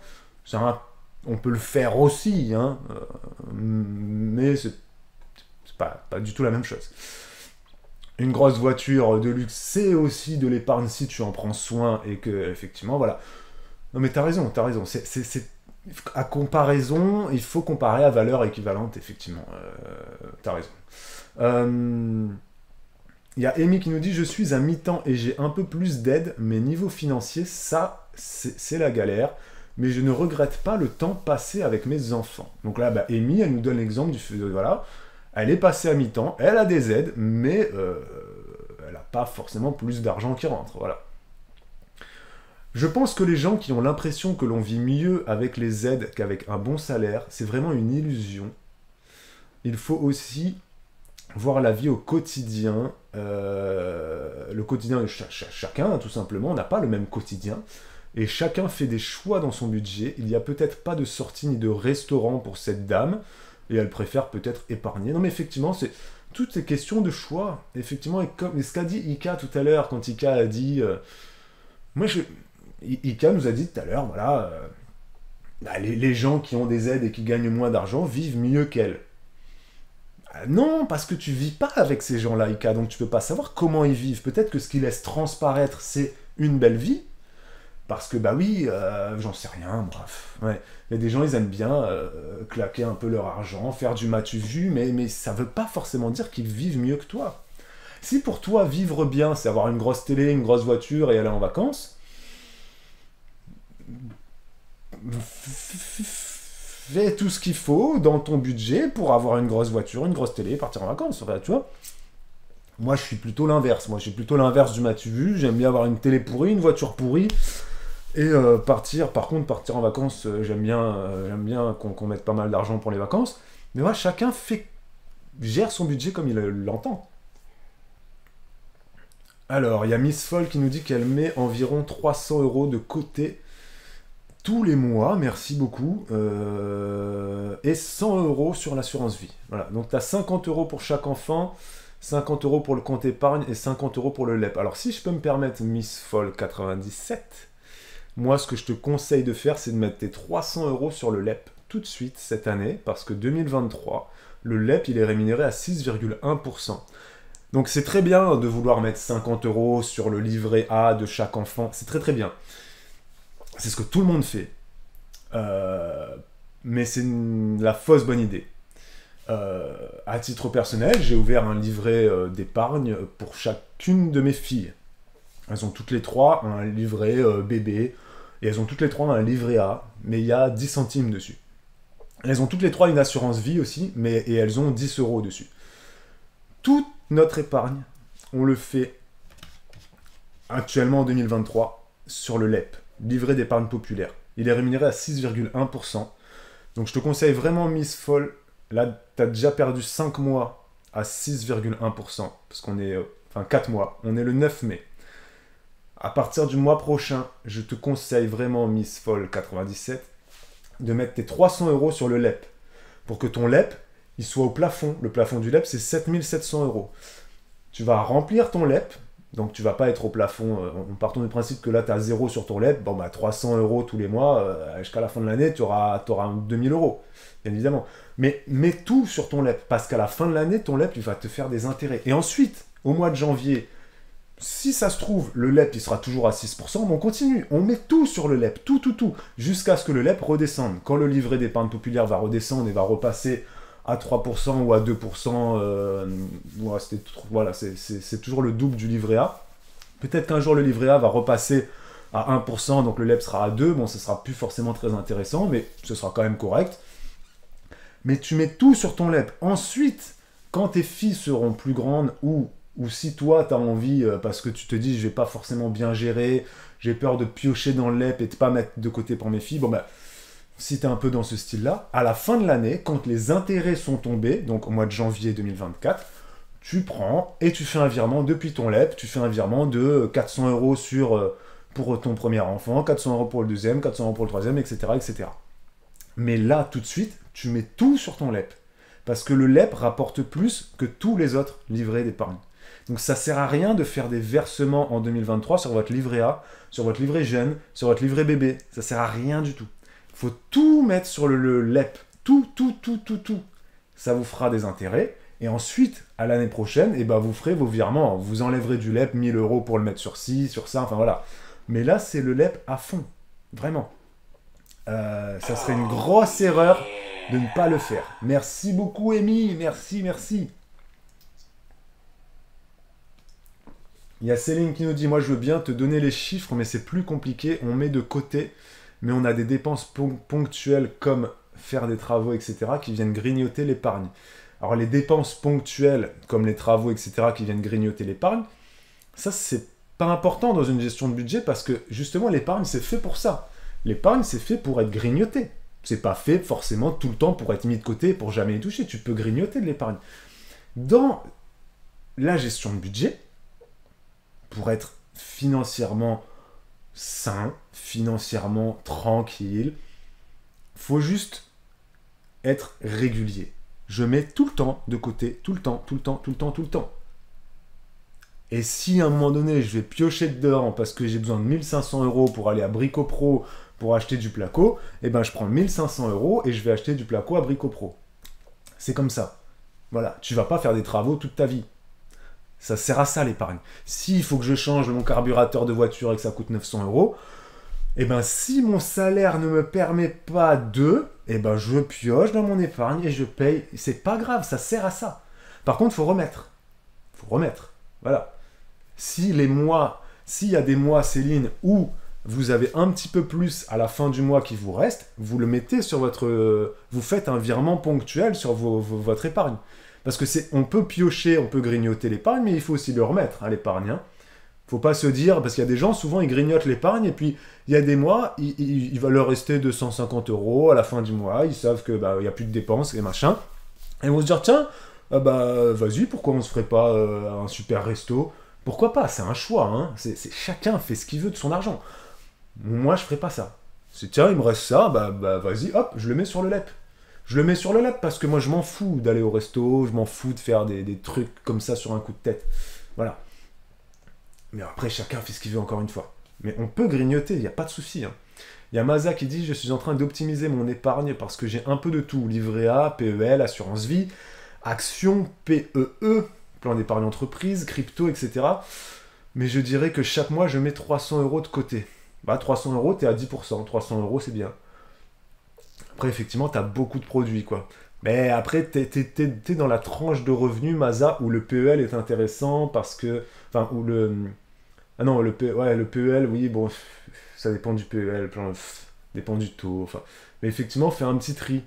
on peut le faire aussi, hein, mais c'est pas du tout la même chose. Une grosse voiture de luxe, c'est aussi de l'épargne si tu en prends soin et que, effectivement, voilà. Non mais t'as raison. À comparaison, il faut comparer à valeur équivalente, effectivement. T'as raison. Il y a Amy qui nous dit « Je suis à mi-temps et j'ai un peu plus d'aide, mais niveau financier, ça, c'est la galère. Mais je ne regrette pas le temps passé avec mes enfants. » Donc là, Amy, elle nous donne l'exemple du... Voilà. Elle est passée à mi-temps, elle a des aides, mais elle n'a pas forcément plus d'argent qui rentre, voilà. Je pense que les gens qui ont l'impression que l'on vit mieux avec les aides qu'avec un bon salaire, c'est vraiment une illusion. Il faut aussi voir la vie au quotidien. Le quotidien de chacun, tout simplement, on n'a pas le même quotidien. Et chacun fait des choix dans son budget. Il n'y a peut-être pas de sortie ni de restaurant pour cette dame. Et elle préfère peut-être épargner. Non mais effectivement, toutes ces questions de choix. Effectivement, et comme ce qu'a dit Ika tout à l'heure, quand Ika a dit... Ika nous a dit tout à l'heure, voilà, les gens qui ont des aides et qui gagnent moins d'argent vivent mieux qu'elle. Non, parce que tu vis pas avec ces gens-là, Ika, donc tu peux pas savoir comment ils vivent. Peut-être que ce qu'ils laissent transparaître, c'est une belle vie, parce que, j'en sais rien, bref. Ouais. Il y a des gens, ils aiment bien claquer un peu leur argent, faire du m'as-tu vu, mais ça veut pas forcément dire qu'ils vivent mieux que toi. Si pour toi, vivre bien, c'est avoir une grosse télé, une grosse voiture et aller en vacances, fais tout ce qu'il faut dans ton budget pour avoir une grosse voiture, une grosse télé, partir en vacances, enfin, tu vois. Moi, je suis plutôt l'inverse. Moi, je suis plutôt l'inverse du m'as-tu vu. J'aime bien avoir une télé pourrie, une voiture pourrie. Et par contre, partir en vacances, j'aime bien qu'on mette pas mal d'argent pour les vacances. Mais voilà, chacun gère son budget comme il l'entend. Alors, il y a Miss Foll qui nous dit qu'elle met environ 300 € de côté tous les mois, merci beaucoup, et 100 € sur l'assurance vie. Voilà, donc tu as 50 € pour chaque enfant, 50 € pour le compte épargne et 50 € pour le LEP. Alors, si je peux me permettre, Miss Foll 97, moi, ce que je te conseille de faire, c'est de mettre tes 300 € sur le LEP tout de suite cette année, parce que 2023, le LEP, il est rémunéré à 6,1%. Donc c'est très bien de vouloir mettre 50 € sur le livret A de chaque enfant, c'est très très bien. C'est ce que tout le monde fait. Mais c'est la fausse bonne idée. À titre personnel, j'ai ouvert un livret d'épargne pour chacune de mes filles. Elles ont toutes les trois un livret bébé, et elles ont toutes les trois un livret A, mais il y a 10 centimes dessus. Elles ont toutes les trois une assurance vie aussi, et elles ont 10 € dessus. Toute notre épargne, on le fait actuellement en 2023 sur le LEP, livret d'épargne populaire. Il est rémunéré à 6,1%. Donc je te conseille vraiment, Miss Foll, là tu as déjà perdu 5 mois à 6,1%, parce qu'on est, 4 mois, on est le 9 mai. À partir du mois prochain, je te conseille vraiment, Miss Foll 97, de mettre tes 300 € sur le LEP, pour que ton LEP, il soit au plafond. Le plafond du LEP, c'est 7700 €. Tu vas remplir ton LEP, donc tu vas pas être au plafond. Partons du principe que là, tu as 0 sur ton LEP, 300 € tous les mois, jusqu'à la fin de l'année, tu auras 2000 €, bien évidemment. Mais mets tout sur ton LEP, parce qu'à la fin de l'année, ton LEP, il va te faire des intérêts. Et ensuite, au mois de janvier, si ça se trouve, le LEP, il sera toujours à 6%, mais on continue. On met tout sur le LEP, tout, jusqu'à ce que le LEP redescende. Quand le livret d'épargne populaire va redescendre et va repasser à 3% ou à 2%, c'est toujours le double du livret A. Peut-être qu'un jour, le livret A va repasser à 1%, donc le LEP sera à 2%. Bon, ce sera plus forcément très intéressant, mais ce sera quand même correct. Mais tu mets tout sur ton LEP. Ensuite, quand tes filles seront plus grandes, ou si toi, tu as envie, parce que tu te dis, je vais pas forcément bien gérer, j'ai peur de piocher dans le LEP et de pas mettre de côté pour mes filles, si tu es un peu dans ce style-là, à la fin de l'année, quand les intérêts sont tombés, donc au mois de janvier 2024, tu prends et tu fais un virement depuis ton LEP, tu fais un virement de 400 € pour ton premier enfant, 400 € pour le deuxième, 400 € pour le troisième, etc., etc. Mais là, tout de suite, tu mets tout sur ton LEP. Parce que le LEP rapporte plus que tous les autres livrets d'épargne. Donc ça sert à rien de faire des versements en 2023 sur votre livret A, sur votre livret jeune, sur votre livret bébé. Ça sert à rien du tout. Il faut tout mettre sur le LEP. Tout. Ça vous fera des intérêts. Et ensuite, à l'année prochaine, vous ferez vos virements. Vous enlèverez du LEP 1000 € pour le mettre sur ci, sur ça, enfin voilà. Mais là, c'est le LEP à fond. Vraiment. Ça serait une grosse erreur de ne pas le faire. Merci beaucoup, Amy. Merci. Il y a Céline qui nous dit, moi je veux bien te donner les chiffres, mais c'est plus compliqué, on met de côté, mais on a des dépenses ponctuelles comme faire des travaux, etc., qui viennent grignoter l'épargne. Alors les dépenses ponctuelles, comme les travaux, etc., qui viennent grignoter l'épargne, ça c'est pas important dans une gestion de budget, parce que justement l'épargne c'est fait pour ça. L'épargne c'est fait pour être grignoté. C'est pas fait forcément tout le temps pour être mis de côté, pour jamais y toucher. Tu peux grignoter de l'épargne. Dans la gestion de budget, pour être financièrement sain, financièrement tranquille, faut juste être régulier. Je mets tout le temps de côté, tout le temps. Et si à un moment donné, je vais piocher dedans parce que j'ai besoin de 1500 € pour aller à Brico Pro pour acheter du placo, je prends 1500 € et je vais acheter du placo à Brico Pro. C'est comme ça. Voilà, tu vas pas faire des travaux toute ta vie. Ça sert à ça l'épargne. S'il faut que je change mon carburateur de voiture et que ça coûte 900 €, si mon salaire ne me permet pas je pioche dans mon épargne et je paye. C'est pas grave, ça sert à ça. Par contre, faut remettre. Voilà. S'il y a des mois, Céline, où vous avez un petit peu plus à la fin du mois qui vous reste, vous le mettez sur votre... vous faites un virement ponctuel sur votre épargne. Parce que on peut piocher, on peut grignoter l'épargne, mais il faut aussi le remettre à l'épargne. Hein. Faut pas se dire, parce qu'il y a des gens, souvent, ils grignotent l'épargne, et puis il y a des mois, il va leur rester 250 € à la fin du mois, ils savent que il y a plus de dépenses et machin. Et ils vont se dire, tiens, vas-y, pourquoi on se ferait pas un super resto? Pourquoi pas? C'est un choix, hein. Chacun fait ce qu'il veut de son argent. Moi, je ferais pas ça. C'est tiens, il me reste ça, vas-y, hop, je le mets sur le LEP. Je le mets sur le LEP parce que moi, je m'en fous d'aller au resto, je m'en fous de faire des trucs comme ça sur un coup de tête. Voilà. Mais après, chacun fait ce qu'il veut encore une fois. Mais on peut grignoter, il n'y a pas de souci. Hein. Il y a Maza qui dit « Je suis en train d'optimiser mon épargne parce que j'ai un peu de tout. Livret A, PEL, assurance vie, actions, PEE, plan d'épargne entreprise, crypto, etc. Mais je dirais que chaque mois, je mets 300 € de côté. 300 €, t'es à 10%. 300 €, c'est bien. Après, effectivement, t'as beaucoup de produits, quoi. Mais après, t'es dans la tranche de revenus, Maza, où le PEL est intéressant parce que... Enfin, où le... Ah non, le PEL, oui, bon, ça dépend du PEL, dépend du taux, enfin... Mais effectivement, fais un petit tri.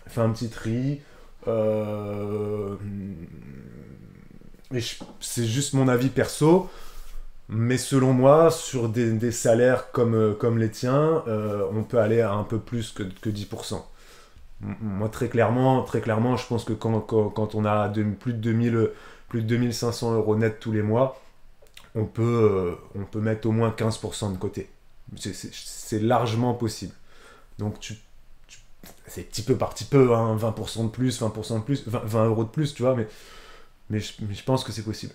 Fais un petit tri. C'est juste mon avis perso, mais selon moi, sur des salaires comme les tiens, on peut aller à un peu plus que 10%. Moi, très clairement, je pense que quand on a plus de 2500 € net tous les mois, on peut mettre au moins 15% de côté. C'est largement possible. Donc, c'est petit peu par petit peu, hein, 20% de plus, 20% de plus, 20 € de plus, tu vois, mais je pense que c'est possible.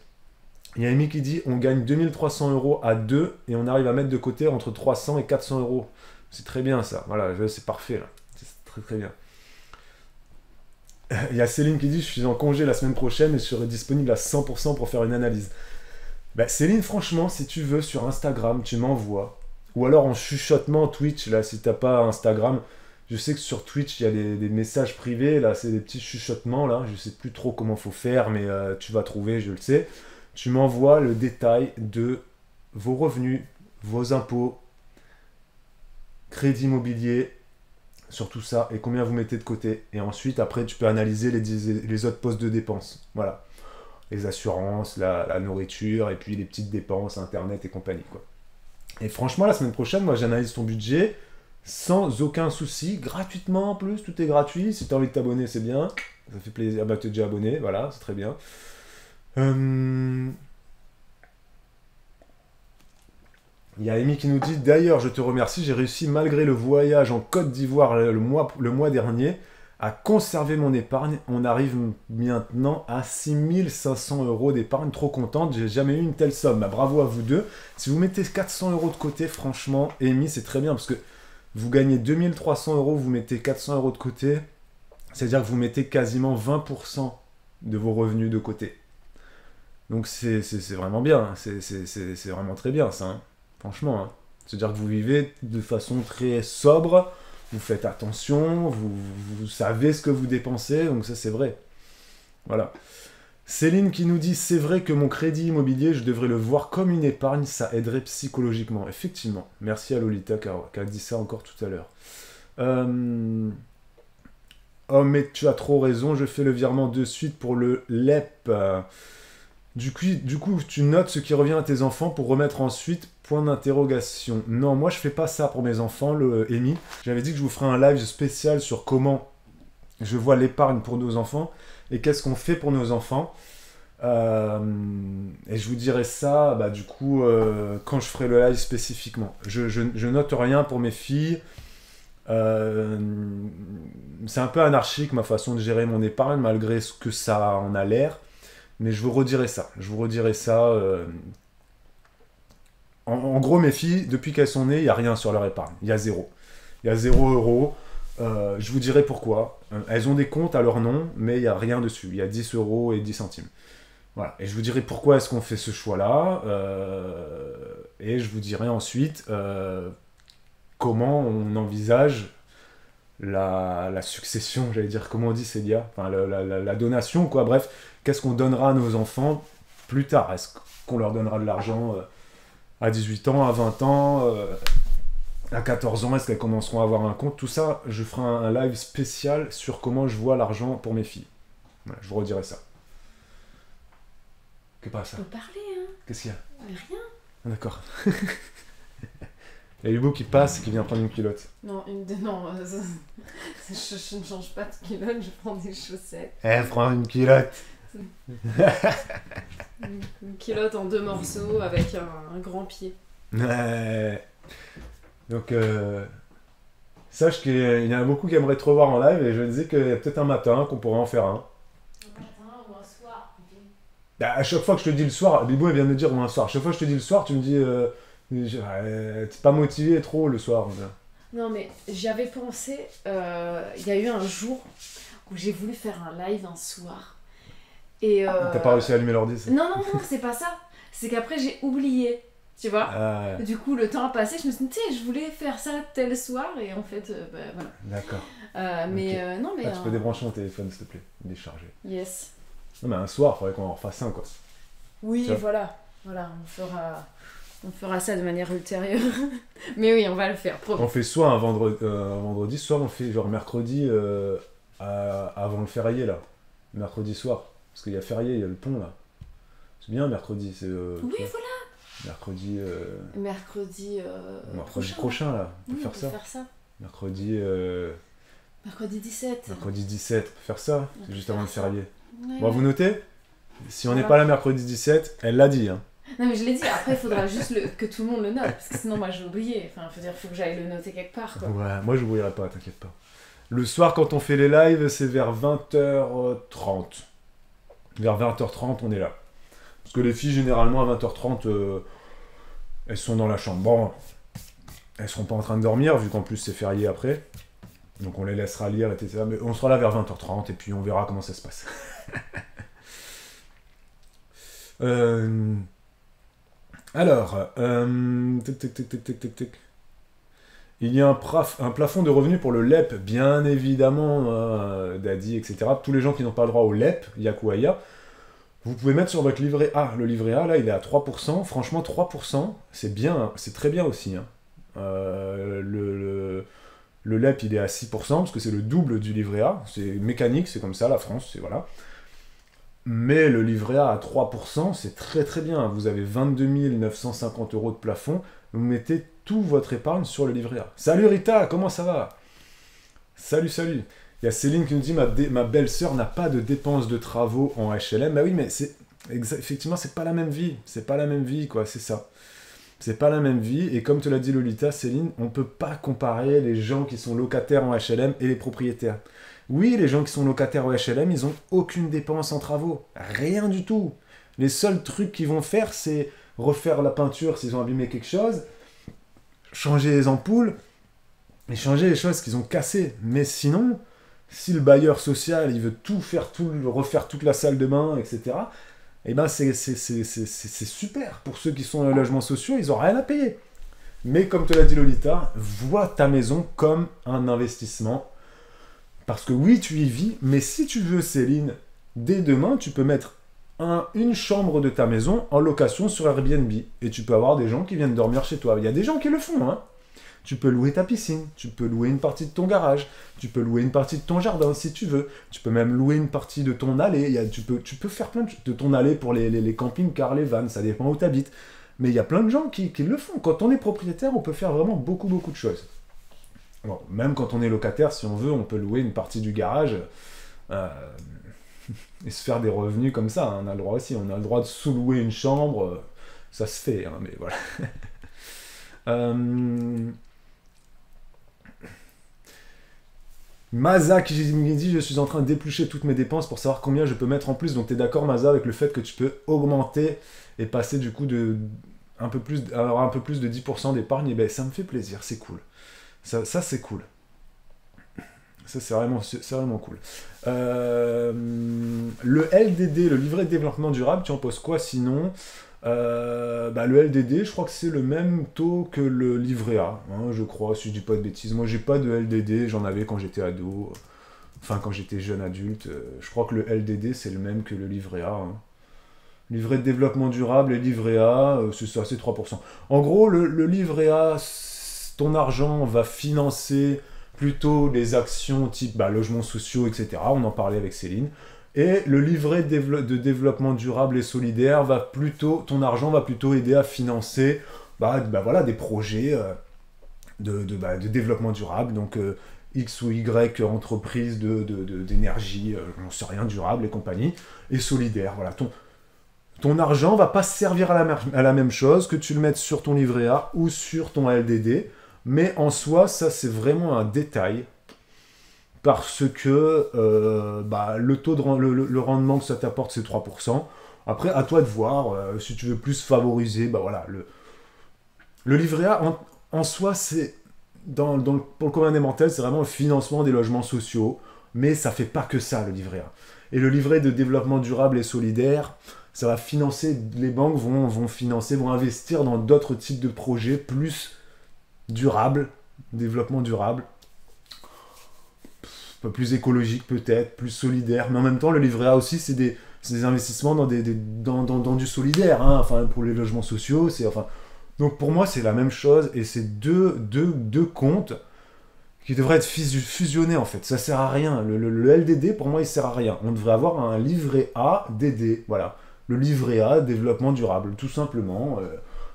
Il y a Amy qui dit on gagne 2300 € à 2 et on arrive à mettre de côté entre 300 et 400 €. C'est très bien ça, voilà, c'est parfait là. C'est très très bien. Il y a Céline qui dit je suis en congé la semaine prochaine et je serai disponible à 100% pour faire une analyse. Céline, franchement, si tu veux, sur Instagram, tu m'envoies. Ou alors en chuchotement Twitch, là, si t'as pas Instagram. Je sais que sur Twitch, il y a des messages privés, là, c'est des petits chuchotements, là. Je sais plus trop comment faut faire, mais tu vas trouver, je le sais. Tu m'envoies le détail de vos revenus, vos impôts, crédit immobilier, sur tout ça, et combien vous mettez de côté. Et ensuite, après, tu peux analyser les autres postes de dépenses. Voilà. Les assurances, la nourriture, et puis les petites dépenses, Internet et compagnie, quoi. Et franchement, la semaine prochaine, moi, j'analyse ton budget sans aucun souci, gratuitement en plus, tout est gratuit. Si tu as envie de t'abonner, c'est bien. Ça fait plaisir. Tu es déjà abonné, voilà, c'est très bien. Il y a Amy qui nous dit d'ailleurs, je te remercie, j'ai réussi malgré le voyage en Côte d'Ivoire le mois dernier à conserver mon épargne. On arrive maintenant à 6500 € d'épargne. Trop contente, j'ai jamais eu une telle somme. Bravo à vous deux. Si vous mettez 400 € de côté, franchement, Amy, c'est très bien parce que vous gagnez 2300 €, vous mettez 400 € de côté. C'est-à-dire que vous mettez quasiment 20% de vos revenus de côté. Donc c'est vraiment bien, c'est vraiment très bien ça, hein. Franchement. Hein. C'est-à-dire que vous vivez de façon très sobre, vous faites attention, vous savez ce que vous dépensez, donc ça c'est vrai. Voilà. Céline qui nous dit, c'est vrai que mon crédit immobilier, je devrais le voir comme une épargne, ça aiderait psychologiquement. Effectivement. Merci à Lolita qui a dit ça encore tout à l'heure. Oh mais tu as trop raison, je fais le virement de suite pour le LEP. Du coup, tu notes ce qui revient à tes enfants pour remettre ensuite point d'interrogation. Non, moi je fais pas ça pour mes enfants, Amy. J'avais dit que je vous ferais un live spécial sur comment je vois l'épargne pour nos enfants et qu'est-ce qu'on fait pour nos enfants. Et je vous dirai ça, quand je ferai le live spécifiquement. Je note rien pour mes filles. C'est un peu anarchique ma façon de gérer mon épargne malgré ce que ça en a l'air. Mais je vous redirai ça. En gros, mes filles, depuis qu'elles sont nées, il n'y a rien sur leur épargne. Il y a 0. Il y a 0 €. Je vous dirai pourquoi. Elles ont des comptes à leur nom, mais il n'y a rien dessus. Il y a 10 € et 10 centimes. Voilà. Et je vous dirai pourquoi est-ce qu'on fait ce choix-là. Et je vous dirai ensuite comment on envisage la succession, j'allais dire, comment on dit Célia, enfin la donation, quoi, bref, qu'est-ce qu'on donnera à nos enfants plus tard? Est-ce qu'on leur donnera de l'argent à 18 ans, à 20 ans, à 14 ans, est-ce qu'elles commenceront à avoir un compte? Tout ça, je ferai un live spécial sur comment je vois l'argent pour mes filles. Voilà, je vous redirai ça. Qu'est-ce que ça? On peut parler, hein. Qu'est-ce qu'il y a? Rien. Ah, d'accord. Il y a Hugo qui passe et qui vient prendre une culotte. Non, je ne change pas de culotte, je prends des chaussettes. Elle prend une culotte. Une culotte en 2 morceaux avec un grand pied. Ouais. Donc, sache qu'il y en a beaucoup qui aimeraient te revoir en live et je disais qu'il y a peut-être un matin qu'on pourrait en faire un. Un matin ou un soir. Bah, à chaque fois que je te dis le soir, Bibou elle vient de me dire ou un soir. À chaque fois que je te dis le soir, tu me dis t'es pas motivé trop le soir. Non mais j'y avais pensé, il y a eu un jour où j'ai voulu faire un live un soir. Et T'as pas réussi à allumer l'ordi ça? Non, c'est pas ça. C'est qu'après j'ai oublié, tu vois. Du coup le temps a passé, je me suis dit, tu sais, je voulais faire ça tel soir et en fait, voilà. D'accord. Mais Ok. non mais... Tu peux débrancher mon téléphone s'il te plaît, il est chargé. Yes. Non mais un soir, faudrait qu'on en refasse un quoi. Oui, Ça. voilà, on fera ça de manière ultérieure. Mais oui, on va le faire, promis. On fait soit un vendredi, soit on fait genre mercredi avant le férié là. Mercredi soir. Parce qu'il y a férié, il y a le pont là. C'est bien mercredi, c'est... Oui, voilà. Mercredi... Mercredi prochain là, on peut Oui, faire on ça. peut faire ça. Mercredi... Mercredi 17. Mercredi 17, on peut faire ça, On c'est peut juste faire avant le ça. férié. Ouais, Bon, ouais. vous notez? Si on n'est Voilà. pas là mercredi 17, elle l'a dit hein. Non mais je l'ai dit, après il faudra juste que tout le monde le note, parce que sinon moi j'ai oublié. Enfin, faut que j'aille le noter quelque part, quoi. Ouais, moi je n'oublierai pas, t'inquiète pas. Le soir quand on fait les lives, c'est vers 20h30. Vers 20h30, on est là. Parce que les filles, généralement, à 20h30, elles sont dans la chambre. Bon, elles seront pas en train de dormir, vu qu'en plus c'est férié après. Donc on les laissera lire, etc. Mais on sera là vers 20h30, et puis on verra comment ça se passe. Alors, tic, tic, tic, tic, tic, tic, tic. Il y a un plafond de revenus pour le LEP, bien évidemment, Daddy, etc. Tous les gens qui n'ont pas le droit au LEP, Yakuaya, vous pouvez mettre sur votre livret A. Le livret A, là, il est à 3%. Franchement, 3%, c'est bien, hein, c'est très bien aussi. Hein. Le LEP, il est à 6%, parce que c'est le double du livret A. C'est mécanique, c'est comme ça, la France, c'est voilà. Mais le livret A à 3%, c'est très très bien. Vous avez 22 950 € de plafond. Vous mettez tout votre épargne sur le livret A. Salut Rita, comment ça va? Salut, salut. Il y a Céline qui nous dit ma belle-sœur n'a pas de dépenses de travaux en HLM. Bah oui, mais effectivement, c'est pas la même vie. C'est pas la même vie, quoi, c'est ça. C'est pas la même vie. Et comme te l'a dit Lolita, Céline, on peut pas comparer les gens qui sont locataires en HLM et les propriétaires. Oui, les gens qui sont locataires au HLM, ils ont aucune dépense en travaux. Rien du tout. Les seuls trucs qu'ils vont faire, c'est refaire la peinture s'ils ont abîmé quelque chose, changer les ampoules, et changer les choses qu'ils ont cassées. Mais sinon, si le bailleur social, il veut tout faire, refaire toute la salle de bain, etc., eh ben c'est super. Pour ceux qui sont dans les logements sociaux, ils n'ont rien à payer. Mais comme te l'a dit Lolita, vois ta maison comme un investissement. Parce que oui, tu y vis, mais si tu veux, Céline, dès demain, tu peux mettre une chambre de ta maison en location sur Airbnb. Et tu peux avoir des gens qui viennent dormir chez toi. Il y a des gens qui le font, hein. Tu peux louer ta piscine, tu peux louer une partie de ton garage, tu peux louer une partie de ton jardin si tu veux, tu peux même louer une partie de ton allée, tu peux faire plein de choses, de ton allée pour les camping-cars, les vannes, ça dépend où tu habites. Mais il y a plein de gens qui le font. Quand on est propriétaire, on peut faire vraiment beaucoup de choses. Bon, même quand on est locataire, si on veut, on peut louer une partie du garage et se faire des revenus comme ça. Hein. On a le droit aussi, on a le droit de sous-louer une chambre, ça se fait, hein, mais voilà. Maza qui dit je suis en train d'éplucher toutes mes dépenses pour savoir combien je peux mettre en plus. Donc tu es d'accord Maza avec le fait que tu peux augmenter et passer du coup avoir un peu plus de 10% d'épargne. Et ben ça me fait plaisir, c'est cool. Ça c'est cool. Ça c'est vraiment cool. Le LDD, le livret de développement durable, tu en poses quoi sinon? Le LDD, je crois que c'est le même taux que le livret A, hein, je crois, si je dis pas de bêtises. Moi, j'ai pas de LDD, j'en avais quand j'étais ado, enfin quand j'étais jeune adulte. Je crois que le LDD, c'est le même que le livret A. Hein. Livret de développement durable et livret A, c'est ça, c'est 3%. En gros, le livret A, ton argent va financer plutôt les actions type logements sociaux, etc. On en parlait avec Céline. Et le livret de développement durable et solidaire ton argent va plutôt aider à financer voilà, des projets de développement durable, donc X ou Y entreprise d'énergie, j'en sais rien, durable et compagnie, et solidaire. Voilà, ton argent va pas servir à la même chose que tu le mettes sur ton livret A ou sur ton LDD, mais en soi, ça c'est vraiment un détail, parce que le rendement que ça t'apporte, c'est 3%. Après, à toi de voir, si tu veux plus favoriser, voilà, le livret A, en soi, c'est, pour le commun des mortels, c'est vraiment le financement des logements sociaux, mais ça fait pas que ça, le livret A. Et le livret de développement durable et solidaire, ça va financer, les banques vont investir dans d'autres types de projets plus durables, développement durable, plus écologique peut-être, plus solidaire, mais en même temps le livret A aussi c'est des investissements dans du solidaire, hein. Enfin pour les logements sociaux, donc pour moi c'est la même chose, et c'est deux comptes qui devraient être fusionnés en fait, ça sert à rien, le LDD pour moi il sert à rien, on devrait avoir un livret A DD, voilà, le livret A développement durable, tout simplement,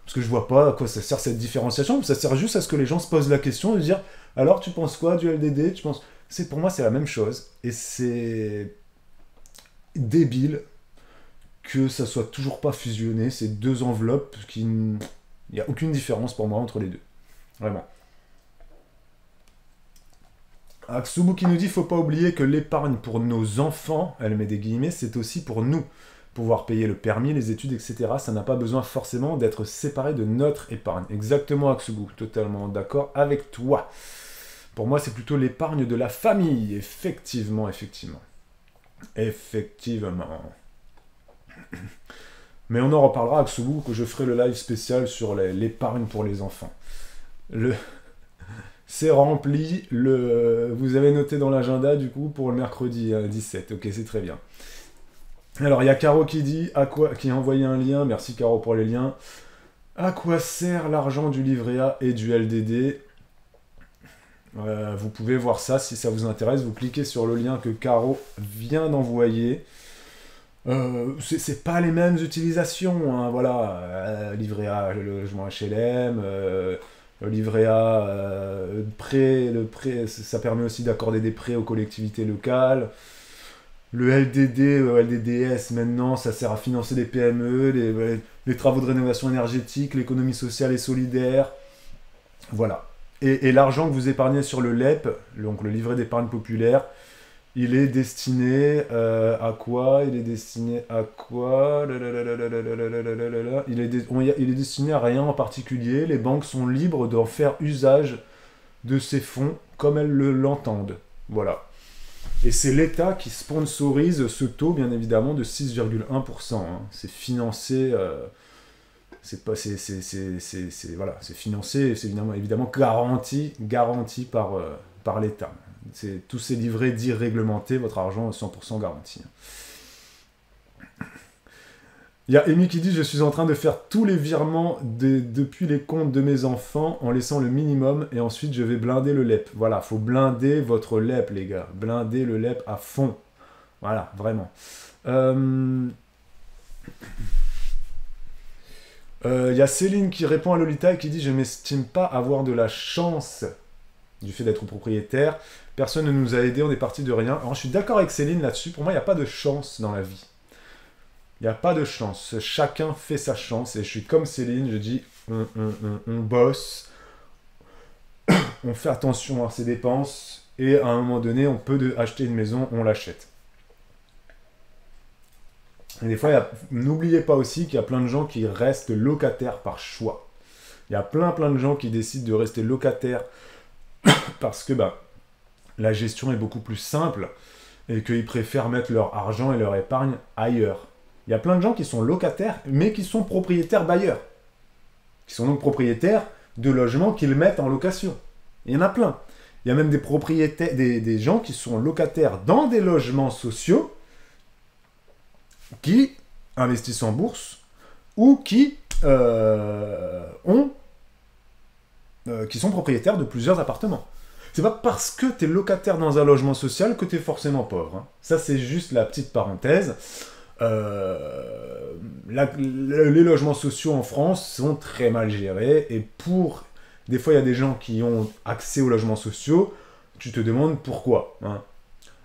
parce que je vois pas à quoi ça sert cette différenciation, ça sert juste à ce que les gens se posent la question de dire, alors tu penses quoi du LDD, pour moi c'est la même chose, et c'est débile que ça soit toujours pas fusionné, ces deux enveloppes, il n'y a aucune différence pour moi entre les deux, vraiment. Aksubu qui nous dit, faut pas oublier que l'épargne pour nos enfants, elle met des guillemets, c'est aussi pour nous. Pouvoir payer le permis, les études, etc. Ça n'a pas besoin forcément d'être séparé de notre épargne. Exactement, Aksubu, totalement d'accord avec toi. Pour moi, c'est plutôt l'épargne de la famille. Effectivement. Mais on en reparlera, Aksubu, que je ferai le live spécial sur l'épargne pour les enfants. C'est rempli. Vous avez noté dans l'agenda, du coup, pour le mercredi 17. Ok, c'est très bien. Alors, il y a Caro qui a envoyé un lien. Merci, Caro, pour les liens. À quoi sert l'argent du livret A et du LDD ? Vous pouvez voir ça si ça vous intéresse. Vous cliquez sur le lien que Caro vient d'envoyer. C'est pas les mêmes utilisations, hein, voilà. Livret A, le logement HLM, livret A, le prêt, ça permet aussi d'accorder des prêts aux collectivités locales. Le LDD, LDDS maintenant, ça sert à financer les PME, les travaux de rénovation énergétique, l'économie sociale et solidaire. Voilà. Et l'argent que vous épargnez sur le LEP, donc le livret d'épargne populaire, il est destiné à quoi ? Il est destiné à rien en particulier. Les banques sont libres d'en faire usage de ces fonds comme elles l'entendent. Voilà. Et c'est l'État qui sponsorise ce taux, bien évidemment, de 6,1%. Hein. C'est financé... voilà, c'est financé, c'est évidemment garanti par l'État. Tous ces livrets dits réglementés, votre argent est 100% garanti. Il y a Amy qui dit « Je suis en train de faire tous les virements depuis les comptes de mes enfants en laissant le minimum et ensuite je vais blinder le LEP. » Voilà, faut blinder votre LEP, les gars. Blinder le LEP à fond. Voilà, vraiment. Il y a Céline qui répond à Lolita et qui dit « Je m'estime pas avoir de la chance du fait d'être propriétaire. Personne ne nous a aidés, on est parti de rien. » Alors je suis d'accord avec Céline là-dessus. Pour moi, il n'y a pas de chance dans la vie. Il n'y a pas de chance. Chacun fait sa chance. Et je suis comme Céline, je dis on bosse, on fait attention à ses dépenses, et à un moment donné, on peut acheter une maison, on l'achète. Et des fois, n'oubliez pas aussi qu'il y a plein de gens qui restent locataires par choix. Il y a plein de gens qui décident de rester locataires parce que la gestion est beaucoup plus simple et qu'ils préfèrent mettre leur argent et leur épargne ailleurs. Il y a plein de gens qui sont locataires, mais qui sont propriétaires bailleurs. Qui sont donc propriétaires de logements qu'ils mettent en location. Il y en a plein. Il y a même des propriétaires, des gens qui sont locataires dans des logements sociaux qui investissent en bourse ou qui qui sont propriétaires de plusieurs appartements. C'est pas parce que tu es locataire dans un logement social que tu es forcément pauvre. Hein. Ça, c'est juste la petite parenthèse. Les logements sociaux en France sont très mal gérés et des fois, il y a des gens qui ont accès aux logements sociaux, tu te demandes pourquoi. Hein.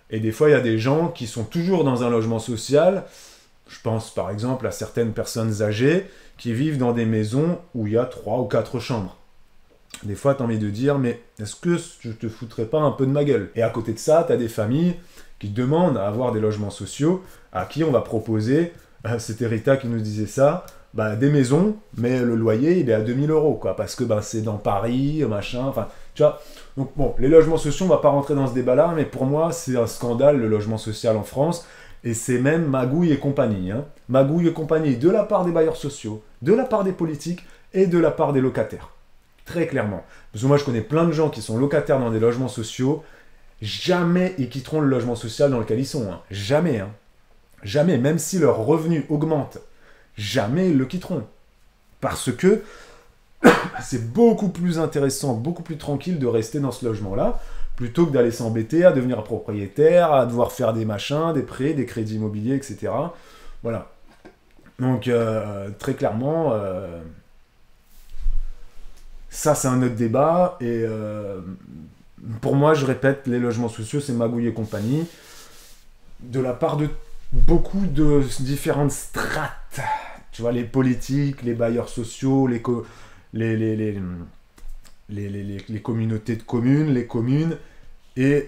Et des fois, il y a des gens qui sont toujours dans un logement social. Je pense par exemple à certaines personnes âgées qui vivent dans des maisons où il y a 3 ou 4 chambres. Des fois, tu as envie de dire, mais est-ce que je te foutrais pas un peu de ma gueule? Et à côté de ça, tu as des familles qui demandent à avoir des logements sociaux, à qui on va proposer, c'était Rita qui nous disait ça, des maisons, mais le loyer, il est à 2000 €, quoi, parce que c'est dans Paris, machin, enfin, tu vois. Donc bon, les logements sociaux, on va pas rentrer dans ce débat-là, mais pour moi, c'est un scandale, le logement social en France, et c'est même magouille et compagnie. Hein. Magouille et compagnie de la part des bailleurs sociaux, de la part des politiques et de la part des locataires. Très clairement. Parce que moi, je connais plein de gens qui sont locataires dans des logements sociaux, jamais ils quitteront le logement social dans lequel ils sont. Hein. Jamais. Hein. Jamais. Même si leur revenu augmente, jamais ils le quitteront. Parce que c'est beaucoup plus intéressant, beaucoup plus tranquille de rester dans ce logement-là, plutôt que d'aller s'embêter à devenir propriétaire, à devoir faire des machins, des prêts, des crédits immobiliers, etc. Voilà. Donc, très clairement... ça, c'est un autre débat, et pour moi, je répète, les logements sociaux, c'est magouille et compagnie, de la part de beaucoup de différentes strates, tu vois, les politiques, les bailleurs sociaux, les communautés de communes, les communes, et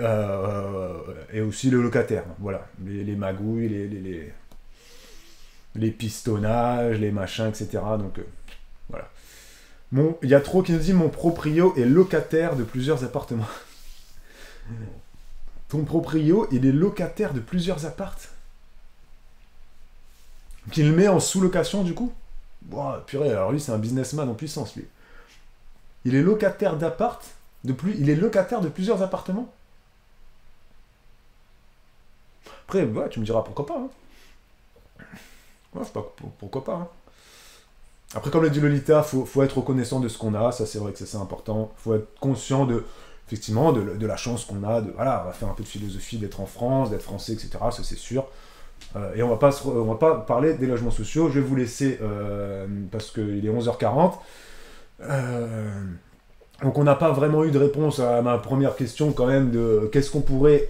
aussi le locataire, voilà, les magouilles, les pistonnages, les machins, etc., donc, voilà. Il y a trop qui nous dit mon proprio est locataire de plusieurs appartements. Ton proprio, il est locataire de plusieurs appartes. Qu'il met en sous-location du coup. Bon, purée, alors lui c'est un businessman en puissance lui. Il est locataire d'appart, il est locataire de plusieurs appartements. Après, ouais, tu me diras pourquoi pas. Hein. Ouais, je sais pas pourquoi pas. Hein. Après, comme l'a dit Lolita, faut être reconnaissant de ce qu'on a, ça c'est vrai que c'est important. Faut être conscient effectivement, de la chance qu'on a, voilà, on va faire un peu de philosophie, d'être en France, d'être français, etc., ça c'est sûr. Et on va pas parler des logements sociaux, je vais vous laisser, parce qu'il est 11h40. Donc on n'a pas vraiment eu de réponse à ma première question quand même, de qu'est-ce qu'on pourrait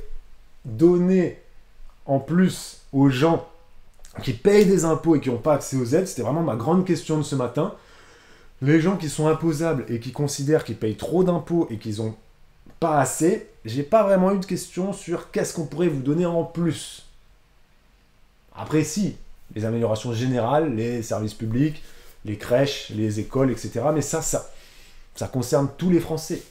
donner en plus aux gens qui payent des impôts et qui n'ont pas accès aux aides. C'était vraiment ma grande question de ce matin. Les gens qui sont imposables et qui considèrent qu'ils payent trop d'impôts et qu'ils n'ont pas assez, j'ai pas vraiment eu de question sur qu'est-ce qu'on pourrait vous donner en plus. Après, si, les améliorations générales, les services publics, les crèches, les écoles, etc. Mais ça concerne tous les Français.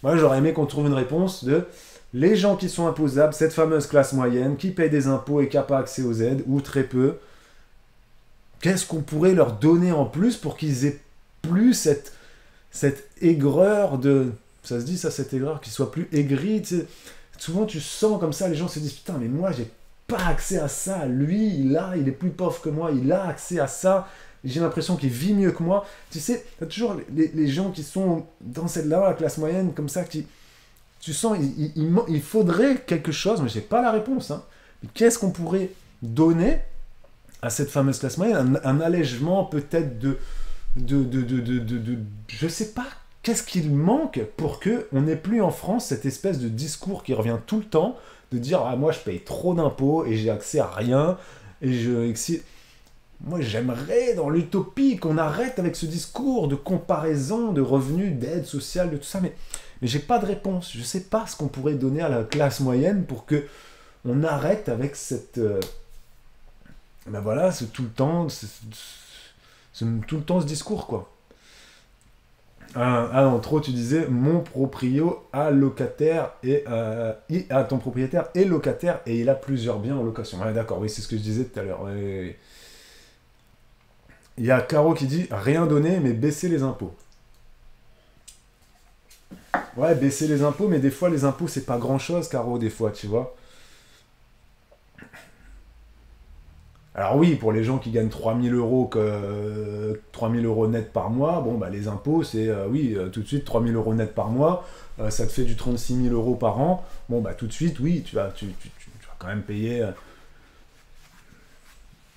Moi, j'aurais aimé qu'on trouve une réponse de les gens qui sont imposables, cette fameuse classe moyenne, qui paye des impôts et qui n'a pas accès aux aides, ou très peu. Qu'est-ce qu'on pourrait leur donner en plus pour qu'ils aient plus cette aigreur de... Ça se dit ça, cette aigreur, qu'ils soient plus aigris, tu sais. Souvent, tu sens comme ça, les gens se disent, putain, mais moi, j'ai pas accès à ça. Lui, il est plus pauvre que moi, il a accès à ça. J'ai l'impression qu'il vit mieux que moi. Tu sais, t'as toujours les gens qui sont dans cette-là, la classe moyenne, comme ça, qui... Tu sens, il faudrait quelque chose, mais je n'ai pas la réponse. Hein. Mais qu'est-ce qu'on pourrait donner à cette fameuse classe moyenne, un allègement peut-être de je ne sais pas, qu'est-ce qu'il manque pour qu'on n'ait plus en France cette espèce de discours qui revient tout le temps, de dire « Ah, moi, je paye trop d'impôts et j'ai accès à rien. » Moi, j'aimerais, dans l'utopie, qu'on arrête avec ce discours de comparaison, de revenus, d'aide sociale, de tout ça, mais j'ai pas de réponse. Je sais pas ce qu'on pourrait donner à la classe moyenne pour que on arrête avec cette... voilà, c'est tout le temps... tout le temps ce discours, quoi. En trop, tu disais, mon proprio a locataire et... ton propriétaire est locataire et il a plusieurs biens en location. Ouais, d'accord, oui, c'est ce que je disais tout à l'heure. Ouais. Il y a Caro qui dit, rien donner, mais baisser les impôts. Ouais, baisser les impôts, mais des fois, les impôts, c'est pas grand-chose, Caro, des fois, tu vois. Alors oui, pour les gens qui gagnent 3000 euros, 3000 euros net par mois, bon, bah, les impôts, c'est, oui, tout de suite, 3000 euros net par mois, ça te fait du 36 000 euros par an. Bon, bah, tout de suite, oui, tu vas quand même payer...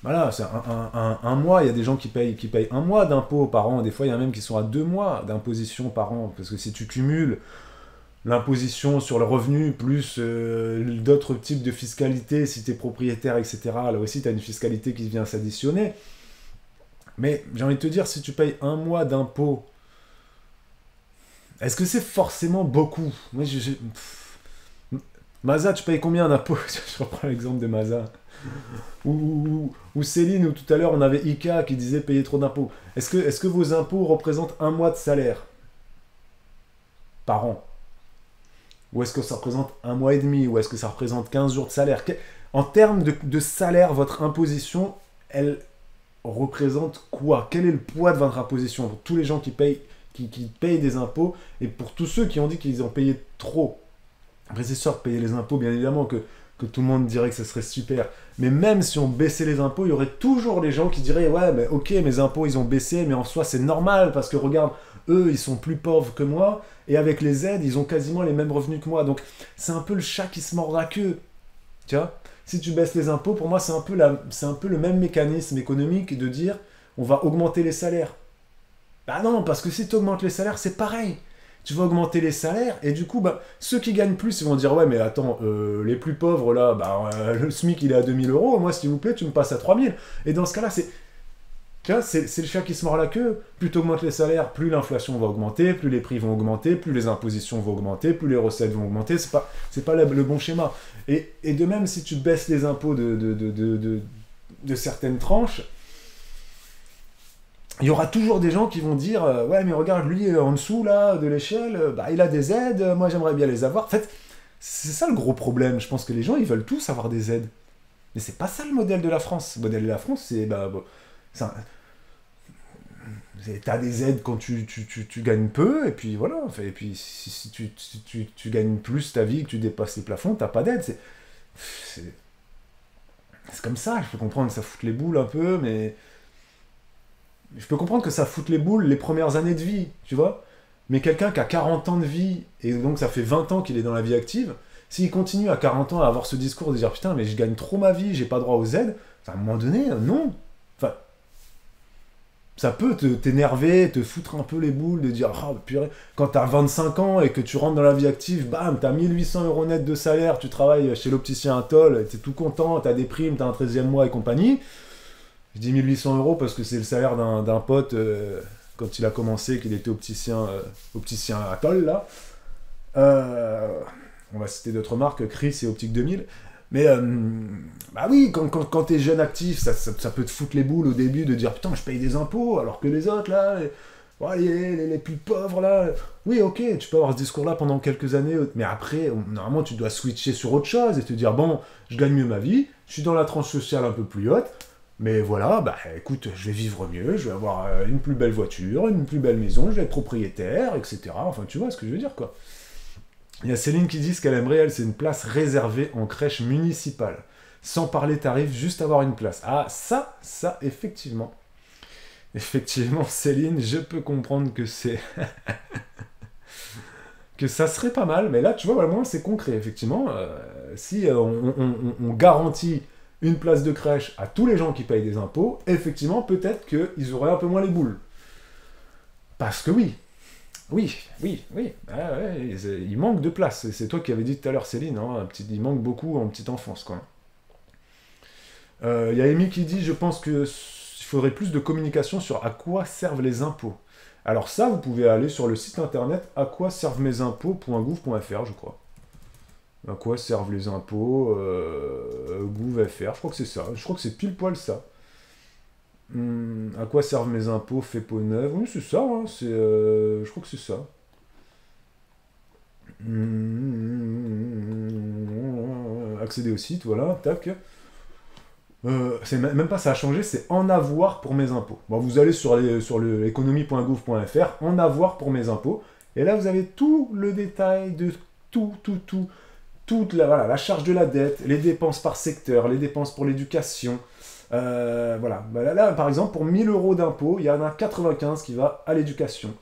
voilà, c'est un mois, il y a des gens qui payent un mois d'impôts par an, des fois, il y en a même qui sont à 2 mois d'imposition par an, parce que si tu cumules l'imposition sur le revenu, plus d'autres types de fiscalité, si tu es propriétaire, etc. Là aussi, tu as une fiscalité qui vient s'additionner. Mais j'ai envie de te dire, si tu payes un mois d'impôt, est-ce que c'est forcément beaucoup? Moi, Maza, tu payes combien d'impôts? Je reprends l'exemple de Maza. Ou Céline, ou tout à l'heure, on avait Ika qui disait payer trop d'impôts. Est-ce que vos impôts représentent un mois de salaire par an? Ou est-ce que ça représente un mois et demi? Ou est-ce que ça représente 15 jours de salaire? En termes de salaire, votre imposition, elle représente quoi? Quel est le poids de votre imposition pour tous les gens qui payent des impôts et pour tous ceux qui ont dit qu'ils ont payé trop? Après, c'est sûr, payer les impôts, bien évidemment, que tout le monde dirait que ce serait super. Mais même si on baissait les impôts, il y aurait toujours des gens qui diraient « Ouais, mais ok, mes impôts, ils ont baissé, mais en soi, c'est normal, parce que regarde, eux, ils sont plus pauvres que moi, et avec les aides, ils ont quasiment les mêmes revenus que moi. Donc, c'est un peu le chat qui se mord la queue. Tu vois? Si tu baisses les impôts, pour moi, c'est un peu le même mécanisme économique de dire « On va augmenter les salaires. » Bah non, parce que si tu augmentes les salaires, c'est pareil. Tu vas augmenter les salaires, et du coup, bah, ceux qui gagnent plus, ils vont dire « Ouais, mais attends, les plus pauvres, là, bah, le SMIC, il est à 2000 euros, moi, s'il vous plaît, tu me passes à 3000. » Et dans ce cas-là, c'est le chat qui se mord la queue. Plus tu augmentes les salaires, plus l'inflation va augmenter, plus les prix vont augmenter, plus les impositions vont augmenter, plus les recettes vont augmenter. C'est pas le bon schéma. Et de même, si tu baisses les impôts de certaines tranches, il y aura toujours des gens qui vont dire ouais, mais regarde, lui, en dessous là, de l'échelle, bah, il a des aides, moi j'aimerais bien les avoir. En fait, c'est ça le gros problème. Je pense que les gens, ils veulent tous avoir des aides. Mais c'est pas ça le modèle de la France. Le modèle de la France, c'est... Bah, t'as des aides quand tu gagnes peu, et puis voilà. Et puis si tu gagnes plus ta vie, que tu dépasses les plafonds, t'as pas d'aide. C'est comme ça. Je peux comprendre que ça foute les boules un peu, mais... Je peux comprendre que ça foute les boules les premières années de vie, tu vois. Mais quelqu'un qui a 40 ans de vie, et donc ça fait 20 ans qu'il est dans la vie active, s'il continue à 40 ans à avoir ce discours de dire « Putain, mais je gagne trop ma vie, j'ai pas droit aux aides », à un moment donné, non. Enfin, ça peut t'énerver, te foutre un peu les boules, de dire « Ah, purée, quand t'as 25 ans et que tu rentres dans la vie active, bam, t'as 1800 euros net de salaire, tu travailles chez l'opticien Atoll, t'es tout content, t'as des primes, t'as un 13e mois et compagnie. » Je dis 1800 euros parce que c'est le salaire d'un pote quand il a commencé, qu'il était opticien Atoll, là. On va citer d'autres marques, Chris et Optique 2000. Mais, bah oui, quand t'es jeune actif, ça peut te foutre les boules au début de dire « Putain, je paye des impôts, alors que les autres, là, les plus pauvres, là... » Oui, ok, tu peux avoir ce discours-là pendant quelques années, mais après, normalement, tu dois switcher sur autre chose et te dire « Bon, je gagne mieux ma vie, je suis dans la tranche sociale un peu plus haute, mais voilà, bah écoute, je vais vivre mieux, je vais avoir une plus belle voiture, une plus belle maison, je vais être propriétaire, etc. » Enfin, tu vois ce que je veux dire, quoi. Il y a Céline qui dit ce qu'elle aimerait, elle, c'est une place réservée en crèche municipale. Sans parler tarif, juste avoir une place. Ah, ça, effectivement. Effectivement, Céline, je peux comprendre que c'est... que ça serait pas mal, mais là, tu vois, vraiment, c'est concret, effectivement. Si on garantit une place de crèche à tous les gens qui payent des impôts, effectivement, peut-être qu'ils auraient un peu moins les boules. Parce que oui. Ah ouais, il manque de place. C'est toi qui avais dit tout à l'heure, Céline, hein, il manque beaucoup en petite enfance, quoi. Il y a Amy qui dit « Je pense qu'il faudrait plus de communication sur à quoi servent les impôts. » Alors ça, vous pouvez aller sur le site internet à quoi servent mes impôts.gouv.fr, je crois. À quoi servent les impôts gouv.fr, je crois que c'est ça. Je crois que c'est pile poil ça. À quoi servent mes impôts fait peau neuve. Oui, c'est ça, hein, je crois que c'est ça. Accéder au site, voilà, tac. C'est même pas ça a changé, c'est en avoir pour mes impôts. Bon, vous allez sur le économie.gouv.fr, en avoir pour mes impôts, et là vous avez tout le détail de toute la charge de la dette, les dépenses par secteur, les dépenses pour l'éducation, Voilà. Bah, là, par exemple, pour 1000 euros d'impôt, il y en a 95 qui va à l'éducation.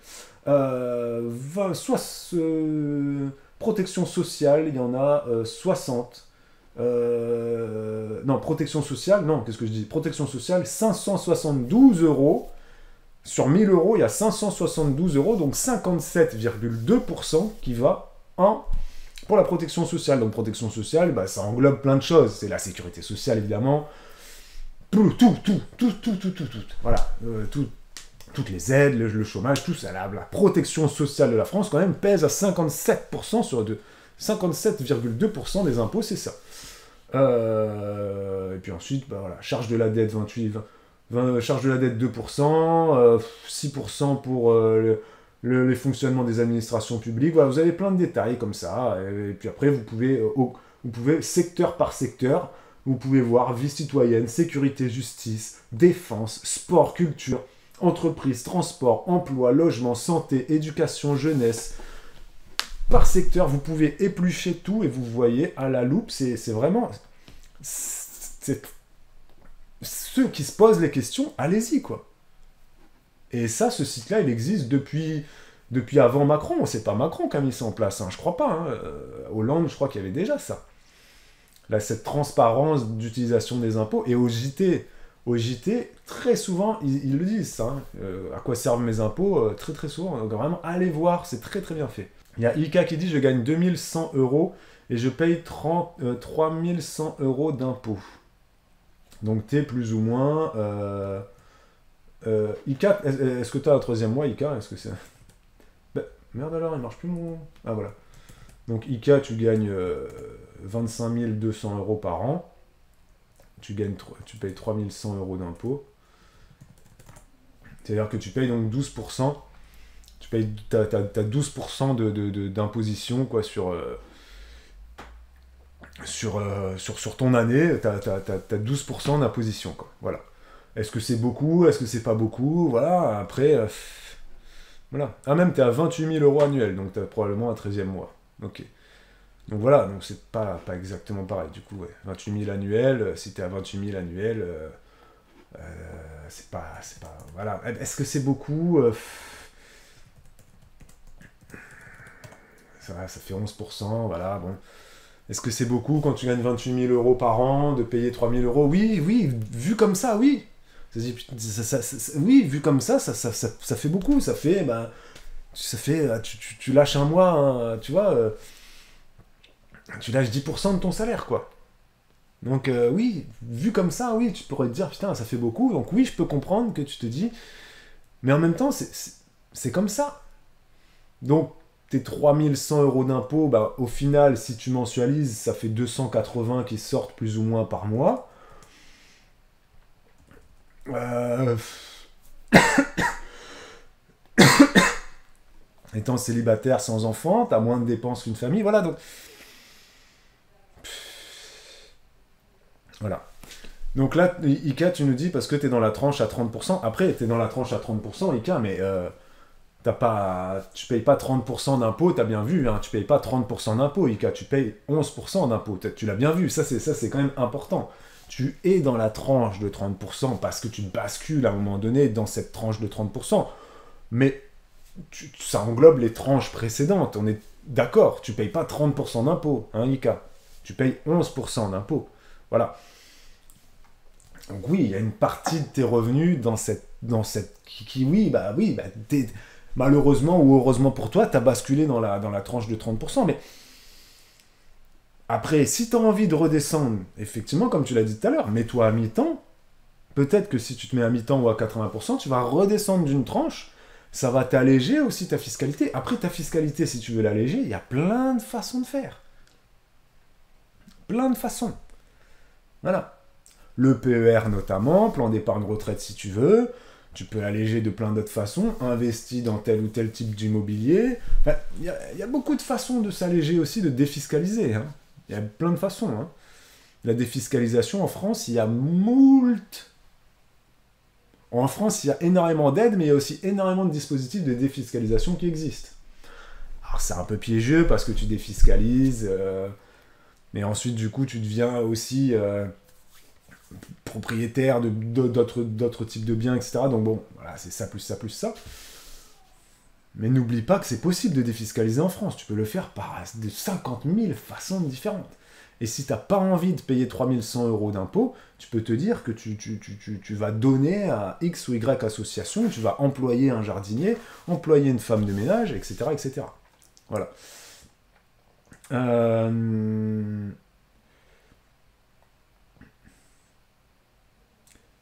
Protection sociale, il y en a 60. Non, protection sociale, non, qu'est-ce que je dis? Protection sociale, 572 euros. Sur 1000 euros, il y a 572 euros, donc 57,2% qui va pour la protection sociale. Donc protection sociale, bah, ça englobe plein de choses. C'est la sécurité sociale, évidemment. Tout. Voilà. Toutes les aides, le chômage, tout ça. La protection sociale de la France, quand même, pèse à 57% sur 57,2% des impôts, c'est ça. Et puis ensuite, bah, voilà, charge de la dette 28, charge de la dette 2%, 6% pour les fonctionnements des administrations publiques. Voilà, vous avez plein de détails comme ça. Et puis après, vous pouvez secteur par secteur, vous pouvez voir vie citoyenne, sécurité, justice, défense, sport, culture, entreprise, transport, emploi, logement, santé, éducation, jeunesse. Par secteur, vous pouvez éplucher tout et vous voyez à la loupe, c'est vraiment... Ceux qui se posent les questions, allez-y, quoi. Et ça, ce site-là, il existe depuis avant Macron. C'est pas Macron qui a mis ça en place, hein, je crois pas. Hein. Hollande, je crois qu'il y avait déjà ça. Là, cette transparence d'utilisation des impôts. Et au JT, très souvent, ils le disent, ça. Hein. À quoi servent mes impôts? Très très souvent. Donc, vraiment, allez voir, c'est très très bien fait. Il y a Ika qui dit, je gagne 2100 euros et je paye 3100 euros d'impôts. Donc t'es plus ou moins... Ika, est-ce que t'as un troisième mois, Ika? Est-ce que c'est... Bah, merde alors, il marche plus mon... Ah voilà. Donc Ika, tu gagnes 25 200 euros par an. Tu payes 3100 euros d'impôts. C'est-à-dire que tu payes donc 12%. T'as 12% d'imposition, quoi, sur ton année, t'as 12% d'imposition, quoi. Voilà. Est-ce que c'est beaucoup? Est-ce que c'est pas beaucoup? Voilà, après... voilà. Ah, même, t'es à 28 000 euros annuels, donc t'as probablement un 13e mois. Ok. Donc voilà, donc c'est pas exactement pareil. Du coup, ouais, 28 000 annuels, si t'es à 28 000 annuels, c'est pas... Voilà. Est-ce que c'est beaucoup? Ça fait 11%, voilà, bon... Est-ce que c'est beaucoup quand tu gagnes 28 000 euros par an, de payer 3 000 euros? Oui, vu comme ça, oui. Oui, vu comme ça, ça fait beaucoup. Ça fait, tu lâches un mois, hein, tu vois, tu lâches 10% de ton salaire, quoi. Donc oui, vu comme ça, oui, tu pourrais te dire, putain, ça fait beaucoup. Donc oui, je peux comprendre que tu te dis, mais en même temps, c'est comme ça. Donc, tes 3100 euros d'impôts, bah, au final, si tu mensualises, ça fait 280 qui sortent plus ou moins par mois. Étant célibataire sans enfant, t'as moins de dépenses qu'une famille, voilà, donc... Voilà. Donc là, Ika, tu nous dis, parce que t'es dans la tranche à 30%, après, t'es dans la tranche à 30%, Ika, mais... tu payes pas 30% d'impôts, t'as bien vu, hein, tu payes pas 30% d'impôts, Ika, tu payes 11% d'impôts, tu l'as bien vu, ça c'est quand même important. Tu es dans la tranche de 30% parce que tu bascules à un moment donné dans cette tranche de 30%, mais ça englobe les tranches précédentes, on est d'accord, tu payes pas 30% d'impôts, hein, Ika, tu payes 11% d'impôts, voilà. Donc oui, il y a une partie de tes revenus dans cette malheureusement ou heureusement pour toi, tu as basculé dans la tranche de 30%. Mais après, si tu as envie de redescendre, effectivement, comme tu l'as dit tout à l'heure, mets-toi à mi-temps. Peut-être que si tu te mets à mi-temps ou à 80%, tu vas redescendre d'une tranche. Ça va t'alléger aussi ta fiscalité. Après, ta fiscalité, si tu veux l'alléger, il y a plein de façons de faire. Plein de façons. Voilà. Le PER notamment, plan d'épargne retraite si tu veux. Tu peux l'alléger de plein d'autres façons, investi dans tel ou tel type d'immobilier. Enfin, y a beaucoup de façons de s'alléger aussi, de défiscaliser. Hein. Il y a plein de façons. Hein. La défiscalisation en France, il y a moult. En France, il y a énormément d'aides, mais il y a aussi énormément de dispositifs de défiscalisation qui existent. Alors c'est un peu piégeux parce que tu défiscalises, mais ensuite du coup tu deviens aussi propriétaire d'autres types de biens, etc. Donc bon, voilà, c'est ça plus ça plus ça. Mais n'oublie pas que c'est possible de défiscaliser en France. Tu peux le faire par de 50 000 façons différentes. Et si tu n'as pas envie de payer 3100 € d'impôts, tu peux te dire que tu vas donner à X ou Y association, tu vas employer un jardinier, employer une femme de ménage, etc. etc. Voilà.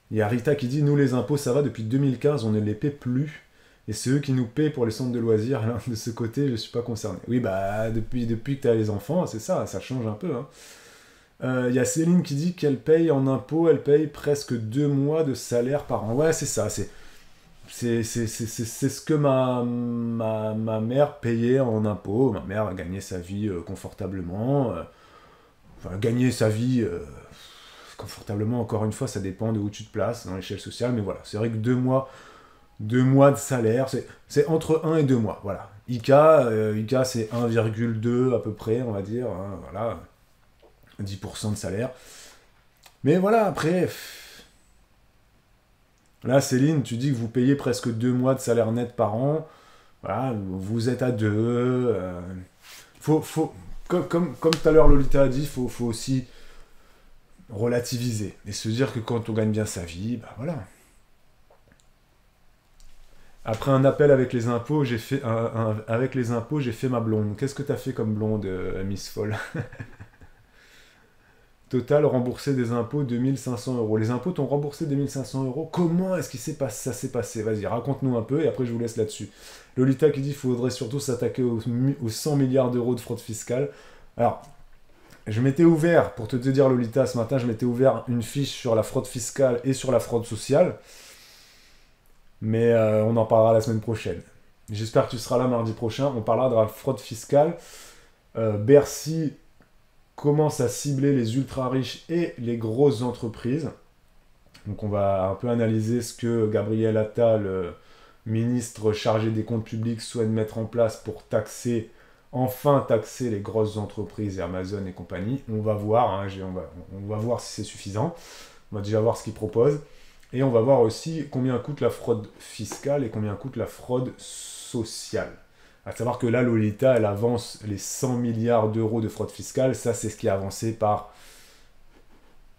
Il y a Rita qui dit « Nous, les impôts, ça va, depuis 2015, on ne les paie plus. Et c'est eux qui nous payent pour les centres de loisirs. Alors, de ce côté, je ne suis pas concerné. » Oui, bah, depuis que tu as les enfants, c'est ça, ça change un peu. Il y a Céline qui dit qu'elle paye en impôts, elle paye presque 2 mois de salaire par an. Ouais, c'est ça, c'est ce que ma mère payait en impôts. Ma mère a gagné sa vie confortablement. Enfin, gagner sa vie confortablement, encore une fois, ça dépend de où tu te places dans l'échelle sociale. Mais voilà, c'est vrai que 2 mois de salaire, c'est entre 1 et 2 mois. Voilà. ICA c'est 1,2 à peu près, on va dire. Hein, voilà. 10% de salaire. Mais voilà, après... Là, Céline, tu dis que vous payez presque 2 mois de salaire net par an. Voilà, vous êtes à 2. Comme tout à l'heure Lolita a dit, faut aussi relativiser. Et se dire que quand on gagne bien sa vie, bah voilà. Après un appel avec les impôts, j'ai fait ma blonde. Qu'est-ce que t'as fait comme blonde, Miss Folle? Total, remboursé des impôts 2500 €. Les impôts t'ont remboursé 2500 €. Comment est-ce que ça s'est passé? Vas-y, raconte-nous un peu et après je vous laisse là-dessus. Lolita qui dit qu'il faudrait surtout s'attaquer aux 100 milliards d'euros de fraude fiscale. Alors, je m'étais ouvert, pour te dire Lolita, ce matin, je m'étais ouvert une fiche sur la fraude fiscale et sur la fraude sociale. Mais on en parlera la semaine prochaine. J'espère que tu seras là mardi prochain. On parlera de la fraude fiscale. Bercy commence à cibler les ultra-riches et les grosses entreprises. Donc on va un peu analyser ce que Gabriel Attal, ministre chargé des comptes publics, souhaite mettre en place pour enfin taxer les grosses entreprises et Amazon et compagnie. On va voir, hein, on va voir si c'est suffisant. On va déjà voir ce qu'il propose. Et on va voir aussi combien coûte la fraude fiscale et combien coûte la fraude sociale. À savoir que là, Lolita, elle avance les 100 milliards d'euros de fraude fiscale. Ça, c'est ce qui est avancé par,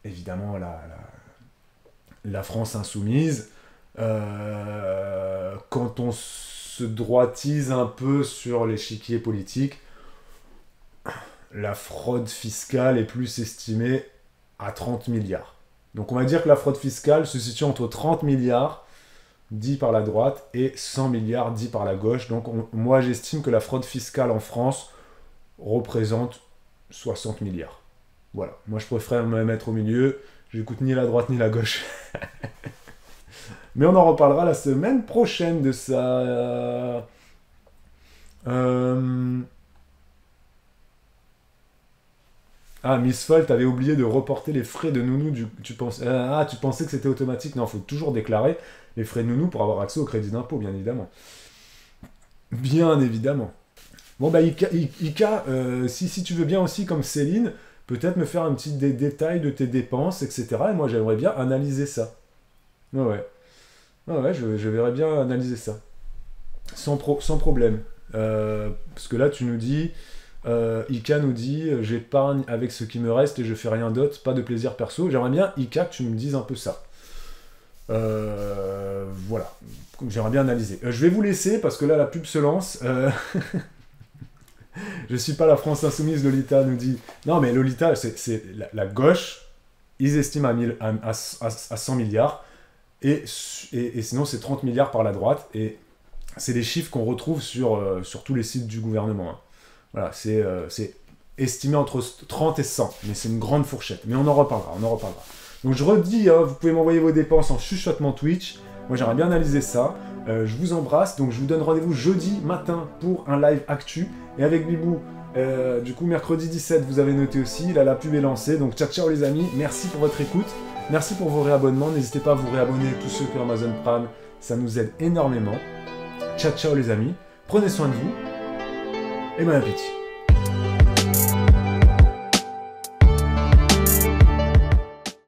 évidemment, la France insoumise. Quand on se droitise un peu sur l'échiquier politique, la fraude fiscale est plus estimée à 30 milliards. Donc on va dire que la fraude fiscale se situe entre 30 milliards dit par la droite et 100 milliards dit par la gauche. Donc moi j'estime que la fraude fiscale en France représente 60 milliards. Voilà, moi je préfère me mettre au milieu, j'écoute ni la droite ni la gauche. Mais on en reparlera la semaine prochaine de ça. Ah, Miss Foll, t'avais oublié de reporter les frais de nounou. Tu pensais que c'était automatique. Non, il faut toujours déclarer les frais de nounou pour avoir accès au crédit d'impôt, bien évidemment. Bien évidemment. Bon, bah, Ika, si tu veux bien aussi, comme Céline, peut-être me faire un petit détail de tes dépenses, etc. Et moi, j'aimerais bien analyser ça. Ouais. Ouais, je verrais bien analyser ça. Sans problème. Parce que là, tu nous dis... Ika nous dit j'épargne avec ce qui me reste et je fais rien d'autre, pas de plaisir perso. J'aimerais bien, Ika, que tu me dises un peu ça. Voilà, j'aimerais bien analyser. Je vais vous laisser parce que là la pub se lance. Je suis pas la France insoumise, Lolita nous dit. Non, mais Lolita, c'est la gauche, ils estiment à 100 milliards et sinon c'est 30 milliards par la droite et c'est des chiffres qu'on retrouve sur tous les sites du gouvernement. Hein. Voilà, c'est estimé entre 30 et 100, mais c'est une grande fourchette. Mais on en reparlera. Donc je redis, hein, vous pouvez m'envoyer vos dépenses en chuchotement Twitch. Moi j'aimerais bien analyser ça. Je vous embrasse, donc je vous donne rendez-vous jeudi matin pour un live actu. Et avec Bibou, du coup mercredi 17, vous avez noté aussi, là la pub est lancée. Donc ciao les amis, merci pour votre écoute. Merci pour vos réabonnements. N'hésitez pas à vous réabonner, tous ceux qui ont Amazon Prime, ça nous aide énormément. Ciao les amis, prenez soin de vous. Et bon appétit.